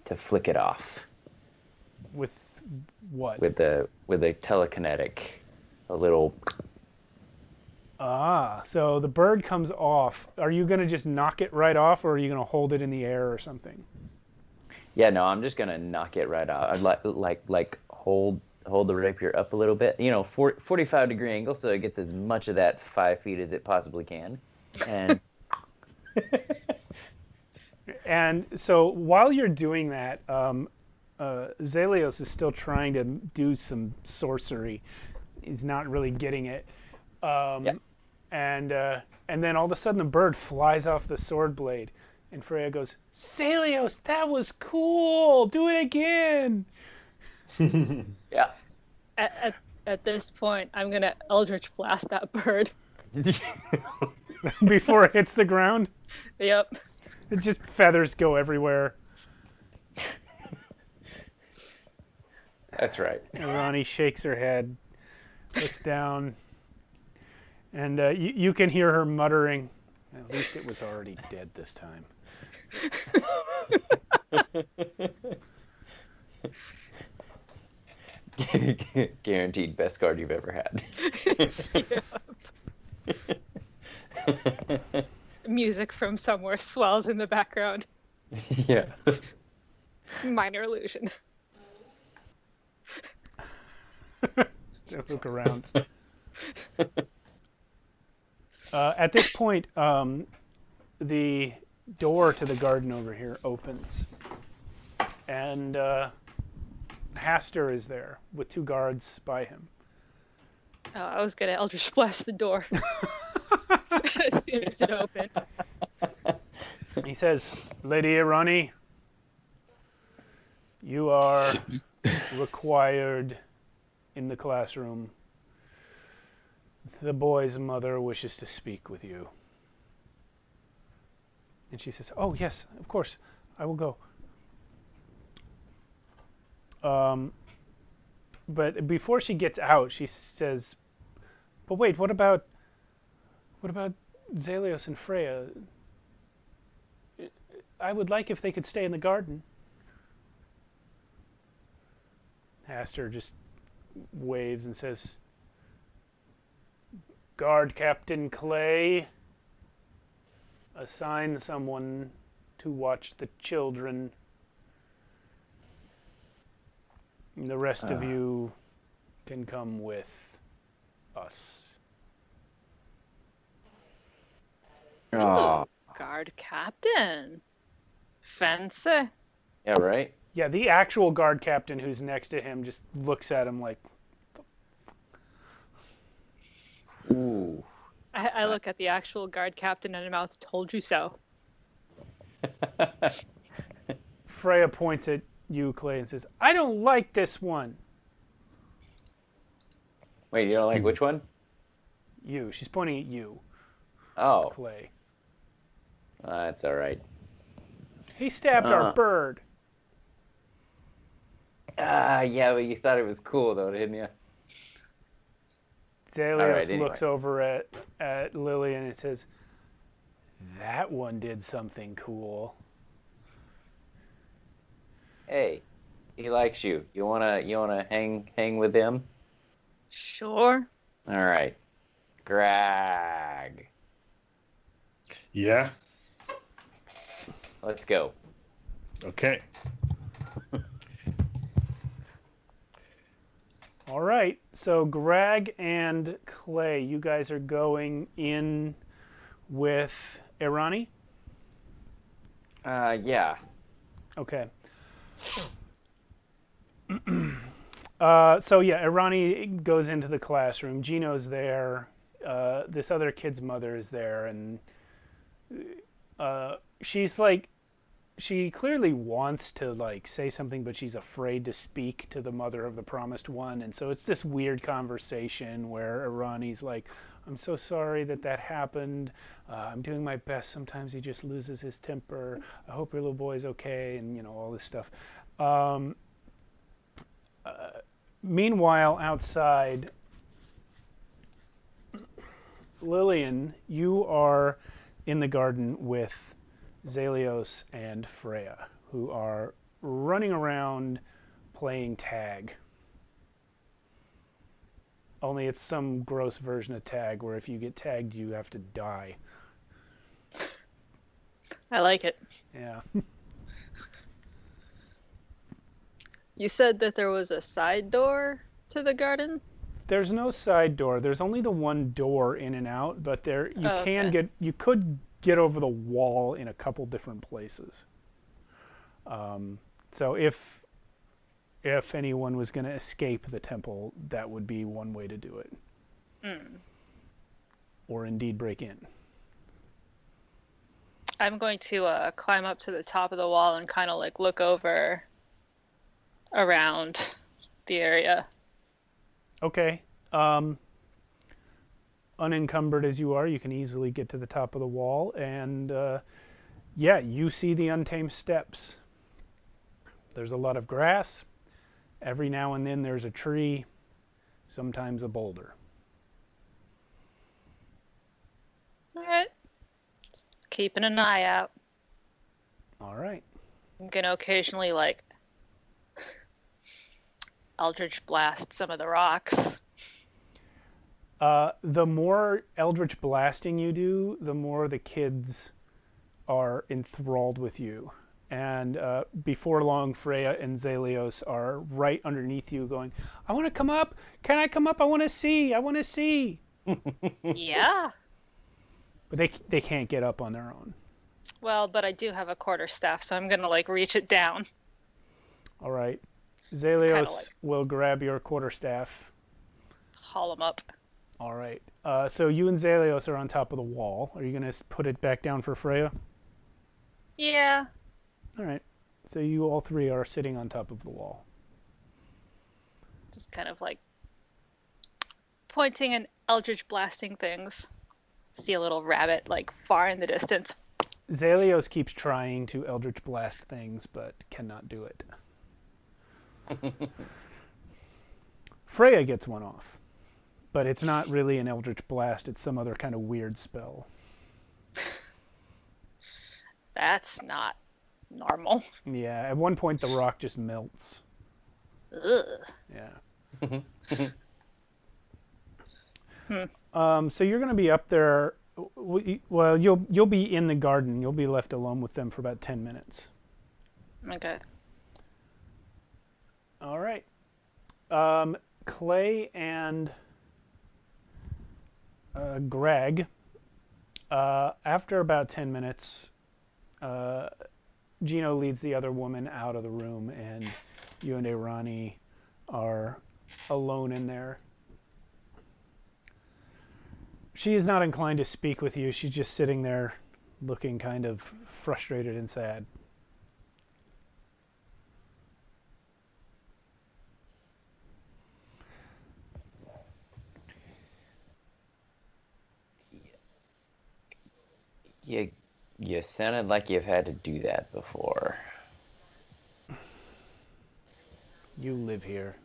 to flick it off With what? with a telekinetic, a little. So the bird comes off. Are you going to just knock it right off, or are you going to hold it in the air or something? Yeah, no, I'm just gonna knock it right out. I'd like hold the rapier up a little bit, 45-degree angle, so it gets as much of that 5 feet as it possibly can, and And so while you're doing that, Zelios is still trying to do some sorcery. He's not really getting it. And then all of a sudden the bird flies off the sword blade, and Freya goes, "Zelios, that was cool. Do it again." yeah. At this point, I'm gonna Eldritch Blast that bird. Before it hits the ground, Yep. it just feathers go everywhere. That's right. And Ronnie shakes her head, looks down, and you can hear her muttering, "At least it was already dead this time." Guaranteed best card you've ever had. Music from somewhere swells in the background. Yeah. Minor illusion. Look around. At this point, the door to the garden over here opens, and Haster is there with 2 guards by him. I was gonna Eldritch Blast the door as soon as it opened. He says, "Lady Irani, you are required in the classroom. The boy's mother wishes to speak with you." And she says, "Oh, yes, of course, I will go." But before she gets out, she says, "But wait, what about Zelios and Freya? I would like if they could stay in the garden." Haster just waves and says, Guard Captain Clay, assign someone to watch the children. And the rest of you can come with us. Oh, Guard captain. Fancy. yeah, right. Yeah, the actual guard captain who's next to him just looks at him like, Ooh. I look at the actual guard captain and mouth, told you so. Freya points at you, Clay, and says, I don't like this one. Wait, you don't like which one? You. She's pointing at you, Oh, Clay. that's all right. He stabbed our bird. Yeah, but you thought it was cool, though, didn't you? Zalios All right, anyway. looks over at Lillian and says, that one did something cool. Hey, he likes you. You wanna hang with him? Sure. All right, Greg. Yeah. Let's go. Okay. All right, so Greg and Clay, you guys are going in with Irani? Yeah. Okay. So yeah, Irani goes into the classroom. Gino's there. This other kid's mother is there, and she's like, she clearly wants to like say something, but she's afraid to speak to the mother of the promised one. And so it's this weird conversation where Irani's like, I'm so sorry that happened. I'm doing my best. Sometimes he just loses his temper. I hope your little boy's okay, and all this stuff. Meanwhile, outside, Lillian, you are in the garden with Zalios and Freya, who are running around playing tag. Only it's some gross version of tag where if you get tagged, you have to die. I like it. Yeah. You said that there was a side door to the garden? There's no side door. There's only the one door in and out, but there you could get over the wall in a couple different places. So if anyone was going to escape the temple, that would be one way to do it. Or indeed break in. I'm going to climb up to the top of the wall and kind of like look over around the area. Okay. Unencumbered as you are, you can easily get to the top of the wall, and yeah, you see the untamed steps. There's a lot of grass. Every now and then there's a tree, sometimes a boulder. All right. Just keeping an eye out. All right. I'm going to occasionally like Eldritch blast some of the rocks. The more Eldritch blasting you do, the more the kids are enthralled with you. And before long, Freya and Zalios are right underneath you going, I want to come up. Can I come up? I want to see. I want to see. Yeah. But they can't get up on their own. Well, but I do have a quarterstaff, so I'm going to like reach it down. All right. Zalios Kinda like- will grab your quarterstaff. Haul them up. All right. So you and Zalios are on top of the wall. Are you going to put it back down for Freya? Yeah. All right. So you all three are sitting on top of the wall. Just kind of like pointing and Eldritch blasting things. See a little rabbit like far in the distance. Zalios keeps trying to Eldritch blast things, but cannot do it. Freya gets one off. But it's not really an Eldritch Blast. It's some other kind of weird spell. That's not normal. Yeah, at one point the rock just melts. Ugh. Yeah. So you're going to be up there. Well, you'll be in the garden. You'll be left alone with them for about 10 minutes. Okay. All right. Clay and Greg. After about 10 minutes, Gino leads the other woman out of the room, and you and Irani are alone in there. She is not inclined to speak with you. She's just sitting there looking kind of frustrated and sad. You sounded like you've had to do that before. You live here.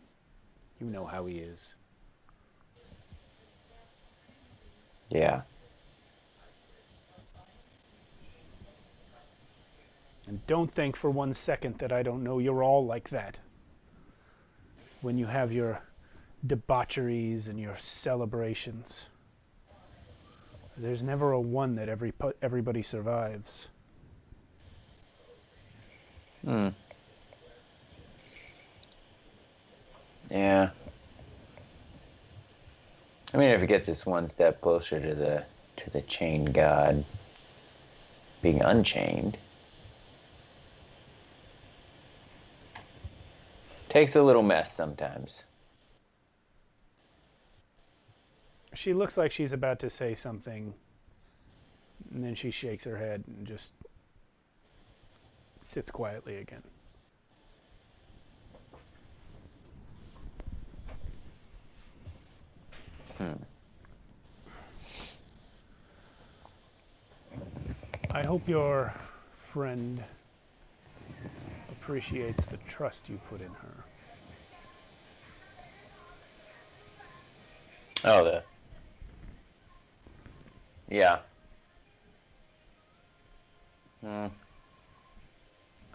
You know how he is. Yeah. And don't think for 1 second that I don't know you're all like that. When you have your debaucheries and your celebrations, there's never a one that everybody survives. Yeah. I mean, if you get just one step closer to the chained god being unchained, takes a little mess sometimes. She looks like she's about to say something, and then she shakes her head and just sits quietly again. I hope your friend appreciates the trust you put in her. Oh, yeah.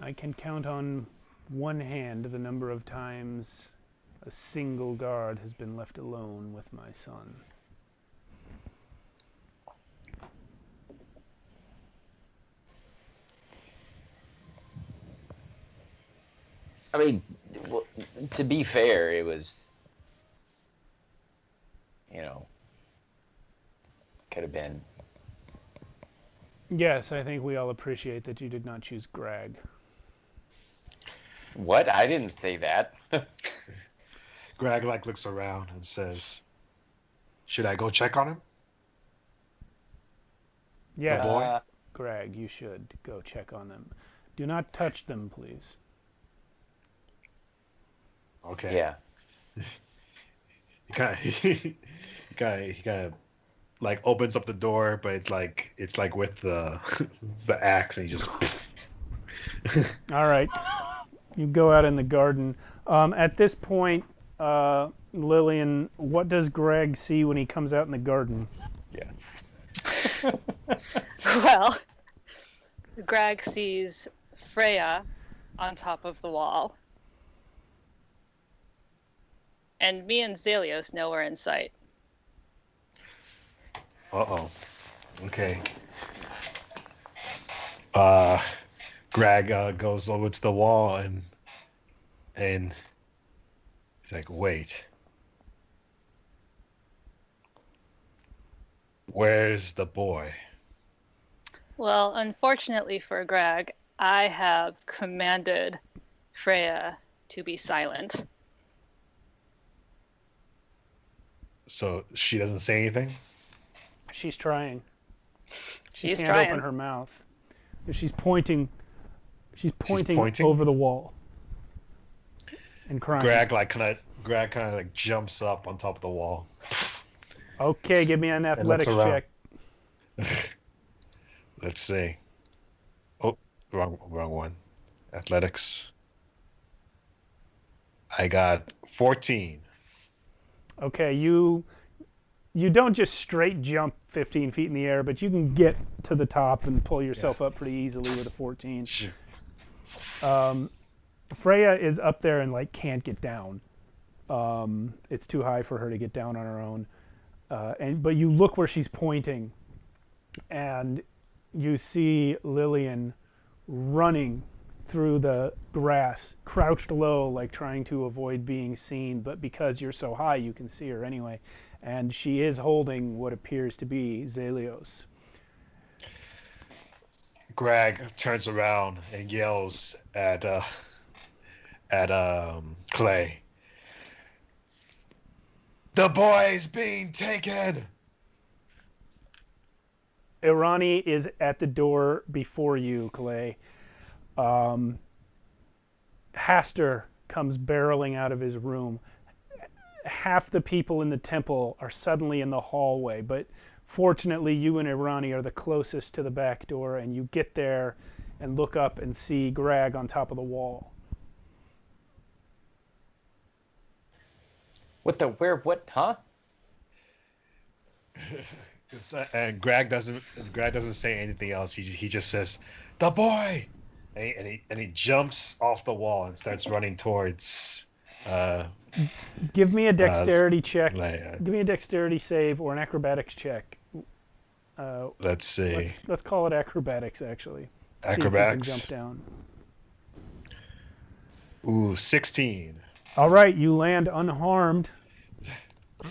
I can count on one hand the number of times a single guard has been left alone with my son. I mean, well, to be fair, it was, could have been. Yes, I think we all appreciate that you did not choose Greg. What? I didn't say that. Greg looks around and says, "Should I go check on him?" Yes, The boy? Greg, you should go check on them. Do not touch them, please. Okay. Yeah. He kind of like opens up the door, but it's like with the the axe, and he just. All right. You go out in the garden. At this point, Lillian, what does Greg see when he comes out in the garden? Yes. Well, Greg sees Freya on top of the wall. And me and Zelios nowhere in sight. Uh-oh. Okay. Greg goes over to the wall and he's like, "Wait. Where's the boy?" Well, unfortunately for Greg, I have commanded Freya to be silent. So she doesn't say anything? She's trying. She She's can't trying. open her mouth. She's pointing. She's pointing pointing? over the wall and crying. Greg kind of jumps up on top of the wall. Okay, give me an athletics looks around. check. Let's see. Oh, wrong one. Athletics. I got 14. Okay, you don't just straight jump 15 feet in the air, but you can get to the top and pull yourself up pretty easily with a 14. Sure. Freya is up there and can't get down. It's too high for her to get down on her own. But you look where she's pointing, and you see Lillian running through the grass, crouched low, like trying to avoid being seen, but because you're so high, you can see her anyway. And she is holding what appears to be Zelios. Greg turns around and yells at Clay. The boy's being taken. Irani is at the door before you, Clay. Haster comes barreling out of his room. Half the people in the temple are suddenly in the hallway, but fortunately you and Irani are the closest to the back door, and you get there and look up and see Greg on top of the wall. What the, where, what, huh? And Greg doesn't say anything else. He just says, "The boy," and he jumps off the wall and starts running towards. Give me a dexterity check. Leia. Give me a dexterity save or an acrobatics check. Let's see. Let's call it acrobatics, actually. Acrobatics. See if you can jump down. Ooh, 16. All right, you land unharmed.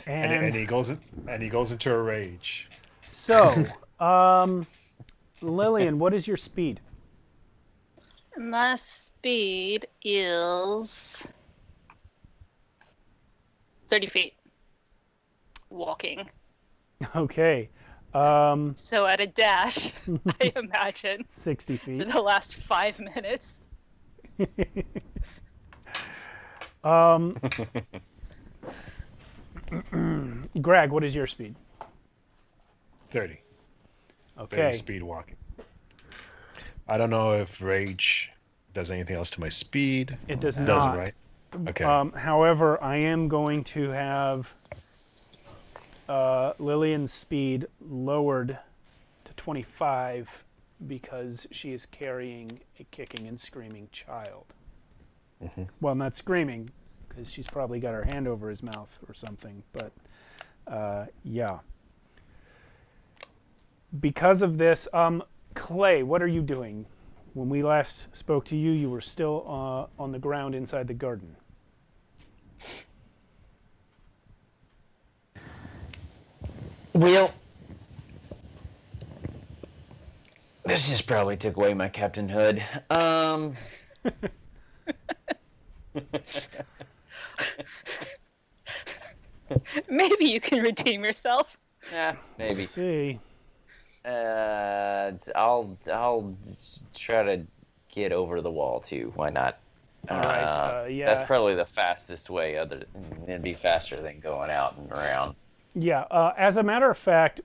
And he goes into a rage. So, Lillian, what is your speed? My speed is 30 feet. Walking. Okay. So at a dash, I imagine. 60 feet. For the last 5 minutes. Greg, what is your speed? 30. Okay. 30 speed walking. I don't know if rage does anything else to my speed. It does It not. doesn't, right? Okay. However, I am going to have Lillian's speed lowered to 25 because she is carrying a kicking and screaming child. Mm-hmm. Well, not screaming, because she's probably got her hand over his mouth or something, but yeah. Because of this, Clay, what are you doing? When we last spoke to you, you were still on the ground inside the garden. Well, this just probably took away my captainhood. Maybe you can redeem yourself. Yeah, maybe. Let's see. I'll try to get over the wall too. Why not? All right. Yeah. That's probably the fastest way. It'd be faster than going out and around. Yeah. As a matter of fact,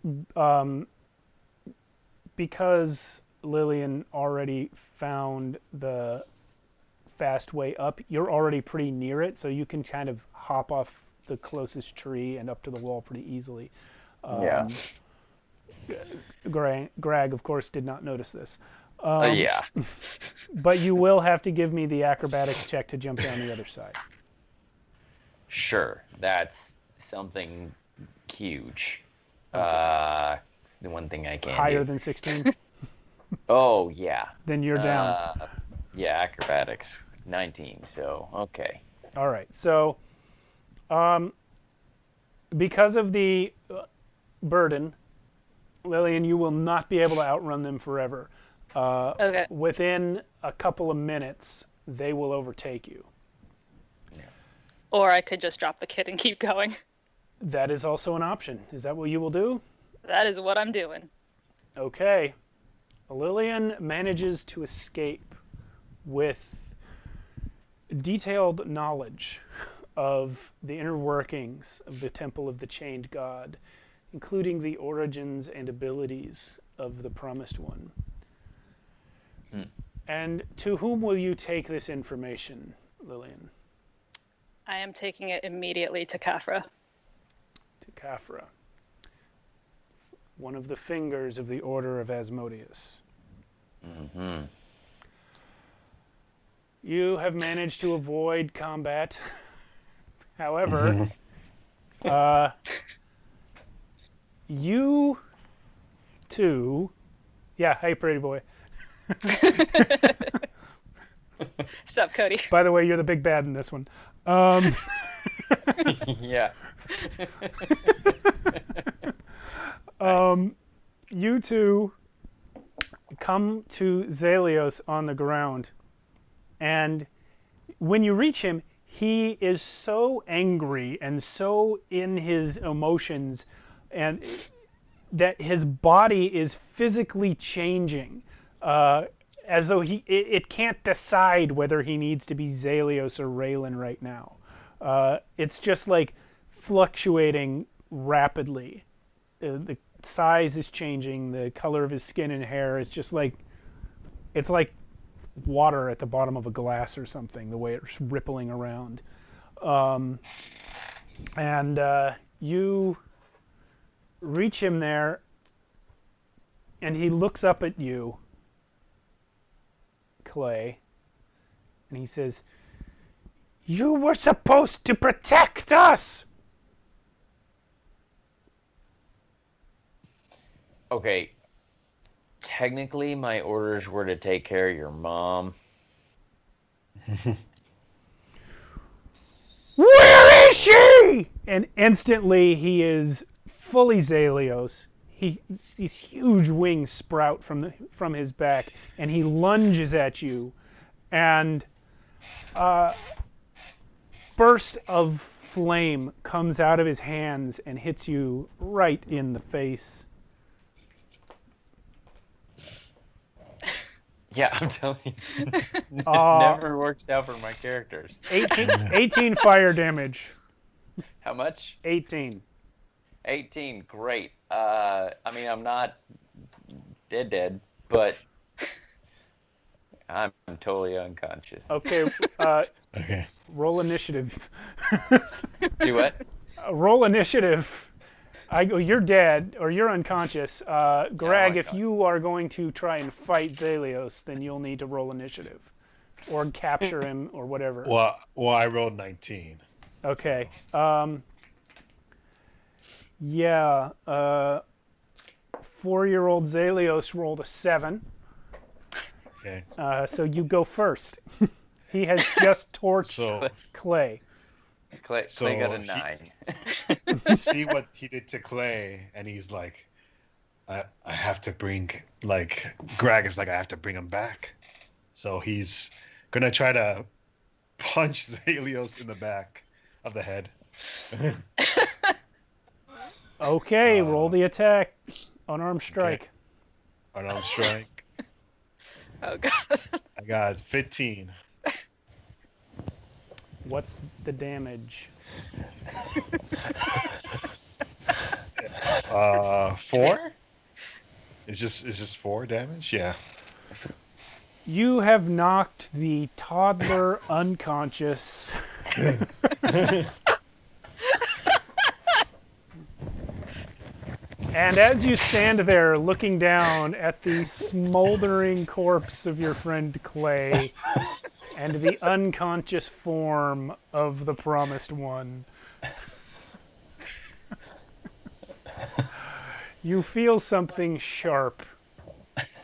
because Lillian already found the fast way up, you're already pretty near it, so you can kind of hop off the closest tree and up to the wall pretty easily. Yeah. Greg, of course, did not notice this. Yeah. But you will have to give me the acrobatics check to jump down the other side. Sure. That's something huge. Okay. The one thing I can't Higher do. than 16? Oh, yeah. Then you're down. Yeah, acrobatics. 19, so, okay. All right. So, because of the burden, Lillian, you will not be able to outrun them forever. Okay. Within a couple of minutes, they will overtake you. Or I could just drop the kid and keep going. That is also an option. Is that what you will do? That is what I'm doing. Okay. Lillian manages to escape with detailed knowledge of the inner workings of the Temple of the Chained God, including the origins and abilities of the Promised One. And to whom will you take this information, Lillian? I am taking it immediately to Khafra. To Khafra, one of the fingers of the Order of Asmodeus. Mm-hmm. You have managed to avoid combat. However, You two, yeah, hey, pretty boy. Sup, Cody? By the way, you're the big bad in this one. Yeah. You two come to Zelios on the ground, and when you reach him, he is so angry and so in his emotions, and that his body is physically changing, as though it can't decide whether he needs to be Zelios or Raylan right now. It's just like fluctuating rapidly. The size is changing, the color of his skin and hair is just like, it's like water at the bottom of a glass or something, the way it's rippling around. You reach him there, and he looks up at you, Clay, and he says, "You were supposed to protect us!" Okay. Technically, my orders were to take care of your mom. Where is she? And instantly he is fully Zelios. These huge wings sprout from his back, and he lunges at you, and burst of flame comes out of his hands and hits you right in the face. Yeah, I'm telling you. Never works out for my characters. 18 fire damage. How much? 18. 18, great. I mean, I'm not dead, but I'm totally unconscious. Okay. Okay. Roll initiative. Do what? Roll initiative. You're dead, or you're unconscious. Greg, if you are going to try and fight Zelios, then you'll need to roll initiative. Or capture him, or whatever. Well, I rolled 19. Okay. Yeah. 4-year-old Zelios rolled a 7. Okay. So you go first. He has just torched Clay. Clay got a 9. See what he did to Clay, and he's like, I have to bring, like, Greg is like, I have to bring him back. So he's going to try to punch Zelios in the back of the head. Okay, roll the attack. Unarmed strike. Okay. Unarmed strike. Oh, God. I got 15. What's the damage? 4? It's just 4 damage? Yeah. You have knocked the toddler unconscious. And as you stand there looking down at the smoldering corpse of your friend Clay and the unconscious form of the Promised One, you feel something sharp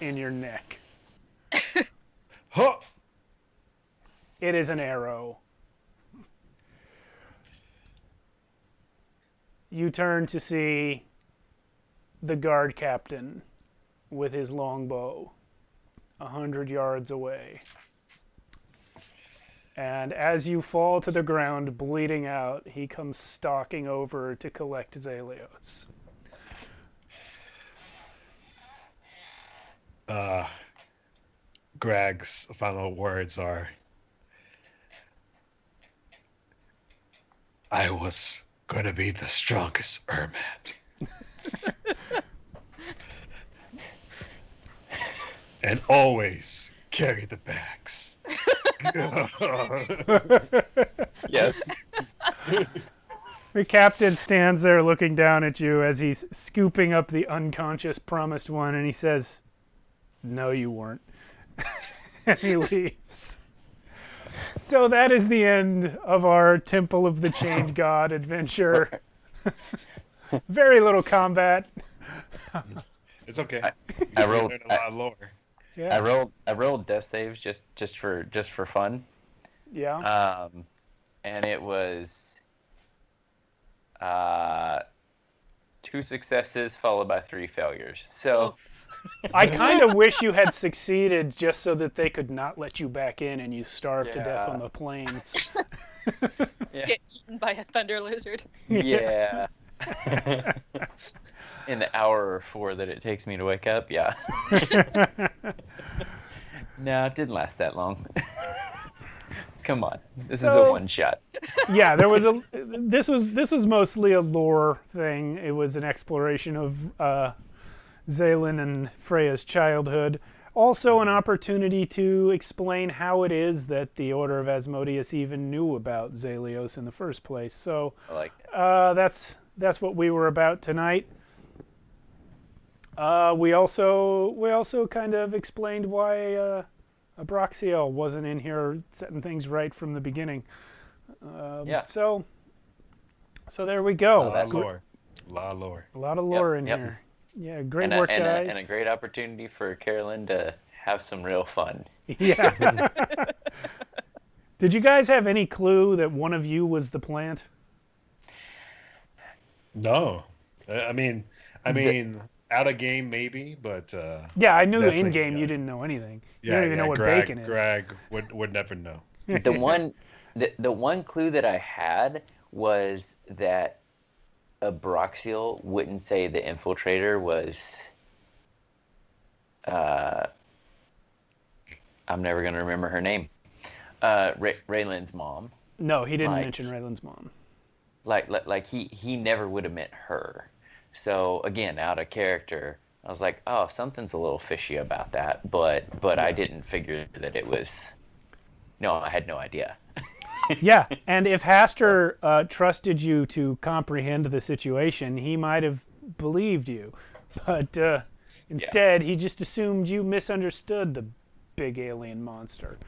in your neck. Huh! It is an arrow. You turn to see the guard captain with his longbow 100 yards away. And as you fall to the ground bleeding out, he comes stalking over to collect Zelios. Greg's final words are, I was going to be the strongest Erman. And always carry the bags. Yes. The captain stands there looking down at you as he's scooping up the unconscious Promised One, and he says, "No, you weren't." And he leaves. So that is the end of our Temple of the Chained God adventure. Very little combat. It's okay. I We rolled- learned a lot of lore. Yeah. I rolled death saves just for fun. Yeah. And it was 2 successes followed by 3 failures. So I kind of wish you had succeeded just so that they could not let you back in and you starve to death Yeah. on the plains. yeah. Get eaten by a thunder lizard. Yeah. In the hour or 4 that it takes me to wake up, yeah. No, it didn't last that long. Come on, this is a So- one shot. Yeah, this was mostly a lore thing. It was an exploration of Zaylin and Freya's childhood. Also an opportunity to explain how it is that the Order of Asmodeus even knew about Zalios in the first place. So I like that. that's what we were about tonight. We also kind of explained why Abraxiel wasn't in here setting things right from the beginning. Yeah. So there we A go. lot of lore. A lot of lore. A lot of lore in yep. here. Yeah, great And work, a, guys. and a great opportunity for Carolynn to have some real fun. Yeah. Did you guys have any clue that one of you was the plant? No. I mean, out of game maybe, but Yeah, I knew definitely, in game yeah. you didn't know anything. You yeah, don't even know what Greg, bacon is. Greg would never know. The one clue that I had was that Abraxiel wouldn't say the infiltrator was I'm never gonna remember her name. Raylan's mom. No, he didn't Like- mention Raylan's mom. Like he never would have meant her. So again, out of character, I was like, oh, something's a little fishy about that, but I didn't figure that it was. No, I had no idea. Yeah, and if Haster trusted you to comprehend the situation, he might have believed you. But instead, he just assumed you misunderstood the big alien monster.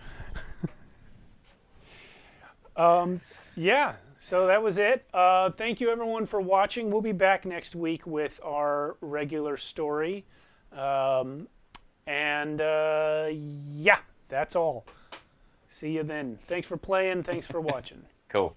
Yeah, so that was it. Thank you, everyone, for watching. We'll be back next week with our regular story. Yeah, that's all. See you then. Thanks for playing. Thanks for watching. Cool.